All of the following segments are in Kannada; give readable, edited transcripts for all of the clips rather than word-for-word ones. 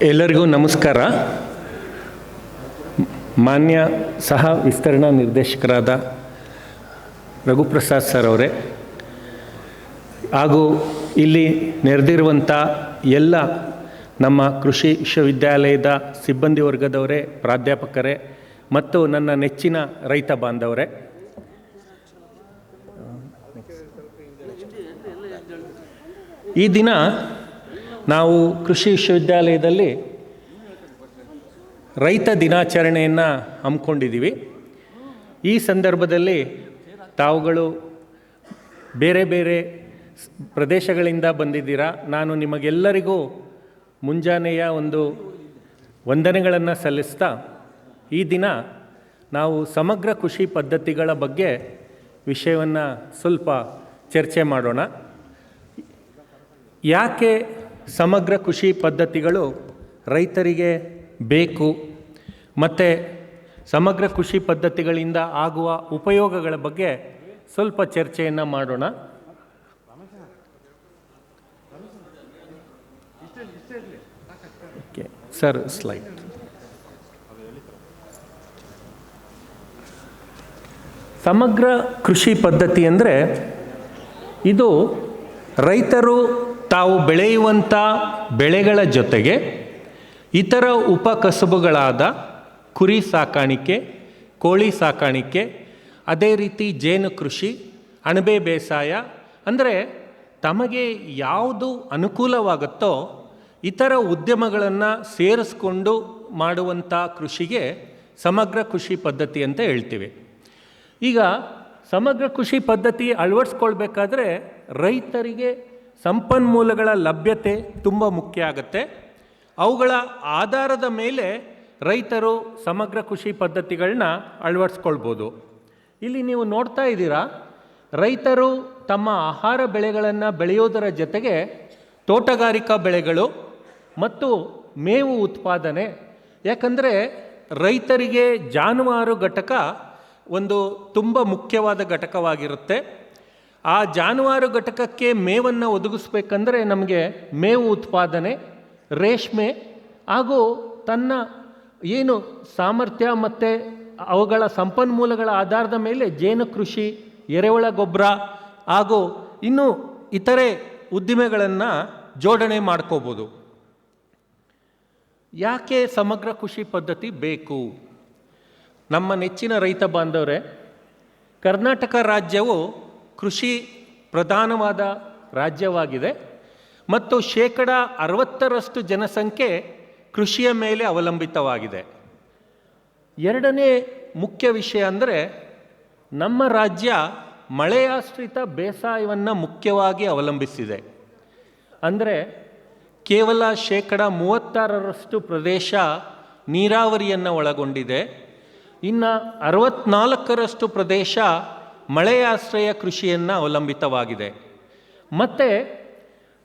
ಎಲ್ಲರಿಗೂ ನಮಸ್ಕಾರ. ಮಾನ್ಯ ಸಹ ವಿಸ್ತರಣಾ ನಿರ್ದೇಶಕರಾದ ರಘುಪ್ರಸಾದ್ ಸರ್ ಅವರೇ ಹಾಗೂ ಇಲ್ಲಿ ನೆರೆದಿರುವಂಥ ಎಲ್ಲ ನಮ್ಮ ಕೃಷಿ ವಿಶ್ವವಿದ್ಯಾಲಯದ ಸಿಬ್ಬಂದಿ ವರ್ಗದವರೇ, ಪ್ರಾಧ್ಯಾಪಕರೇ ಮತ್ತು ನನ್ನ ನೆಚ್ಚಿನ ರೈತ ಬಾಂಧವರೇ, ಈ ದಿನ ನಾವು ಕೃಷಿ ವಿಶ್ವವಿದ್ಯಾಲಯದಲ್ಲಿ ರೈತ ದಿನಾಚರಣೆಯನ್ನು ಹಮ್ಮಿಕೊಂಡಿದ್ದೀವಿ. ಈ ಸಂದರ್ಭದಲ್ಲಿ ತಾವುಗಳು ಬೇರೆ ಬೇರೆ ಪ್ರದೇಶಗಳಿಂದ ಬಂದಿದ್ದೀರಾ. ನಾನು ನಿಮಗೆಲ್ಲರಿಗೂ ಮುಂಜಾನೆಯ ಒಂದು ವಂದನೆಗಳನ್ನು ಸಲ್ಲಿಸ್ತಾ ಈ ದಿನ ನಾವು ಸಮಗ್ರ ಕೃಷಿ ಪದ್ಧತಿಗಳ ಬಗ್ಗೆ ವಿಷಯವನ್ನು ಸ್ವಲ್ಪ ಚರ್ಚೆ ಮಾಡೋಣ. ಯಾಕೆ ಸಮಗ್ರ ಕೃಷಿ ಪದ್ಧತಿಗಳು ರೈತರಿಗೆ ಬೇಕು ಮತ್ತು ಸಮಗ್ರ ಕೃಷಿ ಪದ್ಧತಿಗಳಿಂದ ಆಗುವ ಉಪಯೋಗಗಳ ಬಗ್ಗೆ ಸ್ವಲ್ಪ ಚರ್ಚೆಯನ್ನು ಮಾಡೋಣ. Sir, slide. ಸಮಗ್ರ ಕೃಷಿ ಪದ್ಧತಿ ಅಂದರೆ ಇದು ರೈತರು ತಾವು ಬೆಳೆಯುವಂಥ ಬೆಳೆಗಳ ಜೊತೆಗೆ ಇತರ ಉಪಕಸಬುಗಳಾದ ಕುರಿ ಸಾಕಾಣಿಕೆ, ಕೋಳಿ ಸಾಕಾಣಿಕೆ, ಅದೇ ರೀತಿ ಜೇನು ಕೃಷಿ, ಅಣಬೆ ಬೇಸಾಯ, ಅಂದರೆ ತಮಗೆ ಯಾವುದು ಅನುಕೂಲವಾಗುತ್ತೋ ಇತರ ಉದ್ಯಮಗಳನ್ನು ಸೇರಿಸ್ಕೊಂಡು ಮಾಡುವಂಥ ಕೃಷಿಗೆ ಸಮಗ್ರ ಕೃಷಿ ಪದ್ಧತಿ ಅಂತ ಹೇಳ್ತೀವಿ. ಈಗ ಸಮಗ್ರ ಕೃಷಿ ಪದ್ಧತಿ ಅಳವಡಿಸ್ಕೊಳ್ಬೇಕಾದ್ರೆ ರೈತರಿಗೆ ಸಂಪನ್ಮೂಲಗಳ ಲಭ್ಯತೆ ತುಂಬ ಮುಖ್ಯ ಆಗುತ್ತೆ. ಅವುಗಳ ಆಧಾರದ ಮೇಲೆ ರೈತರು ಸಮಗ್ರ ಕೃಷಿ ಪದ್ಧತಿಗಳನ್ನ ಅಳವಡಿಸ್ಕೊಳ್ಬೋದು. ಇಲ್ಲಿ ನೀವು ನೋಡ್ತಾ ಇದ್ದೀರಾ, ರೈತರು ತಮ್ಮ ಆಹಾರ ಬೆಳೆಗಳನ್ನು ಬೆಳೆಯೋದರ ಜೊತೆಗೆ ತೋಟಗಾರಿಕಾ ಬೆಳೆಗಳು ಮತ್ತು ಮೇವು ಉತ್ಪಾದನೆ, ಯಾಕಂದರೆ ರೈತರಿಗೆ ಜಾನುವಾರು ಘಟಕ ಒಂದು ತುಂಬ ಮುಖ್ಯವಾದ ಘಟಕವಾಗಿರುತ್ತೆ. ಆ ಜಾನುವಾರು ಘಟಕಕ್ಕೆ ಮೇವನ್ನು ಒದಗಿಸ್ಬೇಕಂದ್ರೆ ನಮಗೆ ಮೇವು ಉತ್ಪಾದನೆ, ರೇಷ್ಮೆ ಹಾಗೂ ತನ್ನ ಏನು ಸಾಮರ್ಥ್ಯ ಮತ್ತು ಅವುಗಳ ಸಂಪನ್ಮೂಲಗಳ ಆಧಾರದ ಮೇಲೆ ಜೇನು ಕೃಷಿ, ಎರೆಹುಳ ಗೊಬ್ಬರ ಹಾಗೂ ಇನ್ನೂ ಇತರೆ ಉದ್ದಿಮೆಗಳನ್ನು ಜೋಡಣೆ ಮಾಡ್ಕೋಬೋದು. ಯಾಕೆ ಸಮಗ್ರ ಕೃಷಿ ಪದ್ಧತಿ ಬೇಕು? ನಮ್ಮ ನೆಚ್ಚಿನ ರೈತ ಬಾಂಧವರೇ, ಕರ್ನಾಟಕ ರಾಜ್ಯವು ಕೃಷಿ ಪ್ರಧಾನವಾದ ರಾಜ್ಯವಾಗಿದೆ ಮತ್ತು 60% ಜನಸಂಖ್ಯೆ ಕೃಷಿಯ ಮೇಲೆ ಅವಲಂಬಿತವಾಗಿದೆ. ಎರಡನೇ ಮುಖ್ಯ ವಿಷಯ ಅಂದರೆ ನಮ್ಮ ರಾಜ್ಯ ಮಳೆಯಾಶ್ರಿತ ಬೇಸಾಯವನ್ನು ಮುಖ್ಯವಾಗಿ ಅವಲಂಬಿಸಿದೆ. ಅಂದರೆ ಕೇವಲ 36% ಪ್ರದೇಶ ನೀರಾವರಿಯನ್ನು ಒಳಗೊಂಡಿದೆ. ಇನ್ನು 64% ಪ್ರದೇಶ ಮಳೆಯಾಶ್ರಯ ಕೃಷಿಯನ್ನು ಅವಲಂಬಿತವಾಗಿದೆ. ಮತ್ತು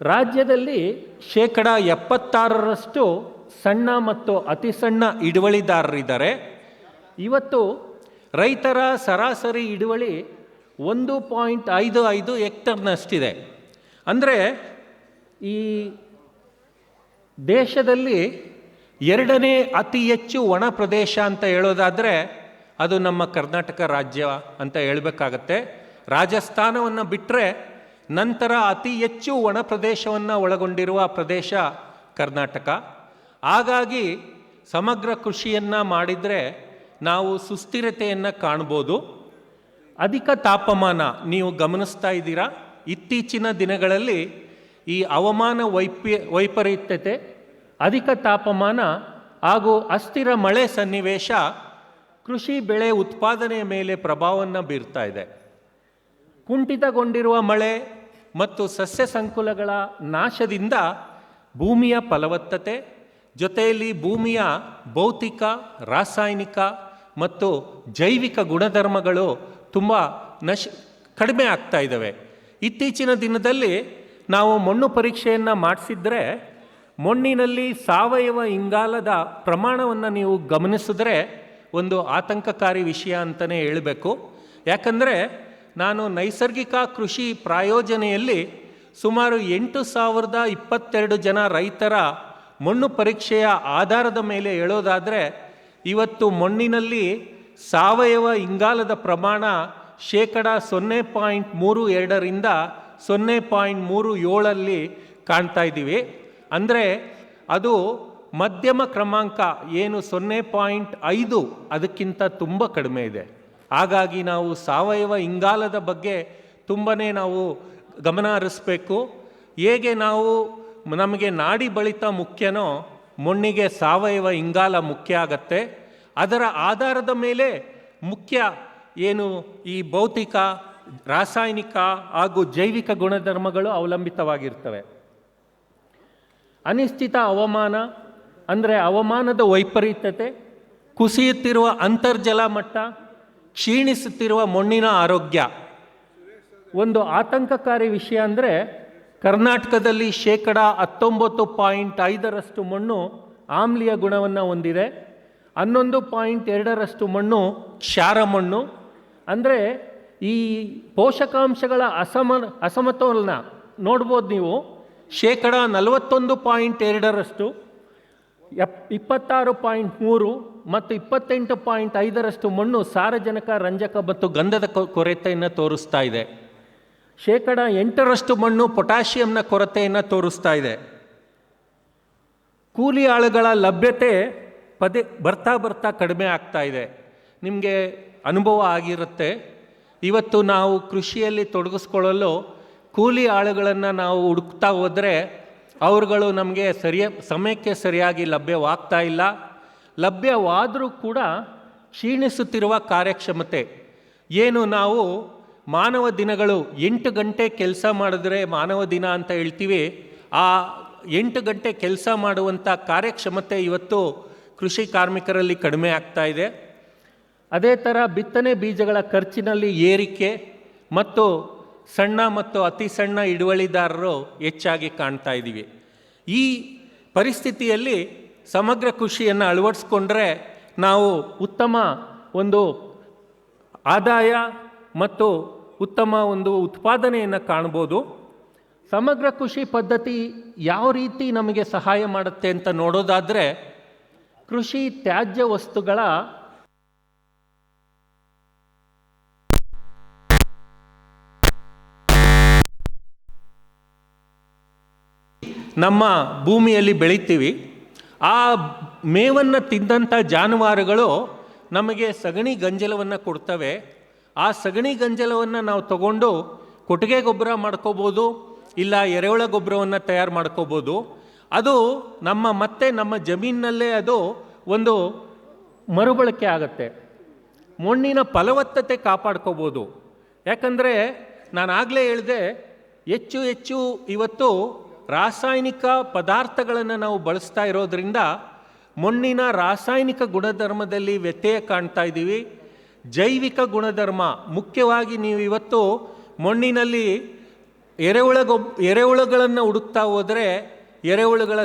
ರಾಜ್ಯದಲ್ಲಿ 76% ಸಣ್ಣ ಮತ್ತು ಅತಿ ಸಣ್ಣ ಹಿಡುವಳಿದಾರರಿದ್ದಾರೆ. ಇವತ್ತು ರೈತರ ಸರಾಸರಿ ಹಿಡುವಳಿ 1.55 ಹೆಕ್ಟರ್ನಷ್ಟಿದೆ. ಅಂದರೆ ಈ ದೇಶದಲ್ಲಿ ಎರಡನೇ ಅತಿ ಹೆಚ್ಚು ಒಣ ಪ್ರದೇಶ ಅಂತ ಹೇಳೋದಾದರೆ ಅದು ನಮ್ಮ ಕರ್ನಾಟಕ ರಾಜ್ಯ ಅಂತ ಹೇಳಬೇಕಾಗತ್ತೆ. ರಾಜಸ್ಥಾನವನ್ನು ಬಿಟ್ಟರೆ ನಂತರ ಅತಿ ಹೆಚ್ಚು ಒಣ ಪ್ರದೇಶವನ್ನು ಒಳಗೊಂಡಿರುವ ಪ್ರದೇಶ ಕರ್ನಾಟಕ. ಹಾಗಾಗಿ ಸಮಗ್ರ ಕೃಷಿಯನ್ನು ಮಾಡಿದರೆ ನಾವು ಸುಸ್ಥಿರತೆಯನ್ನು ಕಾಣ್ಬೋದು. ಅಧಿಕ ತಾಪಮಾನ ನೀವು ಗಮನಿಸ್ತಾ ಇದ್ದೀರಾ. ಇತ್ತೀಚಿನ ದಿನಗಳಲ್ಲಿ ಈ ಹವಾಮಾನ ವೈಪರೀತ್ಯತೆ, ಅಧಿಕ ತಾಪಮಾನ ಹಾಗೂ ಅಸ್ಥಿರ ಮಳೆ ಸನ್ನಿವೇಶ ಕೃಷಿ ಬೆಳೆ ಉತ್ಪಾದನೆಯ ಮೇಲೆ ಪ್ರಭಾವವನ್ನು ಬೀರ್ತಾ ಇದೆ. ಕುಂಠಿತಗೊಂಡಿರುವ ಮಳೆ ಮತ್ತು ಸಸ್ಯ ಸಂಕುಲಗಳ ನಾಶದಿಂದ ಭೂಮಿಯ ಫಲವತ್ತತೆ ಜೊತೆಯಲ್ಲಿ ಭೂಮಿಯ ಭೌತಿಕ, ರಾಸಾಯನಿಕ ಮತ್ತು ಜೈವಿಕ ಗುಣಧರ್ಮಗಳು ತುಂಬ ಕಡಿಮೆ ಆಗ್ತಾ ಇದ್ದಾವೆ. ಇತ್ತೀಚಿನ ದಿನದಲ್ಲಿ ನಾವು ಮಣ್ಣು ಪರೀಕ್ಷೆಯನ್ನು ಮಾಡಿಸಿದ್ರೆ ಮಣ್ಣಿನಲ್ಲಿ ಸಾವಯವ ಇಂಗಾಲದ ಪ್ರಮಾಣವನ್ನು ನೀವು ಗಮನಿಸಿದ್ರೆ ಒಂದು ಆತಂಕಕಾರಿ ವಿಷಯ ಅಂತಲೇ ಹೇಳಬೇಕು. ಯಾಕಂದರೆ ನಾನು ನೈಸರ್ಗಿಕ ಕೃಷಿ ಪ್ರಾಯೋಜನೆಯಲ್ಲಿ ಸುಮಾರು 8,022 ಜನ ರೈತರ ಮಣ್ಣು ಪರೀಕ್ಷೆಯ ಆಧಾರದ ಮೇಲೆ ಹೇಳೋದಾದರೆ ಇವತ್ತು ಮಣ್ಣಿನಲ್ಲಿ ಸಾವಯವ ಇಂಗಾಲದ ಪ್ರಮಾಣ 0.32ರಿಂದ 0.37 ಕಾಣ್ತಾ ಇದ್ದೀವಿ. ಅಂದರೆ ಅದು ಮಧ್ಯಮ ಕ್ರಮಾಂಕ ಏನು 0.5 ಅದಕ್ಕಿಂತ ತುಂಬ ಕಡಿಮೆ ಇದೆ. ಹಾಗಾಗಿ ನಾವು ಸಾವಯವ ಇಂಗಾಲದ ಬಗ್ಗೆ ತುಂಬನೇ ನಾವು ಗಮನ ಹರಿಸ್ಬೇಕು. ಹೇಗೆ ನಮಗೆ ನಾಡಿ ಬಳಿತ ಮುಖ್ಯನೋ ಮಣ್ಣಿಗೆ ಸಾವಯವ ಇಂಗಾಲ ಮುಖ್ಯ ಆಗತ್ತೆ. ಅದರ ಆಧಾರದ ಮೇಲೆ ಮುಖ್ಯ ಏನು ಈ ಭೌತಿಕ, ರಾಸಾಯನಿಕ ಹಾಗೂ ಜೈವಿಕ ಗುಣಧರ್ಮಗಳು ಅವಲಂಬಿತವಾಗಿರ್ತವೆ. ಅನಿಶ್ಚಿತ ಹವಾಮಾನ ಅಂದರೆ ಹವಾಮಾನದ ವೈಪರೀತ್ಯತೆ, ಕುಸಿಯುತ್ತಿರುವ ಅಂತರ್ಜಲ ಮಟ್ಟ, ಕ್ಷೀಣಿಸುತ್ತಿರುವ ಮಣ್ಣಿನ ಆರೋಗ್ಯ. ಒಂದು ಆತಂಕಕಾರಿ ವಿಷಯ ಅಂದರೆ ಕರ್ನಾಟಕದಲ್ಲಿ 19.5% ಮಣ್ಣು ಆಮ್ಲೀಯ ಗುಣವನ್ನು ಹೊಂದಿದೆ. 11.2% ಮಣ್ಣು ಕ್ಷಾರ ಮಣ್ಣು. ಅಂದರೆ ಈ ಪೋಷಕಾಂಶಗಳ ಅಸಮತೋಲನ ನೋಡ್ಬೋದು ನೀವು. 41.2%, 26.3 ಮತ್ತು 28.5% ಮಣ್ಣು ಸಾರಜನಕ, ರಂಜಕ ಮತ್ತು ಗಂಧದ ಕೊರತೆಯನ್ನು ತೋರಿಸ್ತಾ ಇದೆ. 8% ಮಣ್ಣು ಪೊಟ್ಯಾಷಿಯಂನ ಕೊರತೆಯನ್ನು ತೋರಿಸ್ತಾ ಇದೆ. ಕೂಲಿ ಆಳುಗಳ ಲಭ್ಯತೆ ಬರ್ತಾ ಕಡಿಮೆ ಆಗ್ತಾ ಇದೆ. ನಿಮಗೆ ಅನುಭವ ಆಗಿರುತ್ತೆ. ಇವತ್ತು ನಾವು ಕೃಷಿಯಲ್ಲಿ ತೊಡಗಿಸ್ಕೊಳ್ಳಲು ಕೂಲಿ ಆಳುಗಳನ್ನು ನಾವು ಹುಡುಕ್ತಾ ಹೋದರೆ ಅವರುಗಳು ನಮಗೆ ಸಮಯಕ್ಕೆ ಸರಿಯಾಗಿ ಲಭ್ಯವಾಗ್ತಾ ಇಲ್ಲ. ಲಭ್ಯವಾದರೂ ಕೂಡ ಕ್ಷೀಣಿಸುತ್ತಿರುವ ಕಾರ್ಯಕ್ಷಮತೆ. ಏನು ನಾವು ಮಾನವ ದಿನಗಳು 8 ಗಂಟೆ ಕೆಲಸ ಮಾಡಿದ್ರೆ ಮಾನವ ದಿನ ಅಂತ ಹೇಳ್ತೀವಿ. ಆ 8 ಗಂಟೆ ಕೆಲಸ ಮಾಡುವಂಥ ಕಾರ್ಯಕ್ಷಮತೆ ಇವತ್ತು ಕೃಷಿ ಕಾರ್ಮಿಕರಲ್ಲಿ ಕಡಿಮೆ ಆಗ್ತಾ ಇದೆ. ಅದೇ ಥರ ಬಿತ್ತನೆ ಬೀಜಗಳ ಖರ್ಚಿನಲ್ಲಿ ಏರಿಕೆ ಮತ್ತು ಸಣ್ಣ ಮತ್ತು ಅತಿ ಸಣ್ಣ ಹಿಡುವಳಿದಾರರು ಹೆಚ್ಚಾಗಿ ಕಾಣ್ತಾ ಇದ್ದೀವಿ. ಈ ಪರಿಸ್ಥಿತಿಯಲ್ಲಿ ಸಮಗ್ರ ಕೃಷಿಯನ್ನು ಅಳವಡಿಸ್ಕೊಂಡ್ರೆ ನಾವು ಉತ್ತಮ ಒಂದು ಆದಾಯ ಮತ್ತು ಉತ್ತಮ ಒಂದು ಉತ್ಪಾದನೆಯನ್ನು ಕಾಣ್ಬೋದು. ಸಮಗ್ರ ಕೃಷಿ ಪದ್ಧತಿ ಯಾವ ರೀತಿ ನಮಗೆ ಸಹಾಯ ಮಾಡುತ್ತೆ ಅಂತ ನೋಡೋದಾದರೆ, ಕೃಷಿ ತ್ಯಾಜ್ಯ ವಸ್ತುಗಳ ನಮ್ಮ ಭೂಮಿಯಲ್ಲಿ ಬೆಳಿತೀವಿ. ಆ ಮೇವನ್ನು ತಿಂದಂಥ ಜಾನುವಾರುಗಳು ನಮಗೆ ಸಗಣಿ ಗಂಜಲವನ್ನು ಕೊಡ್ತವೆ. ಆ ಸಗಣಿ ಗಂಜಲವನ್ನು ನಾವು ತಗೊಂಡು ಕೊಟ್ಟಿಗೆ ಗೊಬ್ಬರ ಮಾಡ್ಕೋಬೋದು, ಇಲ್ಲ ಎರೆಹುಳ ಗೊಬ್ಬರವನ್ನು ತಯಾರು ಮಾಡ್ಕೋಬೋದು. ಅದು ನಮ್ಮ ಜಮೀನಿನಲ್ಲೇ ಅದು ಒಂದು ಮರುಬಳಕೆ ಆಗುತ್ತೆ. ಮಣ್ಣಿನ ಫಲವತ್ತತೆ ಕಾಪಾಡ್ಕೋಬೋದು. ಯಾಕಂದರೆ ನಾನು ಆಗಲೇ ಹೇಳಿದೆ, ಹೆಚ್ಚು ಇವತ್ತು ರಾಸಾಯನಿಕ ಪದಾರ್ಥಗಳನ್ನು ನಾವು ಬಳಸ್ತಾ ಇರೋದರಿಂದ ಮಣ್ಣಿನ ರಾಸಾಯನಿಕ ಗುಣಧರ್ಮದಲ್ಲಿ ವ್ಯತ್ಯಯ ಕಾಣ್ತಾ ಇದ್ದೀವಿ. ಜೈವಿಕ ಗುಣಧರ್ಮ ಮುಖ್ಯವಾಗಿ ನೀವು ಇವತ್ತು ಮಣ್ಣಿನಲ್ಲಿ ಎರೆಹುಳುಗಳನ್ನು ಹುಡುಕ್ತಾ ಹೋದರೆ ಎರೆಹುಳುಗಳ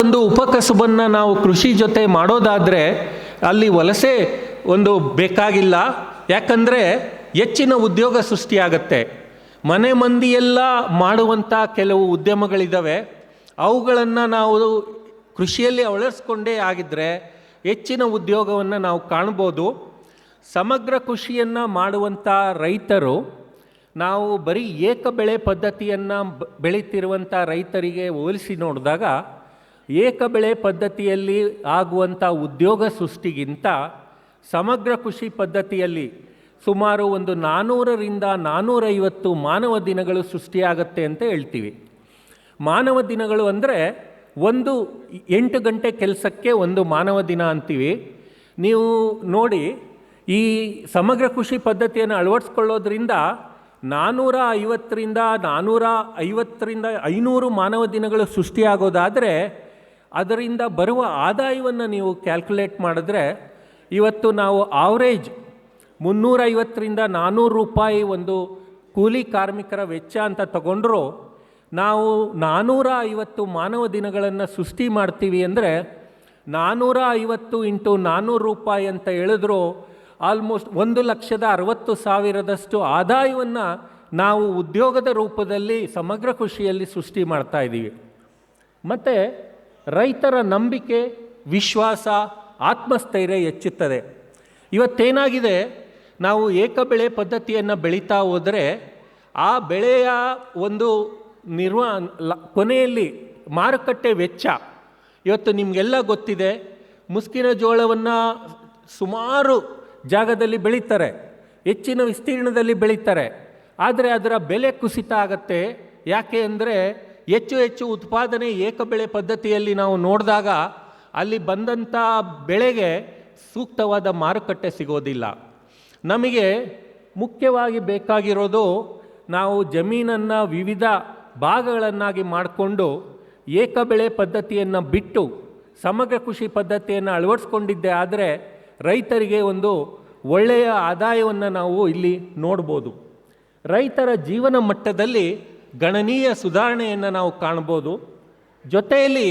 ಒಂದು ಉಪಕಸಬನ್ನು ನಾವು ಕೃಷಿ ಜೊತೆ ಮಾಡೋದಾದರೆ ಅಲ್ಲಿ ವಲಸೆ ಒಂದು ಬೇಕಾಗಿಲ್ಲ. ಯಾಕಂದರೆ ಹೆಚ್ಚಿನ ಉದ್ಯೋಗ ಸೃಷ್ಟಿಯಾಗತ್ತೆ. ಮನೆ ಮಂದಿಯೆಲ್ಲ ಮಾಡುವಂಥ ಕೆಲವು ಉದ್ಯಮಗಳಿದ್ದಾವೆ, ಅವುಗಳನ್ನು ನಾವು ಕೃಷಿಯಲ್ಲಿ ಅಳವಡಿಸ್ಕೊಂಡೇ ಆಗಿದ್ದರೆ ಹೆಚ್ಚಿನ ಉದ್ಯೋಗವನ್ನು ನಾವು ಕಾಣ್ಬೋದು. ಸಮಗ್ರ ಕೃಷಿಯನ್ನು ಮಾಡುವಂಥ ರೈತರು, ನಾವು ಬರೀ ಏಕ ಬೆಳೆ ಪದ್ಧತಿಯನ್ನು ಬೆಳೀತಿರುವಂಥ ರೈತರಿಗೆ ಹೋಲಿಸಿ ನೋಡಿದಾಗ ಏಕ ಬೆಳೆ ಪದ್ಧತಿಯಲ್ಲಿ ಆಗುವಂಥ ಉದ್ಯೋಗ ಸೃಷ್ಟಿಗಿಂತ ಸಮಗ್ರ ಕೃಷಿ ಪದ್ಧತಿಯಲ್ಲಿ ಸುಮಾರು ಒಂದು 400ರಿಂದ 450 ಮಾನವ ದಿನಗಳು ಸೃಷ್ಟಿಯಾಗತ್ತೆ ಅಂತ ಹೇಳ್ತೀವಿ. ಮಾನವ ದಿನಗಳು ಅಂದರೆ 8 ಗಂಟೆ ಕೆಲಸಕ್ಕೆ ಒಂದು ಮಾನವ ದಿನ ಅಂತೀವಿ. ನೀವು ನೋಡಿ, ಈ ಸಮಗ್ರ ಕೃಷಿ ಪದ್ಧತಿಯನ್ನು ಅಳವಡಿಸ್ಕೊಳ್ಳೋದ್ರಿಂದ 450ರಿಂದ 500 ಮಾನವ ದಿನಗಳು ಸೃಷ್ಟಿಯಾಗೋದಾದರೆ ಅದರಿಂದ ಬರುವ ಆದಾಯವನ್ನು ನೀವು ಕ್ಯಾಲ್ಕುಲೇಟ್ ಮಾಡಿದ್ರೆ ಇವತ್ತು ನಾವು ಆವ್ರೇಜ್ 350ರಿಂದ 400 ರೂಪಾಯಿ ಒಂದು ಕೂಲಿ ಕಾರ್ಮಿಕರ ವೆಚ್ಚ ಅಂತ ತಗೊಂಡ್ರು ನಾವು 450 ಮಾನವ ದಿನಗಳನ್ನು ಸೃಷ್ಟಿ ಮಾಡ್ತೀವಿ ಅಂದರೆ 450 ಇಂಟು 400 ರೂಪಾಯಿ ಅಂತ ಹೇಳಿದ್ರು ಆಲ್ಮೋಸ್ಟ್ 1,60,000 ಆದಾಯವನ್ನು ನಾವು ಉದ್ಯೋಗದ ರೂಪದಲ್ಲಿ ಸಮಗ್ರ ಕೃಷಿಯಲ್ಲಿ ಸೃಷ್ಟಿ ಮಾಡ್ತಾ ಇದ್ದೀವಿ. ಮತ್ತು ರೈತರ ನಂಬಿಕೆ, ವಿಶ್ವಾಸ, ಆತ್ಮಸ್ಥೈರ್ಯ ಹೆಚ್ಚುತ್ತದೆ. ಇವತ್ತೇನಾಗಿದೆ, ನಾವು ಏಕ ಬೆಳೆ ಪದ್ಧತಿಯನ್ನು ಬೆಳೀತಾ ಹೋದರೆ ಆ ಬೆಳೆಯ ಒಂದು ಕೊನೆಯಲ್ಲಿ ಮಾರುಕಟ್ಟೆ ವೆಚ್ಚ, ಇವತ್ತು ನಿಮಗೆಲ್ಲ ಗೊತ್ತಿದೆ, ಮುಸ್ಕಿನ ಜೋಳವನ್ನು ಸುಮಾರು ಜಾಗದಲ್ಲಿ ಬೆಳೀತಾರೆ, ಹೆಚ್ಚಿನ ವಿಸ್ತೀರ್ಣದಲ್ಲಿ ಬೆಳೀತಾರೆ, ಆದರೆ ಅದರ ಬೆಲೆ ಕುಸಿತ ಆಗತ್ತೆ. ಯಾಕೆ ಅಂದರೆ ಹೆಚ್ಚು ಉತ್ಪಾದನೆ ಏಕ ಬೆಳೆ ಪದ್ಧತಿಯಲ್ಲಿ ನಾವು ನೋಡಿದಾಗ ಅಲ್ಲಿ ಬಂದಂಥ ಬೆಳೆಗೆ ಸೂಕ್ತವಾದ ಮಾರುಕಟ್ಟೆ ಸಿಗೋದಿಲ್ಲ. ನಮಗೆ ಮುಖ್ಯವಾಗಿ ಬೇಕಾಗಿರೋದು, ನಾವು ಜಮೀನನ್ನು ವಿವಿಧ ಭಾಗಗಳನ್ನಾಗಿ ಮಾಡಿಕೊಂಡು ಏಕ ಬೆಳೆ ಪದ್ಧತಿಯನ್ನು ಬಿಟ್ಟು ಸಮಗ್ರ ಕೃಷಿ ಪದ್ಧತಿಯನ್ನು ಅಳವಡಿಸ್ಕೊಂಡಿದ್ದೆ ಆದರೆ ರೈತರಿಗೆ ಒಂದು ಒಳ್ಳೆಯ ಆದಾಯವನ್ನು ನಾವು ಇಲ್ಲಿ ನೋಡ್ಬೋದು. ರೈತರ ಜೀವನ ಮಟ್ಟದಲ್ಲಿ ಗಣನೀಯ ಸುಧಾರಣೆಯನ್ನು ನಾವು ಕಾಣ್ಬೋದು. ಜೊತೆಯಲ್ಲಿ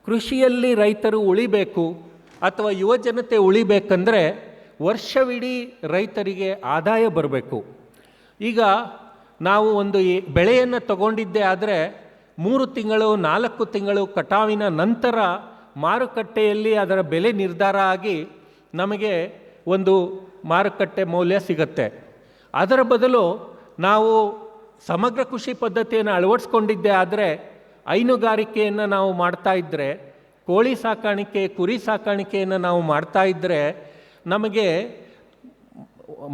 ಕೃಷಿಯಲ್ಲಿ ರೈತರು ಉಳಿಬೇಕು ಅಥವಾ ಯುವಜನತೆ ಉಳಿಬೇಕಂದ್ರೆ ವರ್ಷವಿಡೀ ರೈತರಿಗೆ ಆದಾಯ ಬರಬೇಕು. ಈಗ ನಾವು ಒಂದು ಬೆಳೆಯನ್ನು ತಗೊಂಡಿದ್ದೆ ಆದರೆ 3 ತಿಂಗಳು 4 ತಿಂಗಳು ಕಟಾವಿನ ನಂತರ ಮಾರುಕಟ್ಟೆಯಲ್ಲಿ ಅದರ ಬೆಲೆ ನಿರ್ಧಾರ ಆಗಿ ನಮಗೆ ಒಂದು ಮಾರುಕಟ್ಟೆ ಮೌಲ್ಯ ಸಿಗುತ್ತೆ. ಅದರ ಬದಲು ನಾವು ಸಮಗ್ರ ಕೃಷಿ ಪದ್ಧತಿಯನ್ನು ಅಳವಡಿಸ್ಕೊಂಡಿದ್ದೆ ಆದರೆ ಹೈನುಗಾರಿಕೆಯನ್ನು ನಾವು ಮಾಡ್ತಾ ಇದ್ದರೆ, ಕೋಳಿ ಸಾಕಾಣಿಕೆ, ಕುರಿ ಸಾಕಾಣಿಕೆಯನ್ನು ನಾವು ಮಾಡ್ತಾ ಇದ್ದರೆ ನಮಗೆ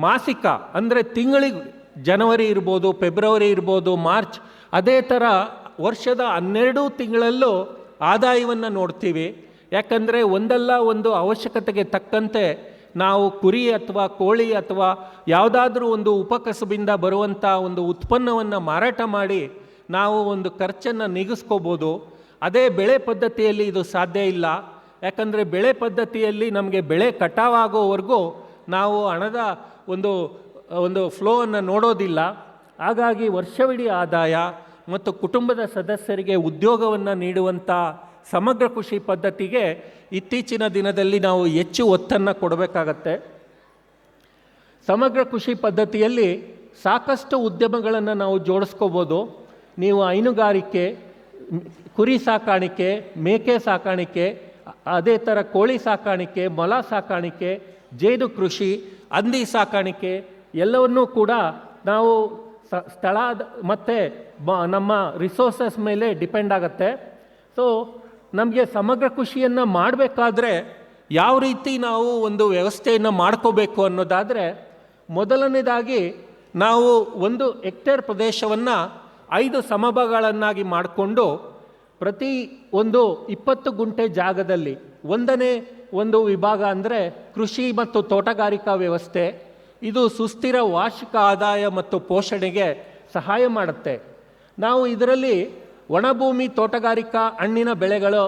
ಮಾಸಿಕ ಅಂದರೆ ತಿಂಗಳಿಗೆ ಜನವರಿ ಇರ್ಬೋದು, ಫೆಬ್ರವರಿ ಇರ್ಬೋದು, ಮಾರ್ಚ್, ಅದೇ ಥರ ವರ್ಷದ 12 ತಿಂಗಳಲ್ಲೂ ಆದಾಯವನ್ನು ನೋಡ್ತೀವಿ. ಯಾಕಂದರೆ ಒಂದಲ್ಲ ಒಂದು ಅವಶ್ಯಕತೆಗೆ ತಕ್ಕಂತೆ ನಾವು ಕುರಿ ಅಥವಾ ಕೋಳಿ ಅಥವಾ ಯಾವುದಾದ್ರೂ ಒಂದು ಉಪಕಸಬಿಂದ ಬರುವಂಥ ಒಂದು ಉತ್ಪನ್ನವನ್ನು ಮಾರಾಟ ಮಾಡಿ ನಾವು ಒಂದು ಖರ್ಚನ್ನು ನೀಗಿಸ್ಕೋಬೋದು. ಅದೇ ಬೆಳೆ ಪದ್ಧತಿಯಲ್ಲಿ ಇದು ಸಾಧ್ಯ ಇಲ್ಲ. ಯಾಕಂದರೆ ಬೆಳೆ ಪದ್ಧತಿಯಲ್ಲಿ ನಮಗೆ ಬೆಳೆ ಕಟಾವಾಗೋವರೆಗೂ ನಾವು ಹಣದ ಒಂದು ಫ್ಲೋವನ್ನು ನೋಡೋದಿಲ್ಲ. ಹಾಗಾಗಿ ವರ್ಷವಿಡೀ ಆದಾಯ ಮತ್ತು ಕುಟುಂಬದ ಸದಸ್ಯರಿಗೆ ಉದ್ಯೋಗವನ್ನು ನೀಡುವಂಥ ಸಮಗ್ರ ಕೃಷಿ ಪದ್ಧತಿಗೆ ಇತ್ತೀಚಿನ ದಿನದಲ್ಲಿ ನಾವು ಹೆಚ್ಚು ಒತ್ತನ್ನು ಕೊಡಬೇಕಾಗತ್ತೆ. ಸಮಗ್ರ ಕೃಷಿ ಪದ್ಧತಿಯಲ್ಲಿ ಸಾಕಷ್ಟು ಉದ್ಯಮಗಳನ್ನು ನಾವು ಜೋಡಿಸ್ಕೋಬೋದು. ನೀವು ಹೈನುಗಾರಿಕೆ, ಕುರಿ ಸಾಕಾಣಿಕೆ, ಮೇಕೆ ಸಾಕಾಣಿಕೆ, ಅದೇ ಥರ ಕೋಳಿ ಸಾಕಾಣಿಕೆ, ಮೊಲ ಸಾಕಾಣಿಕೆ, ಜೇನು ಕೃಷಿ, ಹಂದಿ ಸಾಕಾಣಿಕೆ ಎಲ್ಲವನ್ನೂ ಕೂಡ ನಾವು ಸ್ಥಳ ಮತ್ತು ನಮ್ಮ ರಿಸೋರ್ಸಸ್ ಮೇಲೆ ಡಿಪೆಂಡ್ ಆಗುತ್ತೆ. ಸೊ ನಮಗೆ ಸಮಗ್ರ ಕೃಷಿಯನ್ನು ಮಾಡಬೇಕಾದ್ರೆ ಯಾವ ರೀತಿ ನಾವು ಒಂದು ವ್ಯವಸ್ಥೆಯನ್ನು ಮಾಡ್ಕೋಬೇಕು ಅನ್ನೋದಾದರೆ, ಮೊದಲನೇದಾಗಿ ನಾವು 1 ಹೆಕ್ಟೇರ್ ಪ್ರದೇಶವನ್ನು 5 ಸಮಭಾಗಗಳನ್ನಾಗಿ ಮಾಡಿಕೊಂಡು ಪ್ರತಿ ಒಂದು 20 ಗುಂಟೆ ಜಾಗದಲ್ಲಿ ಒಂದನೇ ಒಂದು ವಿಭಾಗ ಅಂದರೆ ಕೃಷಿ ಮತ್ತು ತೋಟಗಾರಿಕಾ ವ್ಯವಸ್ಥೆ. ಇದು ಸುಸ್ಥಿರ ವಾರ್ಷಿಕ ಆದಾಯ ಮತ್ತು ಪೋಷಣೆಗೆ ಸಹಾಯ ಮಾಡುತ್ತೆ. ನಾವು ಇದರಲ್ಲಿ ಒಣಭೂಮಿ ತೋಟಗಾರಿಕಾ ಹಣ್ಣಿನ ಬೆಳೆಗಳು,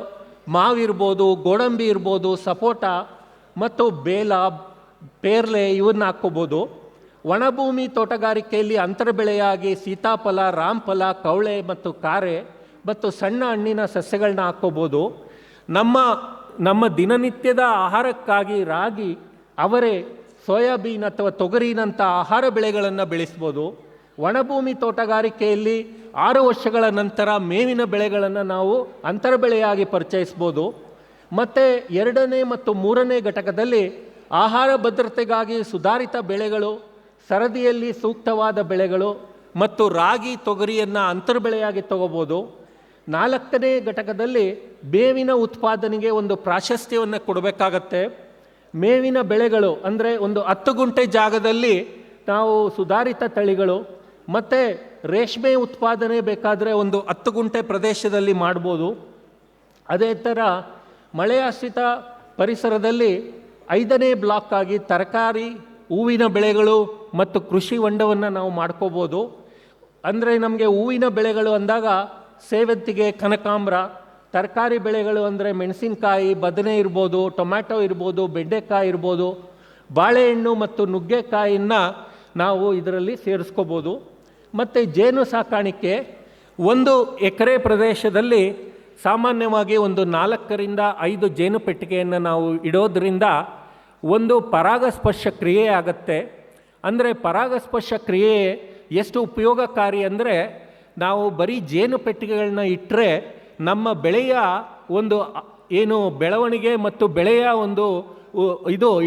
ಮಾವಿರ್ಬೋದು, ಗೋಡಂಬಿ ಇರ್ಬೋದು, ಸಪೋಟ ಮತ್ತು ಬೇಲ, ಪೇರ್ಲೆ ಇವನ್ನ ಹಾಕ್ಕೋಬೋದು. ಒಣಭೂಮಿ ತೋಟಗಾರಿಕೆಯಲ್ಲಿ ಅಂತರ ಬೆಳೆಯಾಗಿ ಸೀತಾಫಲ, ರಾಮಫಲ, ಕವಳೆ ಮತ್ತು ಕಾರೆ, ಮತ್ತು ಸಣ್ಣ ಹಣ್ಣಿನ ಸಸ್ಯಗಳನ್ನ ಹಾಕ್ಕೋಬೋದು. ನಮ್ಮ ದಿನನಿತ್ಯದ ಆಹಾರಕ್ಕಾಗಿ ರಾಗಿ, ಅವರೆ, ಸೋಯಾಬೀನ್ ಅಥವಾ ತೊಗರಿನಂಥ ಆಹಾರ ಬೆಳೆಗಳನ್ನು ಬೆಳೆಸ್ಬೋದು. ಒಣಭೂಮಿ ತೋಟಗಾರಿಕೆಯಲ್ಲಿ 6 ವರ್ಷಗಳ ನಂತರ ಮೇವಿನ ಬೆಳೆಗಳನ್ನು ನಾವು ಅಂತರ ಬೆಳೆಯಾಗಿ ಪರಿಚಯಿಸ್ಬೋದು. ಮತ್ತು 2ನೇ ಮತ್ತು 3ನೇ ಘಟಕದಲ್ಲಿ ಆಹಾರ ಭದ್ರತೆಗಾಗಿ ಸುಧಾರಿತ ಬೆಳೆಗಳು, ಸರದಿಯಲ್ಲಿ ಸೂಕ್ತವಾದ ಬೆಳೆಗಳು ಮತ್ತು ರಾಗಿ, ತೊಗರಿಯನ್ನು ಅಂತರ ಬೆಳೆಯಾಗಿ ತಗೋಬೋದು. 4ನೇ ಘಟಕದಲ್ಲಿ ಮೇವಿನ ಉತ್ಪಾದನೆಗೆ ಒಂದು ಪ್ರಾಶಸ್ತ್ಯವನ್ನು ಕೊಡಬೇಕಾಗತ್ತೆ. ಮೇವಿನ ಬೆಳೆಗಳು ಅಂದರೆ ಒಂದು 10 ಗುಂಟೆ ಜಾಗದಲ್ಲಿ ನಾವು ಸುಧಾರಿತ ತಳಿಗಳು ಮತ್ತು ರೇಷ್ಮೆ ಉತ್ಪಾದನೆ ಬೇಕಾದರೆ ಒಂದು 10 ಗುಂಟೆ ಪ್ರದೇಶದಲ್ಲಿ ಮಾಡ್ಬೋದು. ಅದೇ ಥರ ಮಳೆಯಾಶ್ರಿತ ಪರಿಸರದಲ್ಲಿ 5ನೇ ಬ್ಲಾಕ್ ಆಗಿ ತರಕಾರಿ, ಹೂವಿನ ಬೆಳೆಗಳು ಮತ್ತು ಕೃಷಿ ಹೊಂಡವನ್ನು ನಾವು ಮಾಡ್ಕೋಬೋದು. ಅಂದರೆ ನಮಗೆ ಹೂವಿನ ಬೆಳೆಗಳು ಅಂದಾಗ ಸೇವಂತಿಗೆ, ಕನಕಾಂಬರ, ತರಕಾರಿ ಬೆಳೆಗಳು ಅಂದರೆ ಮೆಣಸಿನಕಾಯಿ, ಬದನೆ ಇರ್ಬೋದು, ಟೊಮ್ಯಾಟೊ ಇರ್ಬೋದು, ಬೆಂಡೆಕಾಯಿ ಇರ್ಬೋದು, ಬಾಳೆಹಣ್ಣು ಮತ್ತು ನುಗ್ಗೆಕಾಯಿಯನ್ನು ನಾವು ಇದರಲ್ಲಿ ಸೇರಿಸ್ಕೋಬೋದು. ಮತ್ತು ಜೇನು ಸಾಕಾಣಿಕೆ 1 ಎಕರೆ ಪ್ರದೇಶದಲ್ಲಿ ಸಾಮಾನ್ಯವಾಗಿ ಒಂದು 4ರಿಂದ 5 ಜೇನು ಪೆಟ್ಟಿಗೆಯನ್ನು ನಾವು ಇಡೋದ್ರಿಂದ ಒಂದು ಪರಾಗಸ್ಪರ್ಶ ಕ್ರಿಯೆ ಆಗುತ್ತೆ. ಅಂದರೆ ಪರಾಗಸ್ಪರ್ಶ ಕ್ರಿಯೆ ಎಷ್ಟು ಉಪಯೋಗಕಾರಿ ಅಂದರೆ, ನಾವು ಬರೀ ಜೇನು ಪೆಟ್ಟಿಗೆಗಳನ್ನ ಇಟ್ಟರೆ ನಮ್ಮ ಬೆಳೆಯ ಒಂದು ಏನು ಬೆಳವಣಿಗೆ ಮತ್ತು ಬೆಳೆಯ ಒಂದು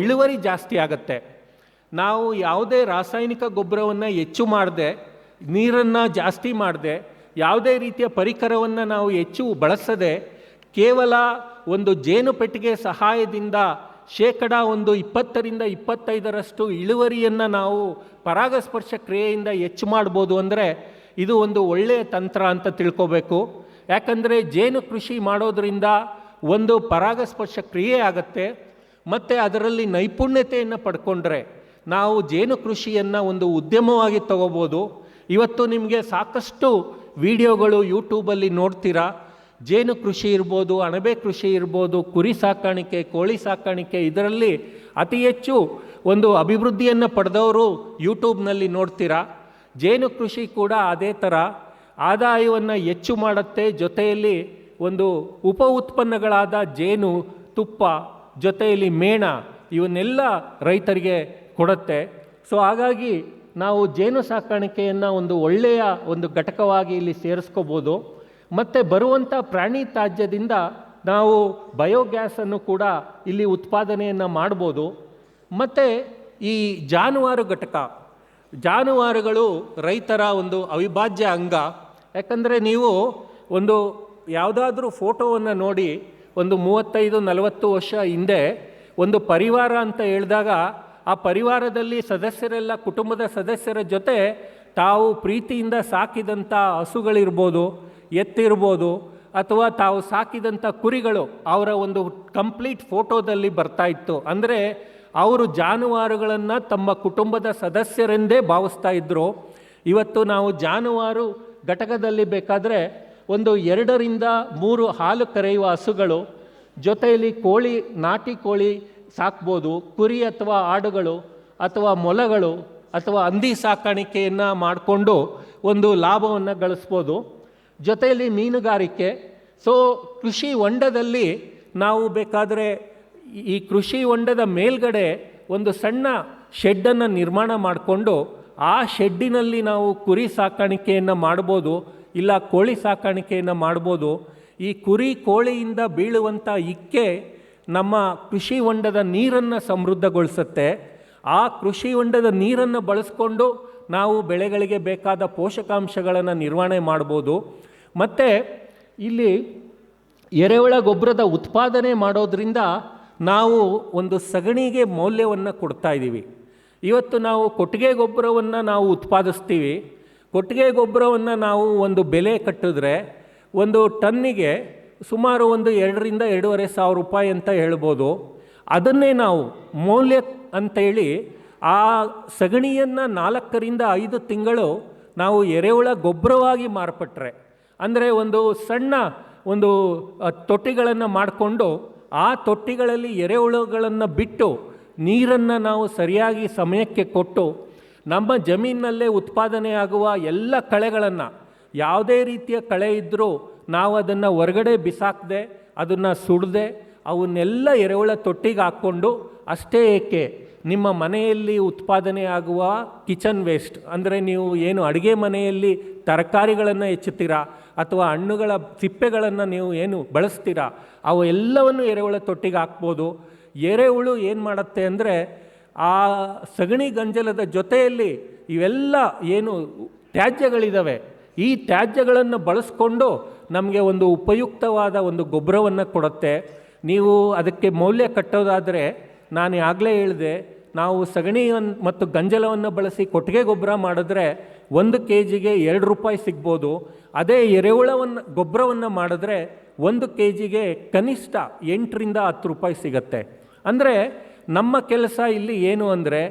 ಇಳುವರಿ ಜಾಸ್ತಿ ಆಗುತ್ತೆ. ನಾವು ಯಾವುದೇ ರಾಸಾಯನಿಕ ಗೊಬ್ಬರವನ್ನು ಹೆಚ್ಚು ಮಾಡದೆ, ನೀರನ್ನು ಜಾಸ್ತಿ ಮಾಡದೆ, ಯಾವುದೇ ರೀತಿಯ ಪರಿಕರವನ್ನು ನಾವು ಹೆಚ್ಚು ಬಳಸದೆ, ಕೇವಲ ಒಂದು ಜೇನು ಪೆಟ್ಟಿಗೆ ಸಹಾಯದಿಂದ 20ರಿಂದ 25% ಇಳುವರಿಯನ್ನು ನಾವು ಪರಾಗಸ್ಪರ್ಶ ಕ್ರಿಯೆಯಿಂದ ಹೆಚ್ಚು ಮಾಡ್ಬೋದು. ಅಂದರೆ ಇದು ಒಂದು ಒಳ್ಳೆಯ ತಂತ್ರ ಅಂತ ತಿಳ್ಕೋಬೇಕು. ಯಾಕಂದರೆ ಜೇನು ಕೃಷಿ ಮಾಡೋದರಿಂದ ಒಂದು ಪರಾಗಸ್ಪರ್ಶ ಕ್ರಿಯೆ ಆಗುತ್ತೆ ಮತ್ತು ಅದರಲ್ಲಿ ನೈಪುಣ್ಯತೆಯನ್ನು ಪಡ್ಕೊಂಡ್ರೆ ನಾವು ಜೇನು ಕೃಷಿಯನ್ನು ಒಂದು ಉದ್ಯಮವಾಗಿ ತಗೋಬೋದು. ಇವತ್ತು ನಿಮಗೆ ಸಾಕಷ್ಟು ವಿಡಿಯೋಗಳು ಯೂಟ್ಯೂಬಲ್ಲಿ ನೋಡ್ತೀರಾ. ಜೇನು ಕೃಷಿ ಇರ್ಬೋದು, ಅಣಬೆ ಕೃಷಿ ಇರ್ಬೋದು, ಕುರಿ ಸಾಕಾಣಿಕೆ, ಕೋಳಿ ಸಾಕಾಣಿಕೆ, ಇದರಲ್ಲಿ ಅತಿ ಹೆಚ್ಚು ಒಂದು ಅಭಿವೃದ್ಧಿಯನ್ನು ಪಡೆದವರು ಯೂಟ್ಯೂಬ್ನಲ್ಲಿ ನೋಡ್ತೀರಾ. ಜೇನು ಕೃಷಿ ಕೂಡ ಅದೇ ಥರ ಆದಾಯವನ್ನು ಹೆಚ್ಚು ಮಾಡುತ್ತೆ. ಜೊತೆಯಲ್ಲಿ ಒಂದು ಉಪ ಉತ್ಪನ್ನಗಳಾದ ಜೇನು ತುಪ್ಪ, ಜೊತೆಯಲ್ಲಿ ಮೇಣ, ಇವನ್ನೆಲ್ಲ ರೈತರಿಗೆ ಕೊಡುತ್ತೆ. ಸೊ ಹಾಗಾಗಿ ನಾವು ಜೇನು ಸಾಕಾಣಿಕೆಯನ್ನು ಒಂದು ಒಳ್ಳೆಯ ಒಂದು ಘಟಕವಾಗಿ ಇಲ್ಲಿ ಸೇರಿಸ್ಕೋಬೋದು. ಮತ್ತು ಬರುವಂಥ ಪ್ರಾಣಿ ತ್ಯಾಜ್ಯದಿಂದ ನಾವು ಬಯೋಗ್ಯಾಸನ್ನು ಕೂಡ ಇಲ್ಲಿ ಉತ್ಪಾದನೆಯನ್ನು ಮಾಡ್ಬೋದು. ಮತ್ತು ಈ ಜಾನುವಾರು ಘಟಕ, ಜಾನುವಾರುಗಳು ರೈತರ ಒಂದು ಅವಿಭಾಜ್ಯ ಅಂಗ. ಯಾಕಂದರೆ ನೀವು ಒಂದು ಯಾವುದಾದ್ರೂ ಫೋಟೋವನ್ನು ನೋಡಿ, ಒಂದು 35-40 ವರ್ಷ ಹಿಂದೆ ಒಂದು ಪರಿವಾರ ಅಂತ ಹೇಳಿದಾಗ ಆ ಪರಿವಾರದಲ್ಲಿ ಸದಸ್ಯರೆಲ್ಲ ಕುಟುಂಬದ ಸದಸ್ಯರ ಜೊತೆ ತಾವು ಪ್ರೀತಿಯಿಂದ ಸಾಕಿದಂಥ ಹಸುಗಳಿರ್ಬೋದು, ಎತ್ತಿರ್ಬೋದು, ಅಥವಾ ತಾವು ಸಾಕಿದಂಥ ಕುರಿಗಳು ಅವರ ಒಂದು ಕಂಪ್ಲೀಟ್ ಫೋಟೋದಲ್ಲಿ ಬರ್ತಾಯಿತ್ತು. ಅಂದರೆ ಅವರು ಜಾನುವಾರುಗಳನ್ನು ತಮ್ಮ ಕುಟುಂಬದ ಸದಸ್ಯರೆಂದೇ ಭಾವಿಸ್ತಾ ಇದ್ದರು. ಇವತ್ತು ನಾವು ಜಾನುವಾರು ಘಟಕದಲ್ಲಿ ಬೇಕಾದರೆ ಒಂದು 2ರಿಂದ 3 ಹಾಲು ಕರೆಯುವ ಹಸುಗಳು, ಜೊತೆಯಲ್ಲಿ ಕೋಳಿ, ನಾಟಿ ಕೋಳಿ ಸಾಕ್ಬೋದು, ಕುರಿ ಅಥವಾ ಆಡುಗಳು ಅಥವಾ ಮೊಲಗಳು ಅಥವಾ ಹಂದಿ ಸಾಕಾಣಿಕೆಯನ್ನು ಮಾಡಿಕೊಂಡು ಒಂದು ಲಾಭವನ್ನು ಗಳಿಸ್ಬೋದು. ಜೊತೆಯಲ್ಲಿ ಮೀನುಗಾರಿಕೆ. ಸೊ ಕೃಷಿ ಹೊಂಡದಲ್ಲಿ ನಾವು ಬೇಕಾದರೆ ಈ ಕೃಷಿ ಹೊಂಡದ ಮೇಲ್ಗಡೆ ಒಂದು ಸಣ್ಣ ಶೆಡ್ಡನ್ನು ನಿರ್ಮಾಣ ಮಾಡಿಕೊಂಡು ಆ ಶೆಡ್ಡಿನಲ್ಲಿ ನಾವು ಕುರಿ ಸಾಕಾಣಿಕೆಯನ್ನು ಮಾಡ್ಬೋದು, ಇಲ್ಲ ಕೋಳಿ ಸಾಕಾಣಿಕೆಯನ್ನು ಮಾಡ್ಬೋದು. ಈ ಕುರಿ ಕೋಳಿಯಿಂದ ಬೀಳುವಂಥ ಇಕ್ಕೆ ನಮ್ಮ ಕೃಷಿ ಹೊಂಡದ ನೀರನ್ನು ಸಮೃದ್ಧಗೊಳಿಸುತ್ತೆ. ಆ ಕೃಷಿ ಹೊಂಡದ ನೀರನ್ನು ಬಳಸ್ಕೊಂಡು ನಾವು ಬೆಳೆಗಳಿಗೆ ಬೇಕಾದ ಪೋಷಕಾಂಶಗಳನ್ನು ನಿರ್ವಹಣೆ ಮಾಡ್ಬೋದು. ಮತ್ತು ಇಲ್ಲಿ ಎರೆಹುಳ ಗೊಬ್ಬರದ ಉತ್ಪಾದನೆ ಮಾಡೋದರಿಂದ ನಾವು ಒಂದು ಸಗಣಿಗೆ ಮೌಲ್ಯವನ್ನು ಕೊಡ್ತಾಯಿದ್ದೀವಿ. ಇವತ್ತು ನಾವು ಕೊಟ್ಟಿಗೆ ಗೊಬ್ಬರವನ್ನು ನಾವು ಉತ್ಪಾದಿಸ್ತೀವಿ. ಕೊಟ್ಟಿಗೆ ಗೊಬ್ಬರವನ್ನು ನಾವು ಒಂದು ಬೆಲೆ ಕಟ್ಟಿದ್ರೆ ಒಂದು ಟನ್ನಿಗೆ ಸುಮಾರು ಒಂದು 2ರಿಂದ 2,500 ರೂಪಾಯಿ ಅಂತ ಹೇಳ್ಬೋದು. ಅದನ್ನೇ ನಾವು ಮೌಲ್ಯ ಅಂತೇಳಿ ಆ ಸಗಣಿಯನ್ನು 4ರಿಂದ 5 ತಿಂಗಳು ನಾವು ಎರೆಹುಳ ಗೊಬ್ಬರವಾಗಿ ಮಾರ್ಪಟ್ರೆ, ಅಂದರೆ ಒಂದು ಸಣ್ಣ ಒಂದು ತೊಟ್ಟಿಗಳನ್ನು ಮಾಡಿಕೊಂಡು ಆ ತೊಟ್ಟಿಗಳಲ್ಲಿ ಎರೆಹುಳುಗಳನ್ನು ಬಿಟ್ಟು ನೀರನ್ನು ನಾವು ಸರಿಯಾಗಿ ಸಮಯಕ್ಕೆ ಕೊಟ್ಟು ನಮ್ಮ ಜಮೀನಿನಲ್ಲೇ ಉತ್ಪಾದನೆ ಆಗುವ ಎಲ್ಲ ಕಳೆಗಳನ್ನು, ಯಾವುದೇ ರೀತಿಯ ಕಳೆ ಇದ್ದರೂ ನಾವು ಅದನ್ನು ಹೊರಗಡೆ ಬಿಸಾಕದೆ, ಅದನ್ನು ಸುಡದೆ, ಅವನ್ನೆಲ್ಲ ಎರೆಹುಳ ತೊಟ್ಟಿಗೆ ಹಾಕ್ಕೊಂಡು ಅಷ್ಟೇ ಏಕೆ ನಿಮ್ಮ ಮನೆಯಲ್ಲಿ ಉತ್ಪಾದನೆ ಆಗುವ ಕಿಚನ್ ವೇಸ್ಟ್, ಅಂದರೆ ನೀವು ಏನು ಅಡುಗೆ ಮನೆಯಲ್ಲಿ ತರಕಾರಿಗಳನ್ನು ಹೆಚ್ಚುತ್ತೀರಾ ಅಥವಾ ಹಣ್ಣುಗಳ ಸಿಪ್ಪೆಗಳನ್ನು ನೀವು ಏನು ಬಳಸ್ತೀರಾ ಅವು ಎಲ್ಲವನ್ನು ಎರೆಹುಳ ತೊಟ್ಟಿಗೆ ಹಾಕ್ಬೋದು. ಎರೆಹುಳು ಏನು ಮಾಡುತ್ತೆ ಅಂದರೆ ಆ ಸಗಣಿ ಗಂಜಲದ ಜೊತೆಯಲ್ಲಿ ಇವೆಲ್ಲ ಏನು ತ್ಯಾಜ್ಯಗಳಿದ್ದಾವೆ, ಈ ತ್ಯಾಜ್ಯಗಳನ್ನು ಬಳಸ್ಕೊಂಡು ನಮಗೆ ಒಂದು ಉಪಯುಕ್ತವಾದ ಒಂದು ಗೊಬ್ಬರವನ್ನು ಕೊಡುತ್ತೆ. ನೀವು ಅದಕ್ಕೆ ಮೌಲ್ಯ ಕಟ್ಟೋದಾದರೆ ನಾನು ಆಗಲೇ ಹೇಳಿದೆ, ನಾವು ಸಗಣಿಯನ್ನು ಮತ್ತು ಗಂಜಲವನ್ನು ಬಳಸಿ ಕೊಟ್ಟಿಗೆ ಗೊಬ್ಬರ ಮಾಡಿದ್ರೆ 1 kgಗೆ 2 ರೂಪಾಯಿ ಸಿಗ್ಬೋದು. ಅದೇ ಎರೆಹುಳವನ್ನು ಗೊಬ್ಬರವನ್ನು ಮಾಡಿದ್ರೆ 1 kgಗೆ ಕನಿಷ್ಠ 8ರಿಂದ 10 ರೂಪಾಯಿ ಸಿಗತ್ತೆ. ಅಂದರೆ ನಮ್ಮ ಕೆಲಸ ಇಲ್ಲಿ ಏನು ಅಂದರೆ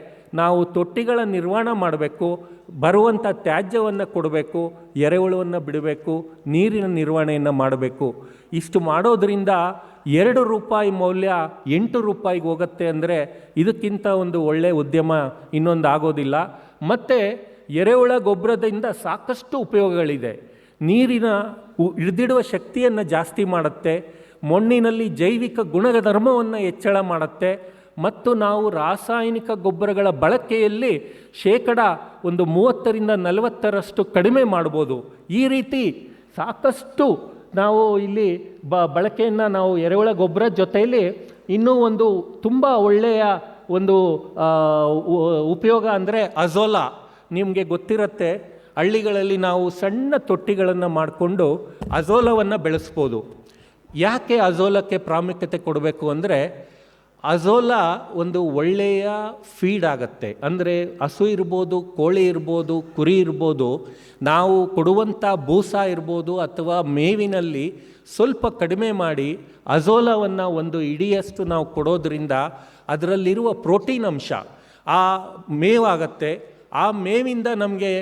ನಾವು ತೊಟ್ಟಿಗಳ ನಿರ್ವಹಣೆ ಮಾಡಬೇಕು, ಬರುವಂಥ ತ್ಯಾಜ್ಯವನ್ನು ಕೊಡಬೇಕು, ಎರೆಹುಳವನ್ನು ಬಿಡಬೇಕು, ನೀರಿನ ನಿರ್ವಹಣೆಯನ್ನು ಮಾಡಬೇಕು. ಇಷ್ಟು ಮಾಡೋದರಿಂದ 2 ರೂಪಾಯಿ ಮೌಲ್ಯ 8 ರೂಪಾಯಿಗೆ ಹೋಗುತ್ತೆ. ಅಂದರೆ ಇದಕ್ಕಿಂತ ಒಂದು ಒಳ್ಳೆಯ ಉದ್ಯಮ ಇನ್ನೊಂದು ಆಗೋದಿಲ್ಲ. ಮತ್ತು ಎರೆಹುಳ ಗೊಬ್ಬರದಿಂದ ಸಾಕಷ್ಟು ಉಪಯೋಗಗಳಿದೆ. ನೀರಿನ ಹಿಡಿದಿಡುವ ಶಕ್ತಿಯನ್ನು ಜಾಸ್ತಿ ಮಾಡುತ್ತೆ, ಮಣ್ಣಿನಲ್ಲಿ ಜೈವಿಕ ಗುಣಧರ್ಮವನ್ನು ಹೆಚ್ಚಳ ಮಾಡುತ್ತೆ, ಮತ್ತು ನಾವು ರಾಸಾಯನಿಕ ಗೊಬ್ಬರಗಳ ಬಳಕೆಯಲ್ಲಿ 30ರಿಂದ 40% ಕಡಿಮೆ ಮಾಡ್ಬೋದು. ಈ ರೀತಿ ಸಾಕಷ್ಟು ನಾವು ಇಲ್ಲಿ ಬಳಕೆಯನ್ನು ನಾವು ಎರೆಹುಳ ಗೊಬ್ಬರ ಜೊತೆಯಲ್ಲಿ ಇನ್ನೂ ಒಂದು ತುಂಬ ಒಳ್ಳೆಯ ಒಂದು ಉಪಯೋಗ ಅಂದರೆ ಅಜೋಲಾ. ನಿಮಗೆ ಗೊತ್ತಿರುತ್ತೆ, ಹಳ್ಳಿಗಳಲ್ಲಿ ನಾವು ಸಣ್ಣ ತೊಟ್ಟಿಗಳನ್ನು ಮಾಡಿಕೊಂಡು ಅಜೋಲವನ್ನು ಬೆಳೆಸ್ಬೋದು. ಯಾಕೆ ಅಜೋಲಕ್ಕೆ ಪ್ರಾಮುಖ್ಯತೆ ಕೊಡಬೇಕು ಅಂದರೆ ಅಜೋಲಾ ಒಂದು ಒಳ್ಳೆಯ ಫೀಡ್ ಆಗುತ್ತೆ. ಅಂದರೆ ಹಸು ಇರ್ಬೋದು, ಕೋಳಿ ಇರ್ಬೋದು, ಕುರಿ ಇರ್ಬೋದು, ನಾವು ಕೊಡುವಂಥ ಬೂಸ ಇರ್ಬೋದು ಅಥವಾ ಮೇವಿನಲ್ಲಿ ಸ್ವಲ್ಪ ಕಡಿಮೆ ಮಾಡಿ ಅಜೋಲಾವನ್ನು ಒಂದು ಇಡಿಯಷ್ಟು ನಾವು ಕೊಡೋದ್ರಿಂದ ಅದರಲ್ಲಿರುವ ಪ್ರೋಟೀನ್ ಅಂಶ ಆ ಮೇವಾಗತ್ತೆ. ಆ ಮೇವಿಂದ ನಮಗೆ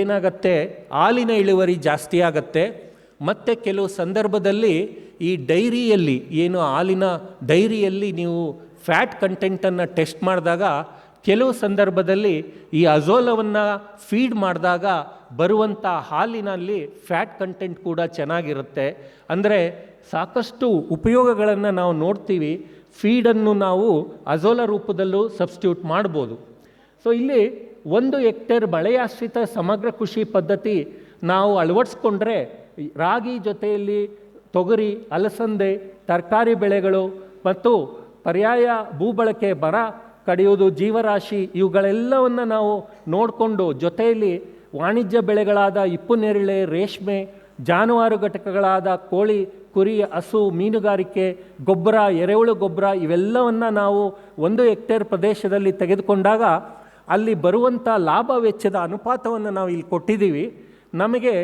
ಏನಾಗತ್ತೆ, ಹಾಲಿನ ಇಳುವರಿ ಜಾಸ್ತಿ ಆಗತ್ತೆ. ಮತ್ತು ಕೆಲವು ಸಂದರ್ಭದಲ್ಲಿ ಈ ಡೈರಿಯಲ್ಲಿ ಏನು ಹಾಲಿನ ಡೈರಿಯಲ್ಲಿ ನೀವು ಫ್ಯಾಟ್ ಕಂಟೆಂಟನ್ನು ಟೆಸ್ಟ್ ಮಾಡಿದಾಗ ಕೆಲವು ಸಂದರ್ಭದಲ್ಲಿ ಈ ಅಜೋಲವನ್ನು ಫೀಡ್ ಮಾಡಿದಾಗ ಬರುವಂಥ ಹಾಲಿನಲ್ಲಿ ಫ್ಯಾಟ್ ಕಂಟೆಂಟ್ ಕೂಡ ಚೆನ್ನಾಗಿರುತ್ತೆ. ಅಂದರೆ ಸಾಕಷ್ಟು ಉಪಯೋಗಗಳನ್ನು ನಾವು ನೋಡ್ತೀವಿ. ಫೀಡನ್ನು ನಾವು ಅಜೋಲಾ ರೂಪದಲ್ಲೂ ಸಬ್ಸ್ಟಿಟ್ಯೂಟ್ ಮಾಡ್ಬೋದು. ಸೊ ಇಲ್ಲಿ 1 ಹೆಕ್ಟೇರ್ ಮಳೆಯಾಶ್ರಿತ ಸಮಗ್ರ ಕೃಷಿ ಪದ್ಧತಿ ನಾವು ಅಳವಡಿಸ್ಕೊಂಡ್ರೆ ರಾಗಿ ಜೊತೆಯಲ್ಲಿ ತೊಗರಿ, ಅಲಸಂದೆ, ತರಕಾರಿ ಬೆಳೆಗಳು ಮತ್ತು ಪರ್ಯಾಯ ಭೂಬಳಕೆ, ಮರ ಕಡಿಯುವುದು, ಜೀವರಾಶಿ ಇವುಗಳೆಲ್ಲವನ್ನು ನಾವು ನೋಡಿಕೊಂಡು ಜೊತೆಯಲ್ಲಿ ವಾಣಿಜ್ಯ ಬೆಳೆಗಳಾದ ಹಿಪ್ಪುನೇರಳೆ, ರೇಷ್ಮೆ, ಜಾನುವಾರು ಘಟಕಗಳಾದ ಕೋಳಿ, ಕುರಿ, ಹಸು, ಮೀನುಗಾರಿಕೆ, ಗೊಬ್ಬರ, ಎರೆಹುಳು ಗೊಬ್ಬರ ಇವೆಲ್ಲವನ್ನು ನಾವು 1 ಹೆಕ್ಟೇರ್ ಪ್ರದೇಶದಲ್ಲಿ ತೆಗೆದುಕೊಂಡಾಗ ಅಲ್ಲಿ ಬರುವಂಥ ಲಾಭ ವೆಚ್ಚದ ಅನುಪಾತವನ್ನು ನಾವು ಇಲ್ಲಿ ಕೊಟ್ಟಿದ್ದೀವಿ. ನಮಗೆ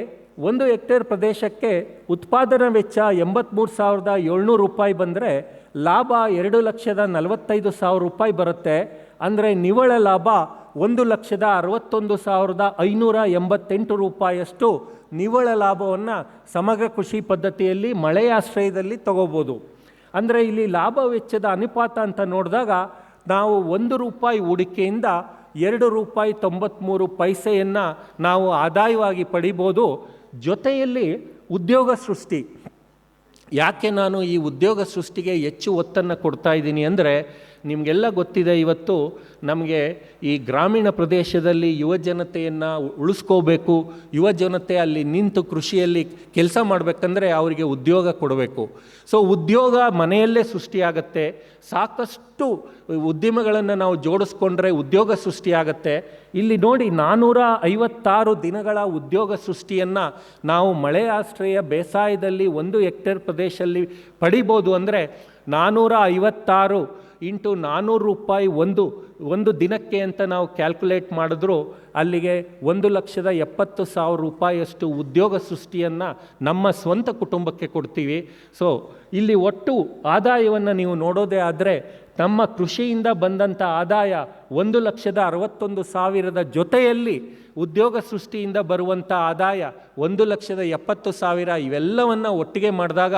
1 ಹೆಕ್ಟೇರ್ ಪ್ರದೇಶಕ್ಕೆ ಉತ್ಪಾದನಾ ವೆಚ್ಚ 83,700 ರೂಪಾಯಿ ಬಂದರೆ ಲಾಭ 2,45,000 ರೂಪಾಯಿ ಬರುತ್ತೆ. ಅಂದರೆ ನಿವ್ವಳ ಲಾಭ 1,61,588 ರೂಪಾಯಿಯಷ್ಟು ನಿವ್ವಳ ಲಾಭವನ್ನು ಸಮಗ್ರ ಕೃಷಿ ಪದ್ಧತಿಯಲ್ಲಿ ಮಳೆಯಾಶ್ರಯದಲ್ಲಿ ತಗೋಬೋದು. ಅಂದರೆ ಇಲ್ಲಿ ಲಾಭ ವೆಚ್ಚದ ಅನುಪಾತ ಅಂತ ನೋಡಿದಾಗ ನಾವು 1 ರೂಪಾಯಿ ಹೂಡಿಕೆಯಿಂದ 2 ರೂಪಾಯಿ 93 ಪೈಸೆಯನ್ನು ನಾವು ಆದಾಯವಾಗಿ ಪಡಿಬೋದು. ಜೊತೆಯಲ್ಲಿ ಉದ್ಯೋಗ ಸೃಷ್ಟಿ. ಯಾಕೆ ನಾನು ಈ ಉದ್ಯೋಗ ಸೃಷ್ಟಿಗೆ ಹೆಚ್ಚು ಒತ್ತನ್ನು ಕೊಡ್ತಾ ಇದ್ದೀನಿ ಅಂದರೆ ನಿಮಗೆಲ್ಲ ಗೊತ್ತಿದೆ, ಇವತ್ತು ನಮಗೆ ಈ ಗ್ರಾಮೀಣ ಪ್ರದೇಶದಲ್ಲಿ ಯುವಜನತೆಯನ್ನು ಉಳಿಸ್ಕೋಬೇಕು. ಯುವಜನತೆ ಅಲ್ಲಿ ನಿಂತು ಕೃಷಿಯಲ್ಲಿ ಕೆಲಸ ಮಾಡಬೇಕಂದ್ರೆ ಅವರಿಗೆ ಉದ್ಯೋಗ ಕೊಡಬೇಕು. ಸೊ ಉದ್ಯೋಗ ಮನೆಯಲ್ಲೇ ಸೃಷ್ಟಿಯಾಗತ್ತೆ. ಸಾಕಷ್ಟು ಉದ್ಯಮಗಳನ್ನು ನಾವು ಜೋಡಿಸ್ಕೊಂಡ್ರೆ ಉದ್ಯೋಗ ಸೃಷ್ಟಿಯಾಗತ್ತೆ. ಇಲ್ಲಿ ನೋಡಿ 456 ದಿನಗಳ ಉದ್ಯೋಗ ಸೃಷ್ಟಿಯನ್ನು ನಾವು ಮಳೆಯಾಶ್ರಯ ಬೇಸಾಯದಲ್ಲಿ 1 ಹೆಕ್ಟೇರ್ ಪ್ರದೇಶದಲ್ಲಿ ಪಡಿಬೋದು. ಅಂದರೆ 456 ಇಂಟು 400 ರೂಪಾಯಿ ಒಂದು ದಿನಕ್ಕೆ ಅಂತ ನಾವು ಕ್ಯಾಲ್ಕುಲೇಟ್ ಮಾಡಿದ್ರು ಅಲ್ಲಿಗೆ 1,70,000 ರೂಪಾಯಿಯಷ್ಟು ಉದ್ಯೋಗ ಸೃಷ್ಟಿಯನ್ನು ನಮ್ಮ ಸ್ವಂತ ಕುಟುಂಬಕ್ಕೆ ಕೊಡ್ತೀವಿ. ಸೊ ಇಲ್ಲಿ ಒಟ್ಟು ಆದಾಯವನ್ನು ನೀವು ನೋಡೋದೇ ಆದರೆ ನಮ್ಮ ಕೃಷಿಯಿಂದ ಬಂದಂಥ ಆದಾಯ 1,61,000 ಜೊತೆಯಲ್ಲಿ ಉದ್ಯೋಗ ಸೃಷ್ಟಿಯಿಂದ ಬರುವಂಥ ಆದಾಯ 1,70,000 ಇವೆಲ್ಲವನ್ನು ಒಟ್ಟಿಗೆ ಮಾಡಿದಾಗ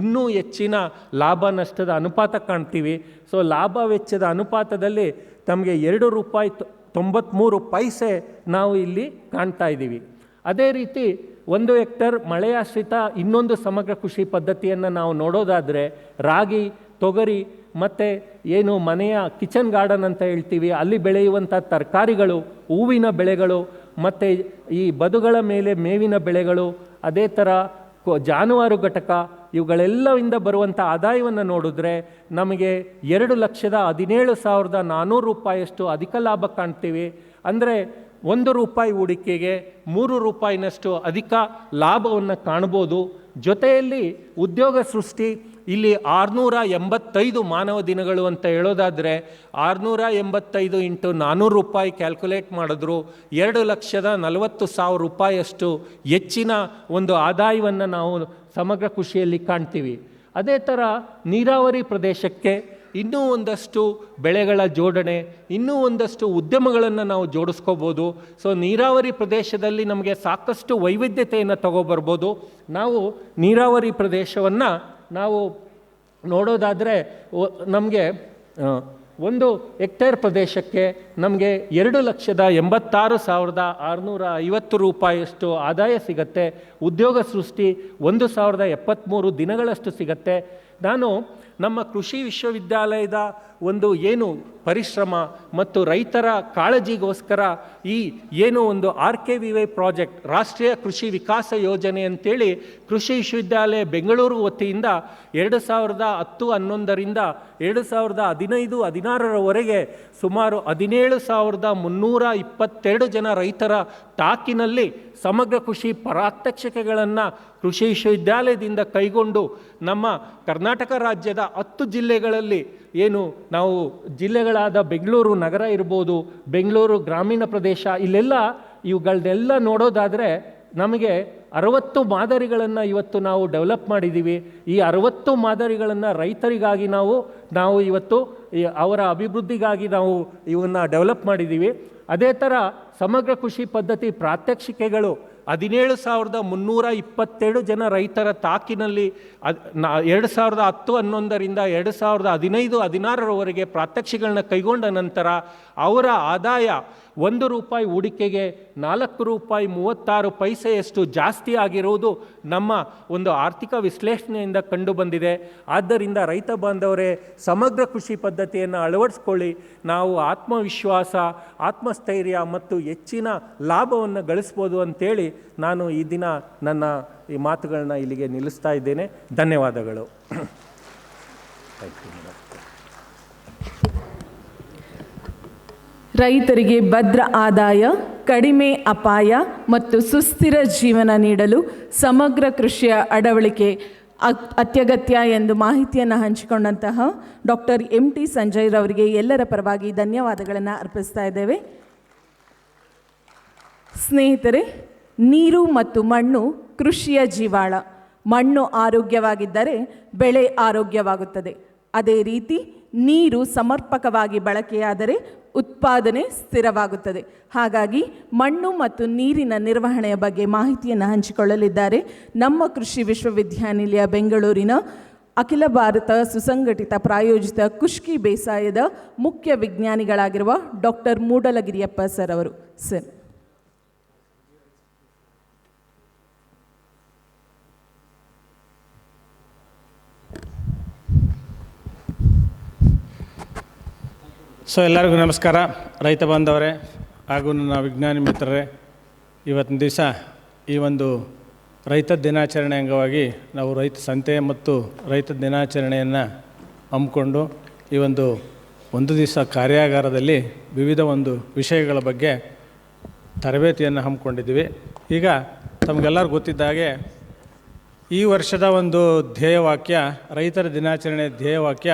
ಇನ್ನೂ ಹೆಚ್ಚಿನ ಲಾಭ ನಷ್ಟದ ಅನುಪಾತ ಕಾಣ್ತೀವಿ. ಸೊ ಲಾಭ ವೆಚ್ಚದ ಅನುಪಾತದಲ್ಲಿ ತಮಗೆ 2 ರೂಪಾಯಿ 93 ಪೈಸೆ ನಾವು ಇಲ್ಲಿ ಕಾಣ್ತಾ ಇದ್ದೀವಿ. ಅದೇ ರೀತಿ 1 ಹೆಕ್ಟರ್ ಮಳೆಯಾಶ್ರಿತ ಇನ್ನೊಂದು ಸಮಗ್ರ ಕೃಷಿ ಪದ್ಧತಿಯನ್ನು ನಾವು ನೋಡೋದಾದರೆ ರಾಗಿ, ತೊಗರಿ ಮತ್ತು ಏನು ಮನೆಯ ಕಿಚನ್ ಗಾರ್ಡನ್ ಅಂತ ಹೇಳ್ತೀವಿ, ಅಲ್ಲಿ ಬೆಳೆಯುವಂಥ ತರಕಾರಿಗಳು, ಹೂವಿನ ಬೆಳೆಗಳು ಮತ್ತು ಈ ಬದುಗಳ ಮೇಲೆ ಮೇವಿನ ಬೆಳೆಗಳು, ಅದೇ ಥರ ಜಾನುವಾರು ಘಟಕ, ಇವುಗಳೆಲ್ಲವಿಂದ ಬರುವಂಥ ಆದಾಯವನ್ನು ನೋಡಿದ್ರೆ ನಮಗೆ 2,17,400 ರೂಪಾಯಿಯಷ್ಟು ಅಧಿಕ ಲಾಭ ಕಾಣ್ತೀವಿ. ಅಂದರೆ 1 ರೂಪಾಯಿ ಹೂಡಿಕೆಗೆ 3 ರೂಪಾಯಿನಷ್ಟು ಅಧಿಕ ಲಾಭವನ್ನು ಕಾಣ್ಬೋದು. ಜೊತೆಯಲ್ಲಿ ಉದ್ಯೋಗ ಸೃಷ್ಟಿ, ಇಲ್ಲಿ 685 ಮಾನವ ದಿನಗಳು ಅಂತ ಹೇಳೋದಾದರೆ 685 ಇಂಟು 400 ರೂಪಾಯಿ ಕ್ಯಾಲ್ಕುಲೇಟ್ ಮಾಡಿದ್ರು 2,40,000 ರೂಪಾಯಿಯಷ್ಟು ಹೆಚ್ಚಿನ ಒಂದು ಆದಾಯವನ್ನು ನಾವು ಸಮಗ್ರ ಕೃಷಿಯಲ್ಲಿ ಕಾಣ್ತೀವಿ. ಅದೇ ಥರ ನೀರಾವರಿ ಪ್ರದೇಶಕ್ಕೆ ಇನ್ನೂ ಒಂದಷ್ಟು ಬೆಳೆಗಳ ಜೋಡಣೆ, ಇನ್ನೂ ಒಂದಷ್ಟು ಉದ್ಯಮಗಳನ್ನು ನಾವು ಜೋಡಿಸ್ಕೋಬೋದು. ಸೊ ನೀರಾವರಿ ಪ್ರದೇಶದಲ್ಲಿ ನಮಗೆ ಸಾಕಷ್ಟು ವೈವಿಧ್ಯತೆಯನ್ನು ತಗೊಬರ್ಬೋದು. ನಾವು ನೀರಾವರಿ ಪ್ರದೇಶವನ್ನು ನಾವು ನೋಡೋದಾದರೆ ನಮಗೆ 1 ಹೆಕ್ಟೇರ್ ಪ್ರದೇಶಕ್ಕೆ ನಮಗೆ 2,86,650 ರೂಪಾಯಿಯಷ್ಟು ಆದಾಯ ಸಿಗತ್ತೆ. ಉದ್ಯೋಗ ಸೃಷ್ಟಿ 1,073 ದಿನಗಳಷ್ಟು ಸಿಗತ್ತೆ. ನಾನು ನಮ್ಮ ಕೃಷಿ ವಿಶ್ವವಿದ್ಯಾಲಯದ ಒಂದು ಏನು ಪರಿಶ್ರಮ ಮತ್ತು ರೈತರ ಕಾಳಜಿಗೋಸ್ಕರ ಈ ಏನು ಒಂದು RKVY ಪ್ರಾಜೆಕ್ಟ್, ರಾಷ್ಟ್ರೀಯ ಕೃಷಿ ವಿಕಾಸ ಯೋಜನೆ ಅಂತೇಳಿ ಕೃಷಿ ವಿಶ್ವವಿದ್ಯಾಲಯ ಬೆಂಗಳೂರು ವತಿಯಿಂದ 2010-11ರಿಂದ 2015-16ರವರೆಗೆ ಸುಮಾರು 17,322 ಜನ ರೈತರ ತಾಕಿನಲ್ಲಿ ಸಮಗ್ರ ಕೃಷಿ ಪ್ರಾತ್ಯಕ್ಷಿಕೆಗಳನ್ನು ಕೃಷಿ ವಿಶ್ವವಿದ್ಯಾಲಯದಿಂದ ಕೈಗೊಂಡು ನಮ್ಮ ಕರ್ನಾಟಕ ರಾಜ್ಯದ 10 ಜಿಲ್ಲೆಗಳಲ್ಲಿ ಏನು ನಾವು ಜಿಲ್ಲೆಗಳಾದ ಬೆಂಗಳೂರು ನಗರ ಇರ್ಬೋದು, ಬೆಂಗಳೂರು ಗ್ರಾಮೀಣ ಪ್ರದೇಶ, ಇವುಗಳನ್ನೆಲ್ಲ ನೋಡೋದಾದರೆ ನಮಗೆ 60 ಮಾದರಿಗಳನ್ನು ಇವತ್ತು ನಾವು ಡೆವಲಪ್ ಮಾಡಿದ್ದೀವಿ. ಈ 60 ಮಾದರಿಗಳನ್ನು ರೈತರಿಗಾಗಿ ನಾವು ಇವತ್ತು ಅವರ ಅಭಿವೃದ್ಧಿಗಾಗಿ ನಾವು ಇವನ್ನು ಡೆವಲಪ್ ಮಾಡಿದ್ದೀವಿ. ಅದೇ ಥರ ಸಮಗ್ರ ಕೃಷಿ ಪದ್ಧತಿ ಪ್ರಾತ್ಯಕ್ಷಿಕೆಗಳು 17,322 ಜನ ರೈತರ ತಾಕಿನಲ್ಲಿ 2010-11ರಿಂದ 2015-16ರವರೆಗೆ ಪ್ರಾತ್ಯಕ್ಷಿಗಳನ್ನ ಕೈಗೊಂಡ ನಂತರ ಅವರ ಆದಾಯ 1 ರೂಪಾಯಿ ಹೂಡಿಕೆಗೆ 4 ರೂಪಾಯಿ 36 ಪೈಸೆಯಷ್ಟು ಜಾಸ್ತಿ ಆಗಿರುವುದು ನಮ್ಮ ಒಂದು ಆರ್ಥಿಕ ವಿಶ್ಲೇಷಣೆಯಿಂದ ಕಂಡುಬಂದಿದೆ. ಆದ್ದರಿಂದ ರೈತ ಬಾಂಧವರೇ, ಸಮಗ್ರ ಕೃಷಿ ಪದ್ಧತಿಯನ್ನು ಅಳವಡಿಸ್ಕೊಳ್ಳಿ. ನಾವು ಆತ್ಮವಿಶ್ವಾಸ, ಆತ್ಮಸ್ಥೈರ್ಯ ಮತ್ತು ಹೆಚ್ಚಿನ ಲಾಭವನ್ನು ಗಳಿಸ್ಬೋದು ಅಂತೇಳಿ ನಾನು ಈ ದಿನ ನನ್ನ ಈ ಮಾತುಗಳನ್ನ ಇಲ್ಲಿಗೆ ನಿಲ್ಲಿಸ್ತಾ ಇದ್ದೇನೆ. ಧನ್ಯವಾದಗಳು. ರೈತರಿಗೆ ಭದ್ರ ಆದಾಯ, ಕಡಿಮೆ ಅಪಾಯ ಮತ್ತು ಸುಸ್ಥಿರ ಜೀವನ ನೀಡಲು ಸಮಗ್ರ ಕೃಷಿಯ ಅಳವಡಿಕೆ ಅತ್ಯಗತ್ಯ ಎಂದು ಮಾಹಿತಿಯನ್ನು ಹಂಚಿಕೊಂಡಂತಹ ಡಾಕ್ಟರ್ MT ಸಂಜಯ್ ರವರಿಗೆ ಎಲ್ಲರ ಪರವಾಗಿ ಧನ್ಯವಾದಗಳನ್ನು ಅರ್ಪಿಸ್ತಾ ಇದ್ದೇವೆ. ಸ್ನೇಹಿತರೆ, ನೀರು ಮತ್ತು ಮಣ್ಣು ಕೃಷಿಯ ಜೀವಾಳ. ಮಣ್ಣು ಆರೋಗ್ಯವಾಗಿದ್ದರೆ ಬೆಳೆ ಆರೋಗ್ಯವಾಗುತ್ತದೆ. ಅದೇ ರೀತಿ ನೀರು ಸಮರ್ಪಕವಾಗಿ ಬಳಕೆಯಾದರೆ ಉತ್ಪಾದನೆ ಸ್ಥಿರವಾಗುತ್ತದೆ. ಹಾಗಾಗಿ ಮಣ್ಣು ಮತ್ತು ನೀರಿನ ನಿರ್ವಹಣೆಯ ಬಗ್ಗೆ ಮಾಹಿತಿಯನ್ನು ಹಂಚಿಕೊಳ್ಳಲಿದ್ದಾರೆ ನಮ್ಮ ಕೃಷಿ ವಿಶ್ವವಿದ್ಯಾನಿಲಯ ಬೆಂಗಳೂರಿನ ಅಖಿಲ ಭಾರತ ಸುಸಂಘಟಿತ ಪ್ರಾಯೋಜಿತ ಖುಷ್ಕಿ ಬೇಸಾಯದ ಮುಖ್ಯ ವಿಜ್ಞಾನಿಗಳಾಗಿರುವ ಡಾಕ್ಟರ್ ಮೂಡಲಗಿರಿಯಪ್ಪ ಸರ್ ಅವರು. ಸರ್, ಎಲ್ಲರಿಗೂ ನಮಸ್ಕಾರ. ರೈತ ಬಾಂಧವರೇ ಹಾಗೂ ನನ್ನ ವಿಜ್ಞಾನಿ ಮಿತ್ರರೇ, ಇವತ್ತಿನ ದಿವಸ ಈ ಒಂದು ರೈತ ದಿನಾಚರಣೆ ಅಂಗವಾಗಿ ನಾವು ರೈತ ಸಂತೆ ಮತ್ತು ರೈತ ದಿನಾಚರಣೆಯನ್ನು ಹಮ್ಮಿಕೊಂಡು ಈ ಒಂದು ದಿವಸ ಕಾರ್ಯಾಗಾರದಲ್ಲಿ ವಿವಿಧ ಒಂದು ವಿಷಯಗಳ ಬಗ್ಗೆ ತರಬೇತಿಯನ್ನು ಹಮ್ಮಿಕೊಂಡಿದ್ದೀವಿ. ಈಗ ತಮಗೆಲ್ಲರಿಗೂ ಗೊತ್ತಿದ್ದ ಹಾಗೆ ಈ ವರ್ಷದ ಒಂದು ಧ್ಯೇಯವಾಕ್ಯ, ರೈತರ ದಿನಾಚರಣೆ ಧ್ಯೇಯವಾಕ್ಯ,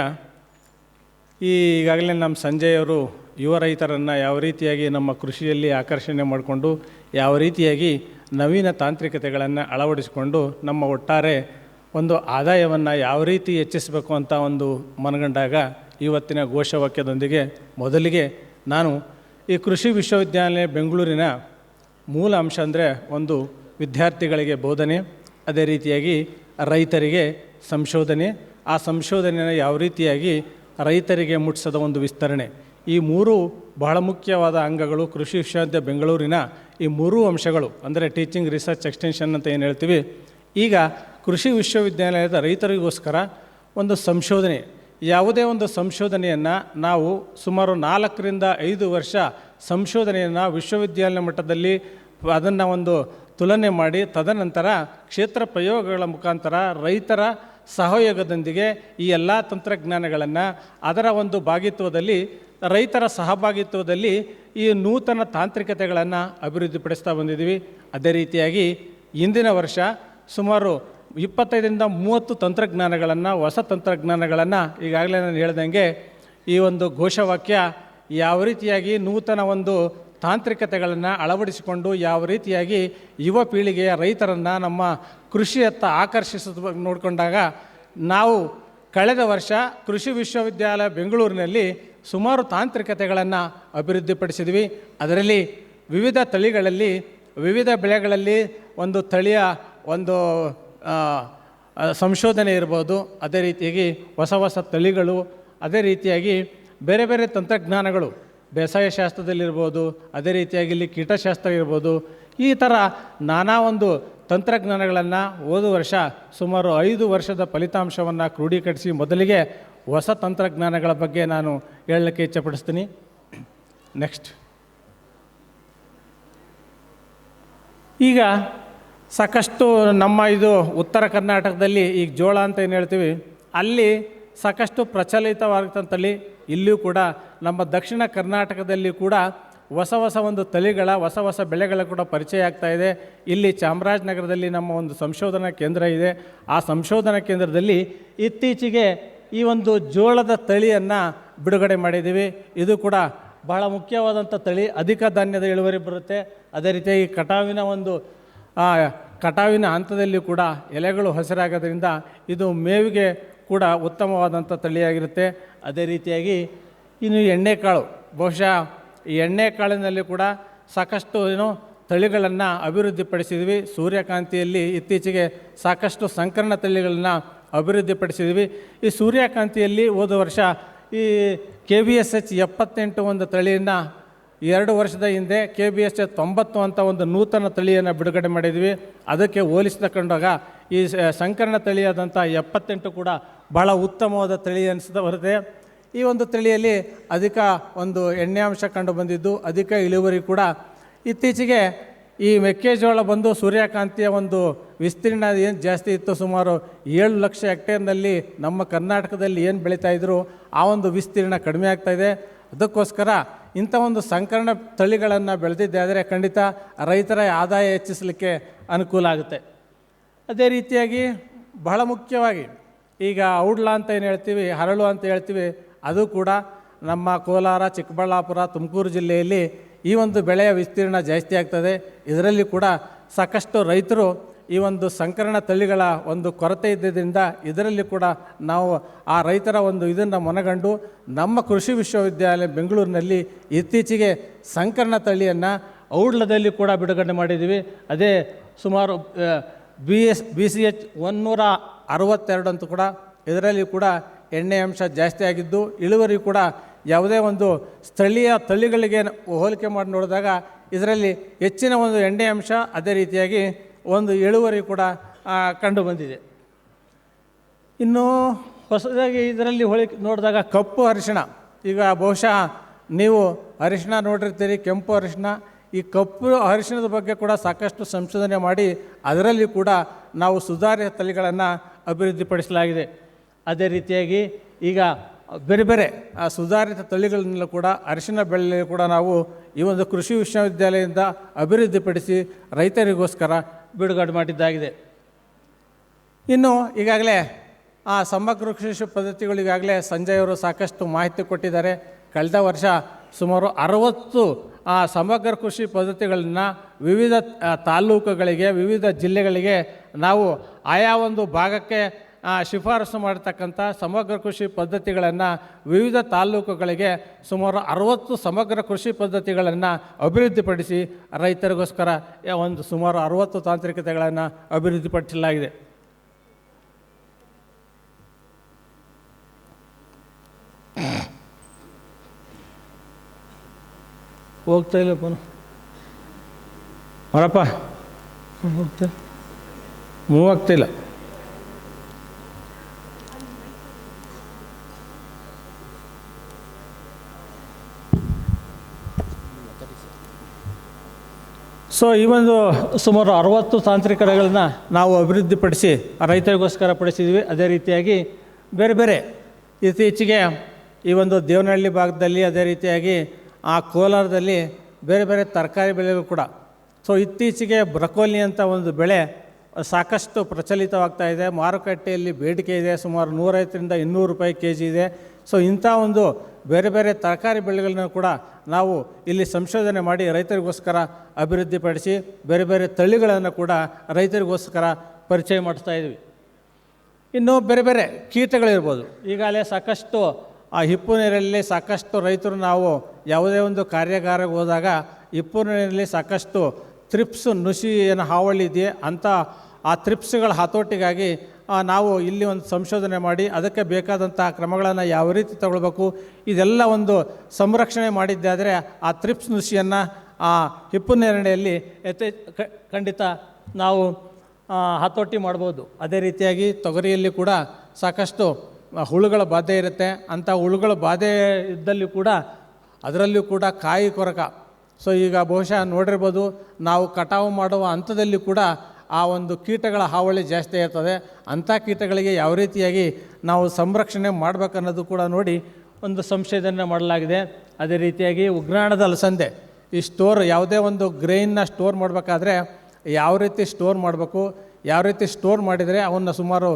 ಈಗಾಗಲೇ ನಮ್ಮ ಸಂಜಯ್ ಅವರು ಯುವ ರೈತರನ್ನು ಯಾವ ರೀತಿಯಾಗಿ ನಮ್ಮ ಕೃಷಿಯಲ್ಲಿ ಆಕರ್ಷಣೆ ಮಾಡಿಕೊಂಡು ಯಾವ ರೀತಿಯಾಗಿ ನವೀನ ತಾಂತ್ರಿಕತೆಗಳನ್ನು ಅಳವಡಿಸಿಕೊಂಡು ನಮ್ಮ ಒಟ್ಟಾರೆ ಒಂದು ಆದಾಯವನ್ನು ಯಾವ ರೀತಿ ಹೆಚ್ಚಿಸಬೇಕು ಅಂತ ಒಂದು ಮನಗಂಡಾಗ ಇವತ್ತಿನ ಘೋಷವಾಕ್ಯದೊಂದಿಗೆ ಮೊದಲಿಗೆ ನಾನು ಈ ಕೃಷಿ ವಿಶ್ವವಿದ್ಯಾಲಯ ಬೆಂಗಳೂರಿನ ಮೂಲ ಅಂಶ ಅಂದರೆ ಒಂದು ವಿದ್ಯಾರ್ಥಿಗಳಿಗೆ ಬೋಧನೆ, ಅದೇ ರೀತಿಯಾಗಿ ರೈತರಿಗೆ ಸಂಶೋಧನೆ, ಆ ಸಂಶೋಧನೆಯನ್ನು ಯಾವ ರೀತಿಯಾಗಿ ರೈತರಿಗೆ ಮುಟ್ಟಿಸದ ಒಂದು ವಿಸ್ತರಣೆ, ಈ ಮೂರು ಬಹಳ ಮುಖ್ಯವಾದ ಅಂಗಗಳು ಕೃಷಿ ವಿಶ್ವವಿದ್ಯಾಲಯ ಬೆಂಗಳೂರಿನ ಈ ಮೂರೂ ಅಂಶಗಳು ಅಂದರೆ ಟೀಚಿಂಗ್, ರಿಸರ್ಚ್, ಎಕ್ಸ್ಟೆನ್ಷನ್ ಅಂತ ಏನು ಹೇಳ್ತೀವಿ, ಈಗ ಕೃಷಿ ವಿಶ್ವವಿದ್ಯಾಲಯದ ರೈತರಿಗೋಸ್ಕರ ಒಂದು ಸಂಶೋಧನೆ, ಯಾವುದೇ ಒಂದು ಸಂಶೋಧನೆಯನ್ನು ನಾವು ಸುಮಾರು 4ರಿಂದ 5 ವರ್ಷ ಸಂಶೋಧನೆಯನ್ನು ವಿಶ್ವವಿದ್ಯಾಲಯ ಮಟ್ಟದಲ್ಲಿ ಅದನ್ನು ಒಂದು ತುಲನೆ ಮಾಡಿ ತದನಂತರ ಕ್ಷೇತ್ರ ಪ್ರಯೋಗಗಳ ಮುಖಾಂತರ ರೈತರ ಸಹಯೋಗದೊಂದಿಗೆ ಈ ಎಲ್ಲ ತಂತ್ರಜ್ಞಾನಗಳನ್ನು ಅದರ ಒಂದು ಭಾಗಿತ್ವದಲ್ಲಿ ರೈತರ ಸಹಭಾಗಿತ್ವದಲ್ಲಿ ಈ ನೂತನ ತಾಂತ್ರಿಕತೆಗಳನ್ನು ಅಭಿವೃದ್ಧಿಪಡಿಸ್ತಾ ಬಂದಿದ್ದೀವಿ. ಅದೇ ರೀತಿಯಾಗಿ ಇಂದಿನ ವರ್ಷ ಸುಮಾರು 25ರಿಂದ 30 ತಂತ್ರಜ್ಞಾನಗಳನ್ನು, ಹೊಸ ತಂತ್ರಜ್ಞಾನಗಳನ್ನು ಈಗಾಗಲೇ ನಾನು ಹೇಳ್ದಂಗೆ ಈ ಒಂದು ಘೋಷವಾಕ್ಯ ಯಾವ ರೀತಿಯಾಗಿ ನೂತನ ಒಂದು ತಾಂತ್ರಿಕತೆಗಳನ್ನು ಅಳವಡಿಸಿಕೊಂಡು ಯಾವ ರೀತಿಯಾಗಿ ಯುವ ಪೀಳಿಗೆಯ ರೈತರನ್ನು ನಮ್ಮ ಕೃಷಿಯತ್ತ ಆಕರ್ಷಿಸೋದು ನೋಡಿಕೊಂಡಾಗ ನಾವು ಕಳೆದ ವರ್ಷ ಕೃಷಿ ವಿಶ್ವವಿದ್ಯಾಲಯ ಬೆಂಗಳೂರಿನಲ್ಲಿ ಸುಮಾರು ತಾಂತ್ರಿಕತೆಗಳನ್ನು ಅಭಿವೃದ್ಧಿಪಡಿಸಿದ್ವಿ. ಅದರಲ್ಲಿ ವಿವಿಧ ತಳಿಗಳಲ್ಲಿ, ವಿವಿಧ ಬೆಳೆಗಳಲ್ಲಿ ಒಂದು ತಳಿಯ ಒಂದು ಸಂಶೋಧನೆ ಇರ್ಬೋದು, ಅದೇ ರೀತಿಯಾಗಿ ಹೊಸ ಹೊಸ ತಳಿಗಳು, ಅದೇ ರೀತಿಯಾಗಿ ಬೇರೆ ಬೇರೆ ತಂತ್ರಜ್ಞಾನಗಳು ಬೇಸಾಯ ಶಾಸ್ತ್ರದಲ್ಲಿರ್ಬೋದು, ಅದೇ ರೀತಿಯಾಗಿ ಇಲ್ಲಿ ಕೀಟಶಾಸ್ತ್ರ ಇರ್ಬೋದು, ಈ ಥರ ನಾನಾ ಒಂದು ತಂತ್ರಜ್ಞಾನಗಳನ್ನು ಹೋದ ವರ್ಷ ಸುಮಾರು 5 ವರ್ಷದ ಫಲಿತಾಂಶವನ್ನು ಕ್ರೋಢೀಕರಿಸಿ ಮೊದಲಿಗೆ ಹೊಸ ತಂತ್ರಜ್ಞಾನಗಳ ಬಗ್ಗೆ ನಾನು ಹೇಳಲಿಕ್ಕೆ ಇಚ್ಛಪಡಿಸ್ತೀನಿ. ನೆಕ್ಸ್ಟ್, ಈಗ ಸಾಕಷ್ಟು ನಮ್ಮ ಇದು ಉತ್ತರ ಕರ್ನಾಟಕದಲ್ಲಿ ಈಗ ಜೋಳ ಅಂತ ಏನು ಹೇಳ್ತೀವಿ, ಅಲ್ಲಿ ಸಾಕಷ್ಟು ಪ್ರಚಲಿತವಾಗ್ತಂತಲ್ಲಿ ಇಲ್ಲಿಯೂ ಕೂಡ ನಮ್ಮ ದಕ್ಷಿಣ ಕರ್ನಾಟಕದಲ್ಲಿ ಕೂಡ ಹೊಸ ಹೊಸ ಒಂದು ತಳಿಗಳ, ಹೊಸ ಹೊಸ ಬೆಳೆಗಳ ಕೂಡ ಪರಿಚಯ ಆಗ್ತಾಯಿದೆ. ಇಲ್ಲಿ ಚಾಮರಾಜನಗರದಲ್ಲಿ ನಮ್ಮ ಒಂದು ಸಂಶೋಧನಾ ಕೇಂದ್ರ ಇದೆ. ಆ ಸಂಶೋಧನಾ ಕೇಂದ್ರದಲ್ಲಿ ಇತ್ತೀಚೆಗೆ ಈ ಒಂದು ಜೋಳದ ತಳಿಯನ್ನು ಬಿಡುಗಡೆ ಮಾಡಿದ್ದೀವಿ. ಇದು ಕೂಡ ಬಹಳ ಮುಖ್ಯವಾದಂಥ ತಳಿ, ಅಧಿಕ ಧಾನ್ಯದ ಇಳುವರಿ ಬರುತ್ತೆ. ಅದೇ ರೀತಿಯಾಗಿ ಕಟಾವಿನ ಹಂತದಲ್ಲಿ ಕೂಡ ಎಲೆಗಳು ಹಸಿರಾಗೋದ್ರಿಂದ ಇದು ಮೇವಿಗೆ ಕೂಡ ಉತ್ತಮವಾದಂಥ ತಳಿಯಾಗಿರುತ್ತೆ. ಅದೇ ರೀತಿಯಾಗಿ ಇನ್ನು ಎಣ್ಣೆಕಾಳು, ಬಹುಶಃ ಈ ಎಣ್ಣೆಕಾಳಿನಲ್ಲಿ ಕೂಡ ಸಾಕಷ್ಟು ತಳಿಗಳನ್ನು ಅಭಿವೃದ್ಧಿಪಡಿಸಿದ್ವಿ. ಸೂರ್ಯಕಾಂತಿಯಲ್ಲಿ ಇತ್ತೀಚೆಗೆ ಸಾಕಷ್ಟು ಸಂಕರಣ ತಳಿಗಳನ್ನು ಅಭಿವೃದ್ಧಿಪಡಿಸಿದ್ವಿ. ಈ ಸೂರ್ಯಕಾಂತಿಯಲ್ಲಿ ಹೋದ ವರ್ಷ ಈ KBSH 78 ಒಂದು ತಳಿಯನ್ನು 2 ವರ್ಷದ ಹಿಂದೆ KBSH 90 ಅಂತ ಒಂದು ನೂತನ ತಳಿಯನ್ನು ಬಿಡುಗಡೆ ಮಾಡಿದ್ವಿ. ಅದಕ್ಕೆ ಹೋಲಿಸಿಕೊಂಡಾಗ ಈ ಸಂಕರಣ ತಳಿಯಾದಂಥ 78 ಕೂಡ ಭಾಳ ಉತ್ತಮವಾದ ತಳಿ ಅನಿಸ್ತಾ ಬರುತ್ತೆ. ಈ ಒಂದು ತಳಿಯಲ್ಲಿ ಅಧಿಕ ಒಂದು ಎಣ್ಣೆ ಅಂಶ ಕಂಡು ಬಂದಿದ್ದು, ಅಧಿಕ ಇಳುವರಿ ಕೂಡ. ಇತ್ತೀಚೆಗೆ ಈ ಮೆಕ್ಕೆಜೋಳ ಬಂದು ಸೂರ್ಯಕಾಂತಿಯ ಒಂದು ವಿಸ್ತೀರ್ಣ ಏನು ಜಾಸ್ತಿ ಇತ್ತು, ಸುಮಾರು 7 ಲಕ್ಷ ಹೆಕ್ಟೇರ್ನಲ್ಲಿ ನಮ್ಮ ಕರ್ನಾಟಕದಲ್ಲಿ ಏನು ಬೆಳೀತಾಯಿದ್ರು ಆ ಒಂದು ವಿಸ್ತೀರ್ಣ ಕಡಿಮೆ ಆಗ್ತಾಯಿದೆ. ಅದಕ್ಕೋಸ್ಕರ ಇಂಥ ಒಂದು ಸಂಕರಣ ತಳಿಗಳನ್ನು ಬೆಳೆದಿದ್ದೆ ಆದರೆ ಖಂಡಿತ ರೈತರ ಆದಾಯ ಹೆಚ್ಚಿಸಲಿಕ್ಕೆ ಅನುಕೂಲ ಆಗುತ್ತೆ. ಅದೇ ರೀತಿಯಾಗಿ ಬಹಳ ಮುಖ್ಯವಾಗಿ ಈಗ ಔಡ್ಲ ಅಂತ ಏನು ಹೇಳ್ತೀವಿ, ಹರಳು ಅಂತ ಹೇಳ್ತೀವಿ, ಅದು ಕೂಡ ನಮ್ಮ ಕೋಲಾರ, ಚಿಕ್ಕಬಳ್ಳಾಪುರ, ತುಮಕೂರು ಜಿಲ್ಲೆಯಲ್ಲಿ ಈ ಒಂದು ಬೆಳೆಯ ವಿಸ್ತೀರ್ಣ ಜಾಸ್ತಿ ಆಗ್ತದೆ. ಇದರಲ್ಲಿ ಕೂಡ ಸಾಕಷ್ಟು ರೈತರು ಈ ಒಂದು ಸಂಕರಣ ತಳಿಗಳ ಒಂದು ಕೊರತೆ ಇದ್ದಿದ್ದರಿಂದ ಇದರಲ್ಲಿ ಕೂಡ ನಾವು ಆ ರೈತರ ಒಂದು ಇದನ್ನು ಮನಗಂಡು ನಮ್ಮ ಕೃಷಿ ವಿಶ್ವವಿದ್ಯಾಲಯ ಬೆಂಗಳೂರಿನಲ್ಲಿ ಇತ್ತೀಚೆಗೆ ಸಂಕರಣ ತಳಿಯನ್ನು ಔಡ್ಲದಲ್ಲಿ ಕೂಡ ಬಿಡುಗಡೆ ಮಾಡಿದ್ದೀವಿ. ಅದೇ ಸುಮಾರು BCH 162 ಅಂತೂ ಕೂಡ ಇದರಲ್ಲಿ ಕೂಡ ಎಣ್ಣೆ ಅಂಶ ಜಾಸ್ತಿ ಆಗಿದ್ದು, ಇಳುವರಿ ಕೂಡ ಯಾವುದೇ ಒಂದು ಸ್ಥಳೀಯ ತಳಿಗಳಿಗೆ ಹೋಲಿಕೆ ಮಾಡಿ ನೋಡಿದಾಗ ಇದರಲ್ಲಿ ಹೆಚ್ಚಿನ ಒಂದು ಎಣ್ಣೆ ಅಂಶ, ಅದೇ ರೀತಿಯಾಗಿ ಒಂದು ಇಳುವರಿ ಕೂಡ ಕಂಡು ಬಂದಿದೆ. ಇನ್ನು ಹೊಸದಾಗಿ ಇದರಲ್ಲಿ ಹೋಲಿಕೆ ನೋಡಿದಾಗ ಕಪ್ಪು ಅರಿಶಿಣ, ಈಗ ಬಹುಶಃ ನೀವು ಅರಿಶಿಣ ನೋಡಿರ್ತೀರಿ, ಕೆಂಪು ಅರಿಶಿಣ. ಈ ಕಪ್ಪು ಅರಿಶಿಣದ ಬಗ್ಗೆ ಕೂಡ ಸಾಕಷ್ಟು ಸಂಶೋಧನೆ ಮಾಡಿ ಅದರಲ್ಲಿ ಕೂಡ ನಾವು ಸುಧಾರಿತ ತಳಿಗಳನ್ನು ಅಭಿವೃದ್ಧಿಪಡಿಸಲಾಗಿದೆ. ಅದೇ ರೀತಿಯಾಗಿ ಈಗ ಬೇರೆ ಬೇರೆ ಸುಧಾರಿತ ತಳಿಗಳನ್ನೆಲ್ಲ ಕೂಡ ಅರಿಶಿಣ ಬೆಳೆಯಲ್ಲಿ ಕೂಡ ನಾವು ಈ ಒಂದು ಕೃಷಿ ವಿಶ್ವವಿದ್ಯಾಲಯದಿಂದ ಅಭಿವೃದ್ಧಿಪಡಿಸಿ ರೈತರಿಗೋಸ್ಕರ ಬಿಡುಗಡೆ ಮಾಡಿದ್ದಾಗಿದೆ. ಇನ್ನು ಈಗಾಗಲೇ ಸಮಗ್ರ ಕೃಷಿ ಪದ್ಧತಿಗಳಿಗಾಗಲೇ ಸಂಜಯ್ ಅವರು ಸಾಕಷ್ಟು ಮಾಹಿತಿ ಕೊಟ್ಟಿದ್ದಾರೆ. ಕಳೆದ ವರ್ಷ ಸುಮಾರು 60 ಸಮಗ್ರ ಕೃಷಿ ಪದ್ಧತಿಗಳನ್ನು ವಿವಿಧ ತಾಲೂಕುಗಳಿಗೆ, ವಿವಿಧ ಜಿಲ್ಲೆಗಳಿಗೆ ನಾವು ಆಯಾ ಒಂದು ಭಾಗಕ್ಕೆ ಶಿಫಾರಸು ಮಾಡತಕ್ಕಂಥ ಸಮಗ್ರ ಕೃಷಿ ಪದ್ಧತಿಗಳನ್ನು ವಿವಿಧ ತಾಲೂಕುಗಳಿಗೆ ಸುಮಾರು 60 ಸಮಗ್ರ ಕೃಷಿ ಪದ್ಧತಿಗಳನ್ನು ಅಭಿವೃದ್ಧಿಪಡಿಸಿ ರೈತರಿಗೋಸ್ಕರ ಒಂದು ಸುಮಾರು 60 ತಾಂತ್ರಿಕತೆಗಳನ್ನು ಅಭಿವೃದ್ಧಿಪಡಿಸಲಾಗಿದೆ. ಹೋಗ್ತಾ ಇಲ್ಲಪ್ಪ. ಅವರಪ್ಪ ಮೂವ್ ಆಗ್ತಿಲ್ಲ. ಸೊ ಈ ಒಂದು ಸುಮಾರು 60 ತಾಂತ್ರಿಕತೆಗಳನ್ನ ನಾವು ಅಭಿವೃದ್ಧಿಪಡಿಸಿ ರೈತರಿಗೋಸ್ಕರ ಪಡಿಸಿದ್ವಿ. ಅದೇ ರೀತಿಯಾಗಿ ಬೇರೆ ಬೇರೆ ಇತ್ತೀಚೆಗೆ ಈ ಒಂದು ದೇವನಹಳ್ಳಿ ಭಾಗದಲ್ಲಿ, ಅದೇ ರೀತಿಯಾಗಿ ಆ ಕೋಲಾರದಲ್ಲಿ ಬೇರೆ ಬೇರೆ ತರಕಾರಿ ಬೆಳೆಗಳು ಕೂಡ. ಸೊ ಇತ್ತೀಚೆಗೆ ಬ್ರಕೋಲಿ ಅಂತ ಒಂದು ಬೆಳೆ ಸಾಕಷ್ಟು ಪ್ರಚಲಿತವಾಗ್ತಾ ಇದೆ. ಮಾರುಕಟ್ಟೆಯಲ್ಲಿ ಬೇಡಿಕೆ ಇದೆ, ಸುಮಾರು 150ರಿಂದ 200 ರೂಪಾಯಿ ಕೆ ಜಿ ಇದೆ. ಸೊ ಇಂಥ ಒಂದು ಬೇರೆ ಬೇರೆ ತರಕಾರಿ ಬೆಳೆಗಳನ್ನ ಕೂಡ ನಾವು ಇಲ್ಲಿ ಸಂಶೋಧನೆ ಮಾಡಿ ರೈತರಿಗೋಸ್ಕರ ಅಭಿವೃದ್ಧಿಪಡಿಸಿ ಬೇರೆ ಬೇರೆ ತಳಿಗಳನ್ನು ಕೂಡ ರೈತರಿಗೋಸ್ಕರ ಪರಿಚಯ ಮಾಡಿಸ್ತಾ ಇದ್ವಿ. ಇನ್ನು ಬೇರೆ ಬೇರೆ ಕೀಟಗಳಿರ್ಬೋದು. ಈಗಾಗಲೇ ಸಾಕಷ್ಟು ಆ ಹಿಪ್ಪು ನೀರಲ್ಲಿ ಸಾಕಷ್ಟು ರೈತರು ನಾವು ಯಾವುದೇ ಒಂದು ಕಾರ್ಯಾಗಾರಕ್ಕೆ ಹೋದಾಗ ಹಿಪ್ಪು ನೀರಿನಲ್ಲಿ ಸಾಕಷ್ಟು ಥ್ರಿಪ್ಸ್ ನುಸಿ ಏನು ಹಾವಳಿ ಇದೆಯೇ ಅಂಥ ಆ ಥ್ರಿಪ್ಸ್ಗಳ ಹತೋಟಿಗಾಗಿ ನಾವು ಇಲ್ಲಿ ಒಂದು ಸಂಶೋಧನೆ ಮಾಡಿ ಅದಕ್ಕೆ ಬೇಕಾದಂಥ ಕ್ರಮಗಳನ್ನು ಯಾವ ರೀತಿ ತಗೊಳ್ಬೇಕು ಇದೆಲ್ಲ ಒಂದು ಸಂರಕ್ಷಣೆ ಮಾಡಿದ್ದಾದರೆ ಆ ಥ್ರಿಪ್ಸ್ ನುಸಿಯನ್ನು ಆ ಹಿಪ್ಪು ನೇರಳೆಯಲ್ಲಿ ಖಂಡಿತ ನಾವು ಹತೋಟಿ ಮಾಡ್ಬೋದು. ಅದೇ ರೀತಿಯಾಗಿ ತೊಗರಿಯಲ್ಲಿ ಕೂಡ ಸಾಕಷ್ಟು ಹುಳುಗಳ ಬಾಧೆ ಇರುತ್ತೆ. ಅಂಥ ಹುಳುಗಳ ಬಾಧೆ ಇದ್ದಲ್ಲಿ ಕೂಡ ಅದರಲ್ಲಿಯೂ ಕೂಡ ಕಾಯಿ ಕೊರಕ. ಸೊ ಈಗ ಬಹುಶಃ ನೋಡಿರ್ಬೋದು, ನಾವು ಕಟಾವು ಮಾಡುವ ಹಂತದಲ್ಲಿ ಕೂಡ ಆ ಒಂದು ಕೀಟಗಳ ಹಾವಳಿ ಜಾಸ್ತಿ ಇರ್ತದೆ. ಅಂಥ ಕೀಟಗಳಿಗೆ ಯಾವ ರೀತಿಯಾಗಿ ನಾವು ಸಂರಕ್ಷಣೆ ಮಾಡಬೇಕನ್ನೋದು ಕೂಡ ನೋಡಿ ಒಂದು ಸಂಶೋಧನೆ ಮಾಡಲಾಗಿದೆ. ಅದೇ ರೀತಿಯಾಗಿ ಉಗ್ರಾಣದ ಅಲಸಂದೆ ಈ ಸ್ಟೋರ್ ಯಾವುದೇ ಒಂದು ಗ್ರೈನ್ನ ಸ್ಟೋರ್ ಮಾಡಬೇಕಾದ್ರೆ ಯಾವ ರೀತಿ ಸ್ಟೋರ್ ಮಾಡಬೇಕು, ಯಾವ ರೀತಿ ಸ್ಟೋರ್ ಮಾಡಿದರೆ ಅವನ್ನು ಸುಮಾರು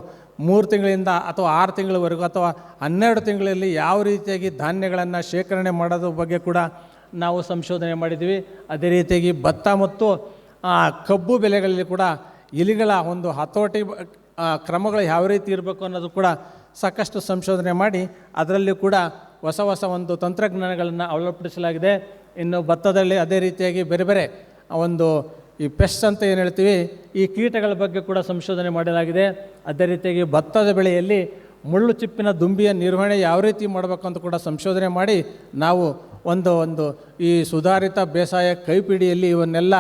3 ತಿಂಗಳಿಂದ ಅಥವಾ 6 ತಿಂಗಳವರೆಗೂ ಅಥವಾ 12 ತಿಂಗಳಲ್ಲಿ ಯಾವ ರೀತಿಯಾಗಿ ಧಾನ್ಯಗಳನ್ನು ಶೇಖರಣೆ ಮಾಡೋದ್ರ ಬಗ್ಗೆ ಕೂಡ ನಾವು ಸಂಶೋಧನೆ ಮಾಡಿದ್ವಿ. ಅದೇ ರೀತಿಯಾಗಿ ಭತ್ತ ಮತ್ತು ಕಬ್ಬು ಬೆಳೆಗಳಲ್ಲಿ ಕೂಡ ಇಲಿಗಳ ಒಂದು ಹತೋಟಿ ಕ್ರಮಗಳು ಯಾವ ರೀತಿ ಇರಬೇಕು ಅನ್ನೋದು ಕೂಡ ಸಾಕಷ್ಟು ಸಂಶೋಧನೆ ಮಾಡಿ ಅದರಲ್ಲಿ ಕೂಡ ಹೊಸ ಹೊಸ ಒಂದು ತಂತ್ರಜ್ಞಾನಗಳನ್ನು ಅಳವಡಿಸಲಾಗಿದೆ. ಇನ್ನು ಭತ್ತದಲ್ಲಿ ಅದೇ ರೀತಿಯಾಗಿ ಬೇರೆ ಬೇರೆ ಒಂದು ಈ ಪೆಸ್ಟ್ ಅಂತ ಏನು ಹೇಳ್ತೀವಿ, ಈ ಕೀಟಗಳ ಬಗ್ಗೆ ಕೂಡ ಸಂಶೋಧನೆ ಮಾಡಲಾಗಿದೆ. ಅದೇ ರೀತಿಯಾಗಿ ಭತ್ತದ ಬೆಳೆಯಲ್ಲಿ ಮುಳ್ಳು ಚಿಪ್ಪಿನ ದುಂಬಿಯ ನಿರ್ವಹಣೆ ಯಾವ ರೀತಿ ಮಾಡಬೇಕು ಅಂತ ಕೂಡ ಸಂಶೋಧನೆ ಮಾಡಿ ನಾವು ಒಂದು ಈ ಸುಧಾರಿತ ಬೇಸಾಯ ಕೈಪಿಡಿಯಲ್ಲಿ ಇವನ್ನೆಲ್ಲ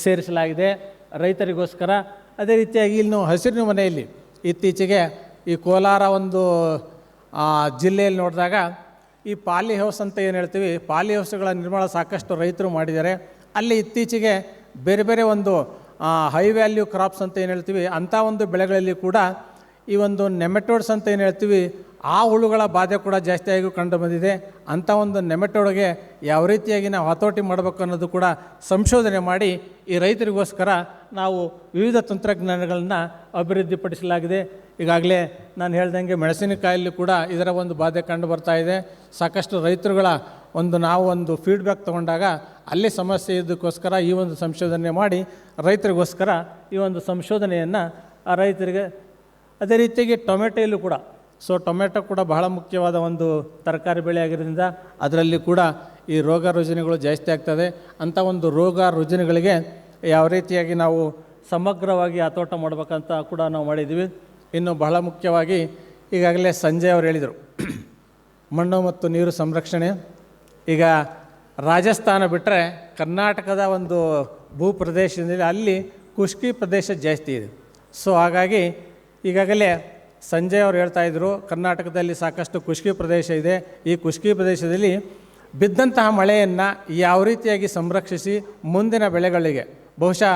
ಸೇರಿಸಲಾಗಿದೆ ರೈತರಿಗೋಸ್ಕರ. ಅದೇ ರೀತಿಯಾಗಿ ಇನ್ನು ಹಸಿರಿನ ಮನೆಯಲ್ಲಿ ಇತ್ತೀಚೆಗೆ ಈ ಕೋಲಾರ ಒಂದು ಜಿಲ್ಲೆಯಲ್ಲಿ ನೋಡಿದಾಗ ಈ ಪಾಲಿ ಹೌಸ್ ಅಂತ ಏನು ಹೇಳ್ತೀವಿ, ಪಾಲಿ ಹೌಸ್ಗಳ ನಿರ್ಮಾಣ ಸಾಕಷ್ಟು ರೈತರು ಮಾಡಿದ್ದಾರೆ. ಅಲ್ಲಿ ಇತ್ತೀಚೆಗೆ ಬೇರೆ ಬೇರೆ ಒಂದು ಹೈ ವ್ಯಾಲ್ಯೂ ಕ್ರಾಪ್ಸ್ ಅಂತ ಏನು ಹೇಳ್ತೀವಿ ಅಂಥ ಒಂದು ಬೆಳೆಗಳಲ್ಲಿ ಕೂಡ ಈ ಒಂದು ನೆಮೆಟೋಡ್ಸ್ ಅಂತ ಏನು ಹೇಳ್ತೀವಿ ಆ ಹುಳುಗಳ ಬಾಧೆ ಕೂಡ ಜಾಸ್ತಿಯಾಗಿ ಕಂಡು ಬಂದಿದೆ. ಅಂಥ ಒಂದು ನೆಮೆಟೋಡ್ಗೆ ಯಾವ ರೀತಿಯಾಗಿ ನಾವು ಹತೋಟಿ ಮಾಡಬೇಕು ಅನ್ನೋದು ಕೂಡ ಸಂಶೋಧನೆ ಮಾಡಿ ಈ ರೈತರಿಗೋಸ್ಕರ ನಾವು ವಿವಿಧ ತಂತ್ರಜ್ಞಾನಗಳನ್ನು ಅಭಿವೃದ್ಧಿಪಡಿಸಲಾಗಿದೆ. ಈಗಾಗಲೇ ನಾನು ಹೇಳ್ದಂಗೆ ಮೆಣಸಿನಕಾಯಲ್ಲಿ ಕೂಡ ಇದರ ಒಂದು ಬಾಧೆ ಕಂಡು ಬರ್ತಾ ಇದೆ. ಸಾಕಷ್ಟು ರೈತರುಗಳ ನಾವು ಒಂದು ಫೀಡ್ಬ್ಯಾಕ್ ತೊಗೊಂಡಾಗ ಅಲ್ಲಿ ಸಮಸ್ಯೆ ಇದಕ್ಕೋಸ್ಕರ ಈ ಒಂದು ಸಂಶೋಧನೆ ಮಾಡಿ ರೈತರಿಗೋಸ್ಕರ ಈ ಒಂದು ಸಂಶೋಧನೆಯನ್ನು ರೈತರಿಗೆ. ಅದೇ ರೀತಿಯಾಗಿ ಟೊಮೆಟೊಯಲ್ಲೂ ಕೂಡ ಟೊಮೆಟೊ ಕೂಡ ಬಹಳ ಮುಖ್ಯವಾದ ಒಂದು ತರಕಾರಿ ಬೆಳೆ ಆಗಿರೋದ್ರಿಂದ ಅದರಲ್ಲಿ ಕೂಡ ಈ ರೋಗ ರುಜಿನಗಳು ಜಾಸ್ತಿ ಆಗ್ತದೆ. ಅಂಥ ಒಂದು ರೋಗ ರುಜಿನಗಳಿಗೆ ಯಾವ ರೀತಿಯಾಗಿ ನಾವು ಸಮಗ್ರವಾಗಿ ಹತೋಟ ಮಾಡಬೇಕಂತ ಕೂಡ ನಾವು ಮಾಡಿದ್ವಿ. ಇನ್ನು ಬಹಳ ಮುಖ್ಯವಾಗಿ ಈಗಾಗಲೇ ಸಂಜಯ್ ಅವರು ಹೇಳಿದರು ಮಣ್ಣು ಮತ್ತು ನೀರು ಸಂರಕ್ಷಣೆ. ಈಗ ರಾಜಸ್ಥಾನ ಬಿಟ್ಟರೆ ಕರ್ನಾಟಕದ ಒಂದು ಭೂಪ್ರದೇಶದಲ್ಲಿ ಅಲ್ಲಿ ಖುಷ್ಕಿ ಪ್ರದೇಶ ಜಾಸ್ತಿ ಇದೆ. ಹಾಗಾಗಿ ಈಗಾಗಲೇ ಸಂಜಯ್ ಅವರು ಹೇಳ್ತಾಯಿದ್ರು ಕರ್ನಾಟಕದಲ್ಲಿ ಸಾಕಷ್ಟು ಖುಷ್ಕಿ ಪ್ರದೇಶ ಇದೆ. ಈ ಖುಷ್ಕಿ ಪ್ರದೇಶದಲ್ಲಿ ಬಿದ್ದಂತಹ ಮಳೆಯನ್ನು ಯಾವ ರೀತಿಯಾಗಿ ಸಂರಕ್ಷಿಸಿ ಮುಂದಿನ ಬೆಳೆಗಳಿಗೆ ಬಹುಶಃ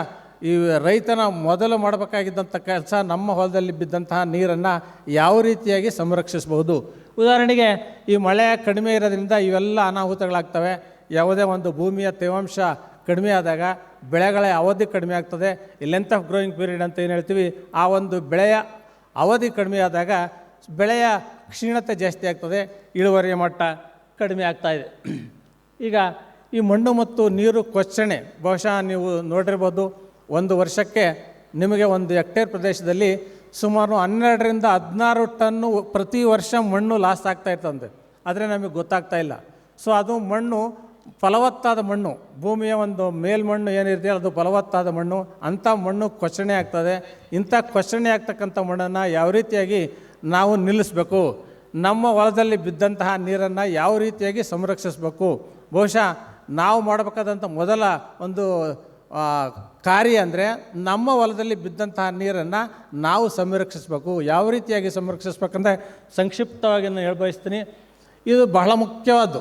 ಈ ರೈತನ ಮೊದಲು ಮಾಡಬೇಕಾಗಿದ್ದಂಥ ಕೆಲಸ ನಮ್ಮ ಹೊಲದಲ್ಲಿ ಬಿದ್ದಂತಹ ನೀರನ್ನು ಯಾವ ರೀತಿಯಾಗಿ ಸಂರಕ್ಷಿಸಬಹುದು. ಉದಾಹರಣೆಗೆ ಈ ಮಳೆ ಕಡಿಮೆ ಇರೋದ್ರಿಂದ ಇವೆಲ್ಲ ಅನಾಹುತಗಳಾಗ್ತವೆ. ಯಾವುದೇ ಒಂದು ಭೂಮಿಯ ತೇವಾಂಶ ಕಡಿಮೆ ಆದಾಗ ಬೆಳೆಗಳ ಅವಧಿ ಕಡಿಮೆ ಆಗ್ತದೆ. ಈ ಲೆಂತ್ ಆಫ್ ಗ್ರೋಯಿಂಗ್ ಪೀರಿಯಡ್ ಅಂತ ಏನು ಹೇಳ್ತೀವಿ, ಆ ಒಂದು ಬೆಳೆಯ ಅವಧಿ ಕಡಿಮೆ ಆದಾಗ ಬೆಳೆಯ ಕ್ಷೀಣತೆ ಜಾಸ್ತಿ ಆಗ್ತದೆ, ಇಳುವರಿಯ ಮಟ್ಟ ಕಡಿಮೆ ಆಗ್ತಾಯಿದೆ. ಈಗ ಈ ಮಣ್ಣು ಮತ್ತು ನೀರು ಕೊಚ್ಚಣೆ ಬಹುಶಃ ನೀವು ನೋಡಿರ್ಬೋದು, ಒಂದು ವರ್ಷಕ್ಕೆ ನಿಮಗೆ 1 ಹೆಕ್ಟೇರ್ ಪ್ರದೇಶದಲ್ಲಿ ಸುಮಾರು 12ರಿಂದ 16 ಟನ್ನು ಪ್ರತಿ ವರ್ಷ ಮಣ್ಣು ಲಾಸ್ ಆಗ್ತಾ ಇರ್ತಂತೆ. ಆದರೆ ನಮಗೆ ಗೊತ್ತಾಗ್ತಾ ಇಲ್ಲ. ಅದು ಮಣ್ಣು ಫಲವತ್ತಾದ ಮಣ್ಣು, ಭೂಮಿಯ ಒಂದು ಮೇಲ್ಮಣ್ಣು ಏನಿರುತ್ತೆ ಅದು ಫಲವತ್ತಾದ ಮಣ್ಣು. ಅಂಥ ಮಣ್ಣು ಕೊಚ್ಚಣೆ ಆಗ್ತದೆ. ಇಂಥ ಕೊಚ್ಚಣೆ ಆಗ್ತಕ್ಕಂಥ ಮಣ್ಣನ್ನು ಯಾವ ರೀತಿಯಾಗಿ ನಾವು ನಿಲ್ಲಿಸಬೇಕು, ನಮ್ಮ ಹೊಲದಲ್ಲಿ ಬಿದ್ದಂತಹ ನೀರನ್ನು ಯಾವ ರೀತಿಯಾಗಿ ಸಂರಕ್ಷಿಸಬೇಕು, ಬಹುಶಃ ನಾವು ಮಾಡಬೇಕಾದಂಥ ಮೊದಲ ಒಂದು ಕಾರ್ಯ ಅಂದರೆ ನಮ್ಮ ಹೊಲದಲ್ಲಿ ಬಿದ್ದಂತಹ ನೀರನ್ನು ನಾವು ಸಂರಕ್ಷಿಸಬೇಕು. ಯಾವ ರೀತಿಯಾಗಿ ಸಂರಕ್ಷಿಸ್ಬೇಕಂದ್ರೆ ಸಂಕ್ಷಿಪ್ತವಾಗಿ ನಾನು ಹೇಳಬಯಸ್ತೀನಿ. ಇದು ಬಹಳ ಮುಖ್ಯವಾದ್ದು.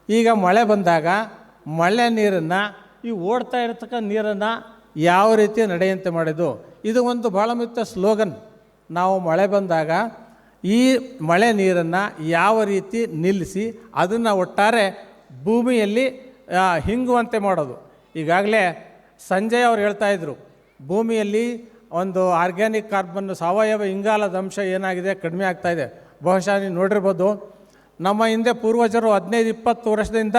ಈಗ ಮಳೆ ಬಂದಾಗ ಮಳೆ ನೀರನ್ನು ಈ ಓಡ್ತಾ ಇರತಕ್ಕ ನೀರನ್ನು ಯಾವ ರೀತಿ ನಡೆಯುವಂತೆ ಮಾಡೋದು, ಇದು ಒಂದು ಭಾಳ ಮುಖ್ಯ ಸ್ಲೋಗನ್. ನಾವು ಮಳೆ ಬಂದಾಗ ಈ ಮಳೆ ನೀರನ್ನು ಯಾವ ರೀತಿ ನಿಲ್ಲಿಸಿ ಅದನ್ನು ಒಟ್ಟಾರೆ ಭೂಮಿಯಲ್ಲಿ ಹಿಂಗುವಂತೆ ಮಾಡೋದು. ಈಗಾಗಲೇ ಸಂಜಯ್ ಅವರು ಹೇಳ್ತಾಯಿದ್ರು, ಭೂಮಿಯಲ್ಲಿ ಒಂದು ಆರ್ಗ್ಯಾನಿಕ್ ಕಾರ್ಬನ್, ಸಾವಯವ ಇಂಗಾಲದ ಅಂಶ ಏನಾಗಿದೆ, ಕಡಿಮೆ ಆಗ್ತಾಯಿದೆ. ಬಹುಶಃ ನೀವು ನೋಡಿರ್ಬೋದು, ನಮ್ಮ ಹಿಂದೆ ಪೂರ್ವಜರು 15-20 ವರ್ಷದಿಂದ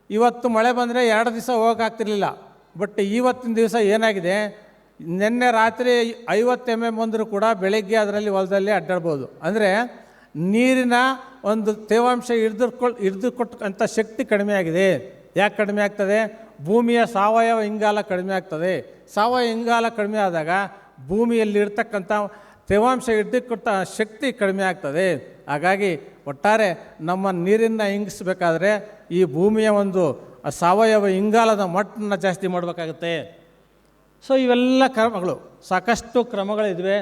ಇವತ್ತು ಮಳೆ ಬಂದರೆ 2 ದಿವಸ ಹೋಗೋಕ್ಕಾಗ್ತಿರ್ಲಿಲ್ಲ. ಬಟ್ ಇವತ್ತಿನ ದಿವಸ ಏನಾಗಿದೆ, ನಿನ್ನೆ ರಾತ್ರಿ 50 mm ಬಂದರೂ ಕೂಡ ಬೆಳಗ್ಗೆ ಅದರಲ್ಲಿ ಹೊಲದಲ್ಲಿ ಅಡ್ಡಾಡ್ಬೋದು. ಅಂದರೆ ನೀರಿನ ಒಂದು ತೇವಾಂಶ ಹಿಡಿದುಕೊಟ್ಟಂಥ ಶಕ್ತಿ ಕಡಿಮೆ ಆಗಿದೆ. ಯಾಕೆ ಕಡಿಮೆ ಆಗ್ತದೆ? ಭೂಮಿಯ ಸಾವಯವ ಇಂಗಾಲ ಕಡಿಮೆ ಆಗ್ತದೆ. ಸಾವಯವ ಇಂಗಾಲ ಕಡಿಮೆ ಆದಾಗ ಭೂಮಿಯಲ್ಲಿರ್ತಕ್ಕಂಥ ತೇವಾಂಶ ಹಿಡಿದುಕೊಟ್ಟ ಶಕ್ತಿ ಕಡಿಮೆ ಆಗ್ತದೆ. ಹಾಗಾಗಿ ಒಟ್ಟಾರೆ ನಮ್ಮ ನೀರನ್ನು ಇಂಗಿಸಬೇಕಾದ್ರೆ ಈ ಭೂಮಿಯ ಒಂದು ಸಾವಯವ ಇಂಗಾಲದ ಮಟ್ಟನ್ನು ಜಾಸ್ತಿ ಮಾಡಬೇಕಾಗುತ್ತೆ. ಸೊ ಇವೆಲ್ಲ ಕ್ರಮಗಳು, ಸಾಕಷ್ಟು ಕ್ರಮಗಳಿವೆ.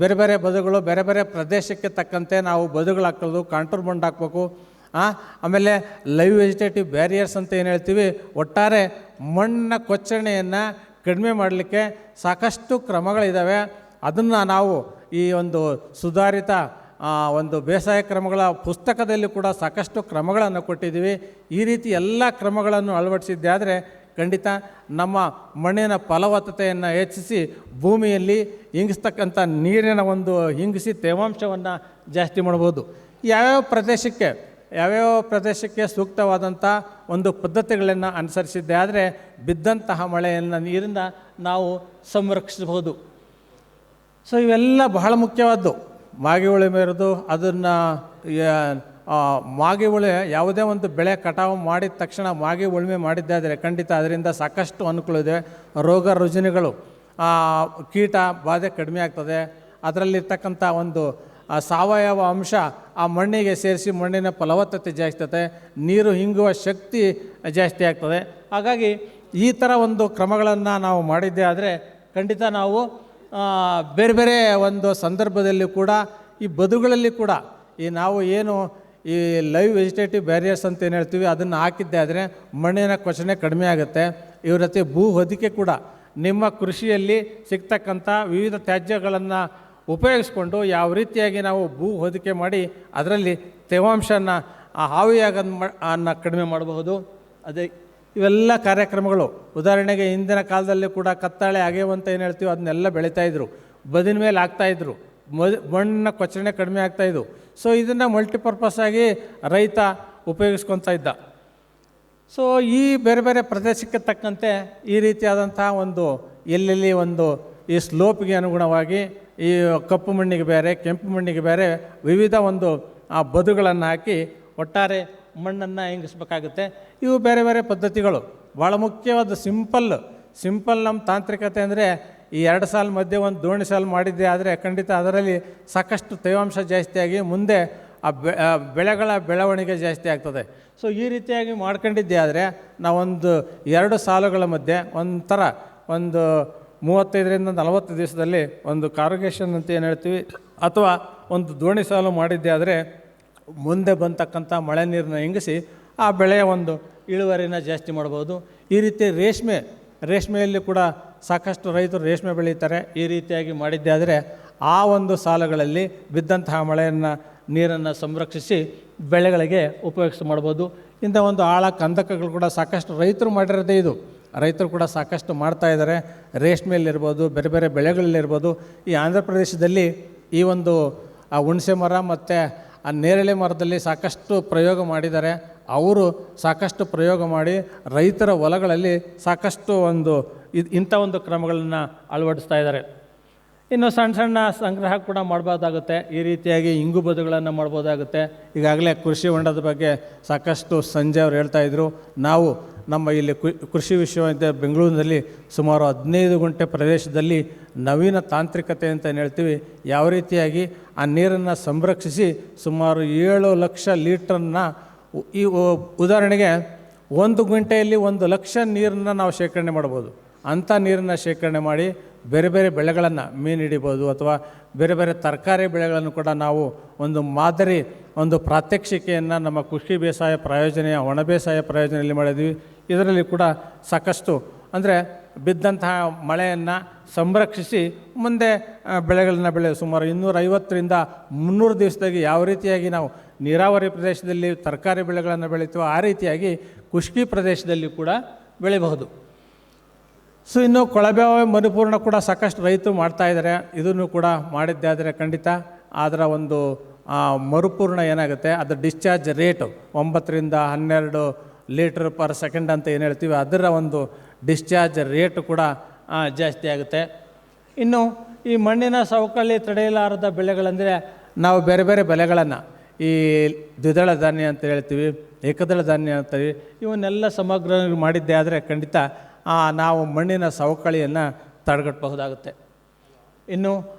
ಬೇರೆ ಬೇರೆ ಬದುಗಳು, ಬೇರೆ ಬೇರೆ ಪ್ರದೇಶಕ್ಕೆ ತಕ್ಕಂತೆ ನಾವು ಬದುಗಳು ಹಾಕೋದು, ಕಾಂಟೂರ್ ಬಂಡ್ ಹಾಕಬೇಕು. ಆಮೇಲೆ ಲೈವ್ ವೆಜಿಟೇಟಿವ್ ಬ್ಯಾರಿಯರ್ಸ್ ಅಂತ ಏನು ಹೇಳ್ತೀವಿ, ಒಟ್ಟಾರೆ ಮಣ್ಣಿನ ಕೊಚ್ಚಣೆಯನ್ನು ಕಡಿಮೆ ಮಾಡಲಿಕ್ಕೆ ಸಾಕಷ್ಟು ಕ್ರಮಗಳಿದ್ದಾವೆ. ಅದನ್ನು ನಾವು ಈ ಒಂದು ಸುಧಾರಿತ ಒಂದು ಬೇಸಾಯ ಕ್ರಮಗಳ ಪುಸ್ತಕದಲ್ಲಿ ಕೂಡ ಸಾಕಷ್ಟು ಕ್ರಮಗಳನ್ನು ಕೊಟ್ಟಿದ್ದೀವಿ. ಈ ರೀತಿ ಎಲ್ಲ ಕ್ರಮಗಳನ್ನು ಅಳವಡಿಸಿದ್ದೆ ಆದರೆ ಖಂಡಿತ ನಮ್ಮ ಮಣ್ಣಿನ ಫಲವತ್ತತೆಯನ್ನು ಹೆಚ್ಚಿಸಿ ಭೂಮಿಯಲ್ಲಿ ಇಂಗಿಸ್ತಕ್ಕಂಥ ನೀರಿನ ಒಂದು ಇಂಗಿಸಿ ತೇವಾಂಶವನ್ನು ಜಾಸ್ತಿ ಮಾಡ್ಬೋದು. ಯಾವ್ಯಾವ ಪ್ರದೇಶಕ್ಕೆ ಸೂಕ್ತವಾದಂಥ ಒಂದು ಪದ್ಧತಿಗಳನ್ನು ಅನುಸರಿಸಿದ್ದೆ ಆದರೆ ಬಿದ್ದಂತಹ ಮಳೆಯನ್ನು ನೀರಿಂದ ನಾವು ಸಂರಕ್ಷಿಸಬಹುದು. ಸೊ ಇವೆಲ್ಲ ಬಹಳ ಮುಖ್ಯವಾದ್ದು. ಮಾಗಿ ಉಳುಮೆ ಇರೋದು, ಅದನ್ನು ಮಾಗಿ ಉಳುಮೆ ಯಾವುದೇ ಒಂದು ಬೆಳೆ ಕಟಾವು ಮಾಡಿದ ತಕ್ಷಣ ಮಾಗಿ ಉಳುಮೆ ಮಾಡಿದ್ದಾದರೆ ಖಂಡಿತ ಅದರಿಂದ ಸಾಕಷ್ಟು ಅನುಕೂಲ ಇದೆ. ರೋಗ ರುಜಿನಗಳು, ಕೀಟ ಬಾಧೆ ಕಡಿಮೆ ಆಗ್ತದೆ. ಅದರಲ್ಲಿರ್ತಕ್ಕಂಥ ಒಂದು ಸಾವಯವ ಅಂಶ ಆ ಮಣ್ಣಿಗೆ ಸೇರಿಸಿ ಮಣ್ಣಿನ ಫಲವತ್ತತೆ ಜಾಸ್ತಿ ಆಗ್ತದೆ, ನೀರು ಹಿಂಗುವ ಶಕ್ತಿ ಜಾಸ್ತಿ ಆಗ್ತದೆ. ಹಾಗಾಗಿ ಈ ಥರ ಒಂದು ಕ್ರಮಗಳನ್ನು ನಾವು ಮಾಡಿದ್ದೇ ಆದರೆ ಖಂಡಿತ ನಾವು ಬೇರೆ ಬೇರೆ ಒಂದು ಸಂದರ್ಭದಲ್ಲಿ ಕೂಡ ಈ ಬದುಗಳಲ್ಲಿ ಕೂಡ ನಾವು ಏನು ಈ ಲೈವ್ ವೆಜಿಟೇಟಿವ್ ಬ್ಯಾರಿಯರ್ಸ್ ಅಂತ ಏನು ಹೇಳ್ತೀವಿ ಅದನ್ನು ಹಾಕಿದ್ದೆ ಆದರೆ ಮಣ್ಣಿನ ಕೊಚ್ಚಣೆ ಕಡಿಮೆ ಆಗುತ್ತೆ. ಇವ್ರ ಜೊತೆ ಭೂ ಹೊದಿಕೆ ಕೂಡ, ನಿಮ್ಮ ಕೃಷಿಯಲ್ಲಿ ಸಿಗ್ತಕ್ಕಂಥ ವಿವಿಧ ತ್ಯಾಜ್ಯಗಳನ್ನು ಉಪಯೋಗಿಸ್ಕೊಂಡು ಯಾವ ರೀತಿಯಾಗಿ ನಾವು ಭೂ ಹೊದಿಕೆ ಮಾಡಿ ಅದರಲ್ಲಿ ತೇವಾಂಶನ ಹಾವಿಯಾಗೋದನ್ನು ಕಡಿಮೆ ಮಾಡಬಹುದು. ಅದೇ ಇವೆಲ್ಲ ಕಾರ್ಯಕ್ರಮಗಳು. ಉದಾಹರಣೆಗೆ ಹಿಂದಿನ ಕಾಲದಲ್ಲಿ ಕೂಡ ಕತ್ತಾಳೆ ಅಗೆವು ಅಂತ ಏನು ಹೇಳ್ತೀವಿ ಅದನ್ನೆಲ್ಲ ಬೆಳೀತಾಯಿದ್ರು, ಬದಿನ ಮೇಲೆ ಹಾಕ್ತಾಯಿದ್ರು, ಮಣ್ಣಿನ ಕೊಚ್ಚಣೆ ಕಡಿಮೆ ಆಗ್ತಾಯಿದ್ವು. ಸೊ ಇದನ್ನು ಮಲ್ಟಿಪರ್ಪಸ್ ಆಗಿ ರೈತ ಉಪಯೋಗಿಸ್ಕೊತಾ ಇದ್ದ. ಸೊ ಈ ಬೇರೆ ಬೇರೆ ಪ್ರದೇಶಕ್ಕೆ ತಕ್ಕಂತೆ ಈ ರೀತಿಯಾದಂಥ ಒಂದು ಎಲ್ಲೆಲ್ಲಿ ಒಂದು ಈ ಸ್ಲೋಪ್ಗೆ ಅನುಗುಣವಾಗಿ ಈ ಕಪ್ಪು ಮಣ್ಣಿಗೆ ಬೇರೆ, ಕೆಂಪು ಮಣ್ಣಿಗೆ ಬೇರೆ ವಿವಿಧ ಒಂದು ಬದುಗಳನ್ನು ಹಾಕಿ ಒಟ್ಟಾರೆ ಮಣ್ಣನ್ನು ಇಂಗಿಸ್ಬೇಕಾಗುತ್ತೆ. ಇವು ಬೇರೆ ಬೇರೆ ಪದ್ಧತಿಗಳು. ಭಾಳ ಮುಖ್ಯವಾದ ಸಿಂಪಲ್ ನಮ್ಮ ತಾಂತ್ರಿಕತೆ ಅಂದರೆ ಈ 2 ಸಾಲು ಮಧ್ಯೆ ಒಂದು ದೋಣಿ ಸಾಲು ಮಾಡಿದ್ದೆ ಆದರೆ ಖಂಡಿತ ಅದರಲ್ಲಿ ಸಾಕಷ್ಟು ತೇವಾಂಶ ಜಾಸ್ತಿಯಾಗಿ ಮುಂದೆ ಬೆಳೆಗಳ ಬೆಳವಣಿಗೆ ಜಾಸ್ತಿ ಆಗ್ತದೆ. ಸೊ ಈ ರೀತಿಯಾಗಿ ಮಾಡ್ಕೊಂಡಿದ್ದೆ ಆದರೆ ನಾವೊಂದು 2 ಸಾಲುಗಳ ಮಧ್ಯೆ ಒಂಥರ ಒಂದು 35ರಿಂದ 40 ದಿವಸದಲ್ಲಿ ಒಂದು ಕಾರುಗೇಷನ್ ಅಂತ ಏನು ಹೇಳ್ತೀವಿ ಅಥವಾ ಒಂದು ದೋಣಿ ಸಾಲು ಮಾಡಿದ್ದೆ ಆದರೆ ಮುಂದೆ ಬಂತಕ್ಕಂಥ ಮಳೆ ನೀರನ್ನ ಇಂಗಿಸಿ ಆ ಬೆಳೆಯ ಒಂದು ಇಳುವರಿನ ಜಾಸ್ತಿ ಮಾಡ್ಬೋದು. ಈ ರೀತಿ ರೇಷ್ಮೆಯಲ್ಲಿ ಕೂಡ ಸಾಕಷ್ಟು ರೈತರು ರೇಷ್ಮೆ ಬೆಳೀತಾರೆ. ಈ ರೀತಿಯಾಗಿ ಮಾಡಿದ್ದೆ ಆದರೆ ಆ ಒಂದು ಸಾಲುಗಳಲ್ಲಿ ಬಿದ್ದಂತಹ ನೀರನ್ನು ಸಂರಕ್ಷಿಸಿ ಬೆಳೆಗಳಿಗೆ ಉಪಯೋಗಿಸಿ ಮಾಡ್ಬೋದು. ಇಂಥ ಒಂದು ಆಳ ಕಂದಕಗಳು ಕೂಡ ಸಾಕಷ್ಟು ರೈತರು ಮಾಡಿರೋದೇ ಇದು. ರೈತರು ಕೂಡ ಸಾಕಷ್ಟು ಮಾಡ್ತಾಯಿದ್ದಾರೆ. ರೇಷ್ಮೆಯಲ್ಲಿರ್ಬೋದು, ಬೇರೆ ಬೇರೆ ಬೆಳೆಗಳಲ್ಲಿರ್ಬೋದು. ಈ ಆಂಧ್ರ ಪ್ರದೇಶದಲ್ಲಿ ಈ ಒಂದು ಹುಣಸೆ ಮರ ಮತ್ತು ಆ ನೇರಳೆ ಮರದಲ್ಲಿ ಸಾಕಷ್ಟು ಪ್ರಯೋಗ ಮಾಡಿದ್ದಾರೆ. ಅವರು ಸಾಕಷ್ಟು ಪ್ರಯೋಗ ಮಾಡಿ ರೈತರ ಹೊಲಗಳಲ್ಲಿ ಸಾಕಷ್ಟು ಒಂದು ಇಂಥ ಒಂದು ಕ್ರಮಗಳನ್ನು ಅಳವಡಿಸ್ತಾ ಇದ್ದಾರೆ. ಇನ್ನು ಸಣ್ಣ ಸಣ್ಣ ಸಂಗ್ರಹ ಕೂಡ ಮಾಡ್ಬೋದಾಗುತ್ತೆ. ಈ ರೀತಿಯಾಗಿ ಇಂಗು ಬದುಗಳನ್ನು ಮಾಡ್ಬೋದಾಗುತ್ತೆ. ಈಗಾಗಲೇ ಕೃಷಿ ಹೊಂಡದ ಬಗ್ಗೆ ಸಾಕಷ್ಟು ಸಂಜಯ್ ಅವರು ಹೇಳ್ತಾಯಿದ್ರು. ನಾವು ನಮ್ಮ ಇಲ್ಲಿ ಕೃಷಿ ವಿಶ್ವವಿದ್ಯಾಲಯ ಬೆಂಗಳೂರಿನಲ್ಲಿ ಸುಮಾರು 15 ಗುಂಟೆ ಪ್ರದೇಶದಲ್ಲಿ ನವೀನ ತಾಂತ್ರಿಕತೆ ಅಂತ ಏನು ಹೇಳ್ತೀವಿ, ಯಾವ ರೀತಿಯಾಗಿ ಆ ನೀರನ್ನು ಸಂರಕ್ಷಿಸಿ ಸುಮಾರು 7 ಲಕ್ಷ ಲೀಟ್ರನ್ನ ಈ ಉದಾಹರಣೆಗೆ 1 ಗಂಟೆಯಲ್ಲಿ 1 ಲಕ್ಷ ನೀರನ್ನು ನಾವು ಶೇಖರಣೆ ಮಾಡ್ಬೋದು. ಅಂಥ ನೀರನ್ನು ಶೇಖರಣೆ ಮಾಡಿ ಬೇರೆ ಬೇರೆ ಬೆಳೆಗಳನ್ನು ಮೀನು ಹಿಡಿಬೋದು ಅಥವಾ ಬೇರೆ ಬೇರೆ ತರಕಾರಿ ಬೆಳೆಗಳನ್ನು ಕೂಡ ನಾವು ಒಂದು ಮಾದರಿ ಒಂದು ಪ್ರಾತ್ಯಕ್ಷಿಕೆಯನ್ನು ನಮ್ಮ ಕೃಷಿ ಬೇಸಾಯ ಪ್ರಾಯೋಜನೆಯ ಒಣ ಬೇಸಾಯ ಪ್ರಾಯೋಜನೆಯಲ್ಲಿ ಮಾಡಿದ್ವಿ. ಇದರಲ್ಲಿ ಕೂಡ ಸಾಕಷ್ಟು ಅಂದರೆ ಬಿದ್ದಂತಹ ಮಳೆಯನ್ನು ಸಂರಕ್ಷಿಸಿ ಮುಂದೆ ಬೆಳೆಗಳನ್ನು ಬೆಳೆಯೋದು. ಸುಮಾರು 250ರಿಂದ 300 ದಿವಸದಾಗಿ ಯಾವ ರೀತಿಯಾಗಿ ನಾವು ನೀರಾವರಿ ಪ್ರದೇಶದಲ್ಲಿ ತರಕಾರಿ ಬೆಳೆಗಳನ್ನು ಬೆಳಿತೀವೋ ಆ ರೀತಿಯಾಗಿ ಖುಷ್ಕಿ ಪ್ರದೇಶದಲ್ಲಿ ಕೂಡ ಬೆಳಿಬಹುದು. ಸೊ ಇನ್ನು ಕೊಳವೆ ಮರುಪೂರ್ಣ ಕೂಡ ಸಾಕಷ್ಟು ರೈತರು ಮಾಡ್ತಾಯಿದ್ದಾರೆ. ಇದನ್ನು ಕೂಡ ಮಾಡಿದ್ದೆ ಆದರೆ ಖಂಡಿತ ಅದರ ಒಂದು ಮರುಪೂರ್ಣ ಏನಾಗುತ್ತೆ, ಅದರ ಡಿಸ್ಚಾರ್ಜ್ ರೇಟು 9ರಿಂದ 12 ಲೀಟ್ರ್ ಪರ್ ಸೆಕೆಂಡ್ ಅಂತ ಏನು ಹೇಳ್ತೀವಿ, ಅದರ ಒಂದು ಡಿಸ್ಚಾರ್ಜ್ ರೇಟು ಕೂಡ ಜಾಸ್ತಿ ಆಗುತ್ತೆ. ಇನ್ನು ಈ ಮಣ್ಣಿನ ಸವಕಳಿ ತಡೆಯಲಾರದ ಬೆಳೆಗಳಂದರೆ ನಾವು ಬೇರೆ ಬೇರೆ ಬೆಳೆಗಳನ್ನು ಈ ದ್ವಿದಳ ಧಾನ್ಯ ಅಂತ ಹೇಳ್ತೀವಿ, ಏಕದಳ ಧಾನ್ಯ ಅಂತೀವಿ, ಇವನ್ನೆಲ್ಲ ಸಮಗ್ರ ಮಾಡಿದ್ದೆ ಆದರೆ ಖಂಡಿತ ನಾವು ಮಣ್ಣಿನ ಸವಕಳಿಯನ್ನು ತಡೆಗಟ್ಟಬಹುದಾಗುತ್ತೆ. ಇನ್ನು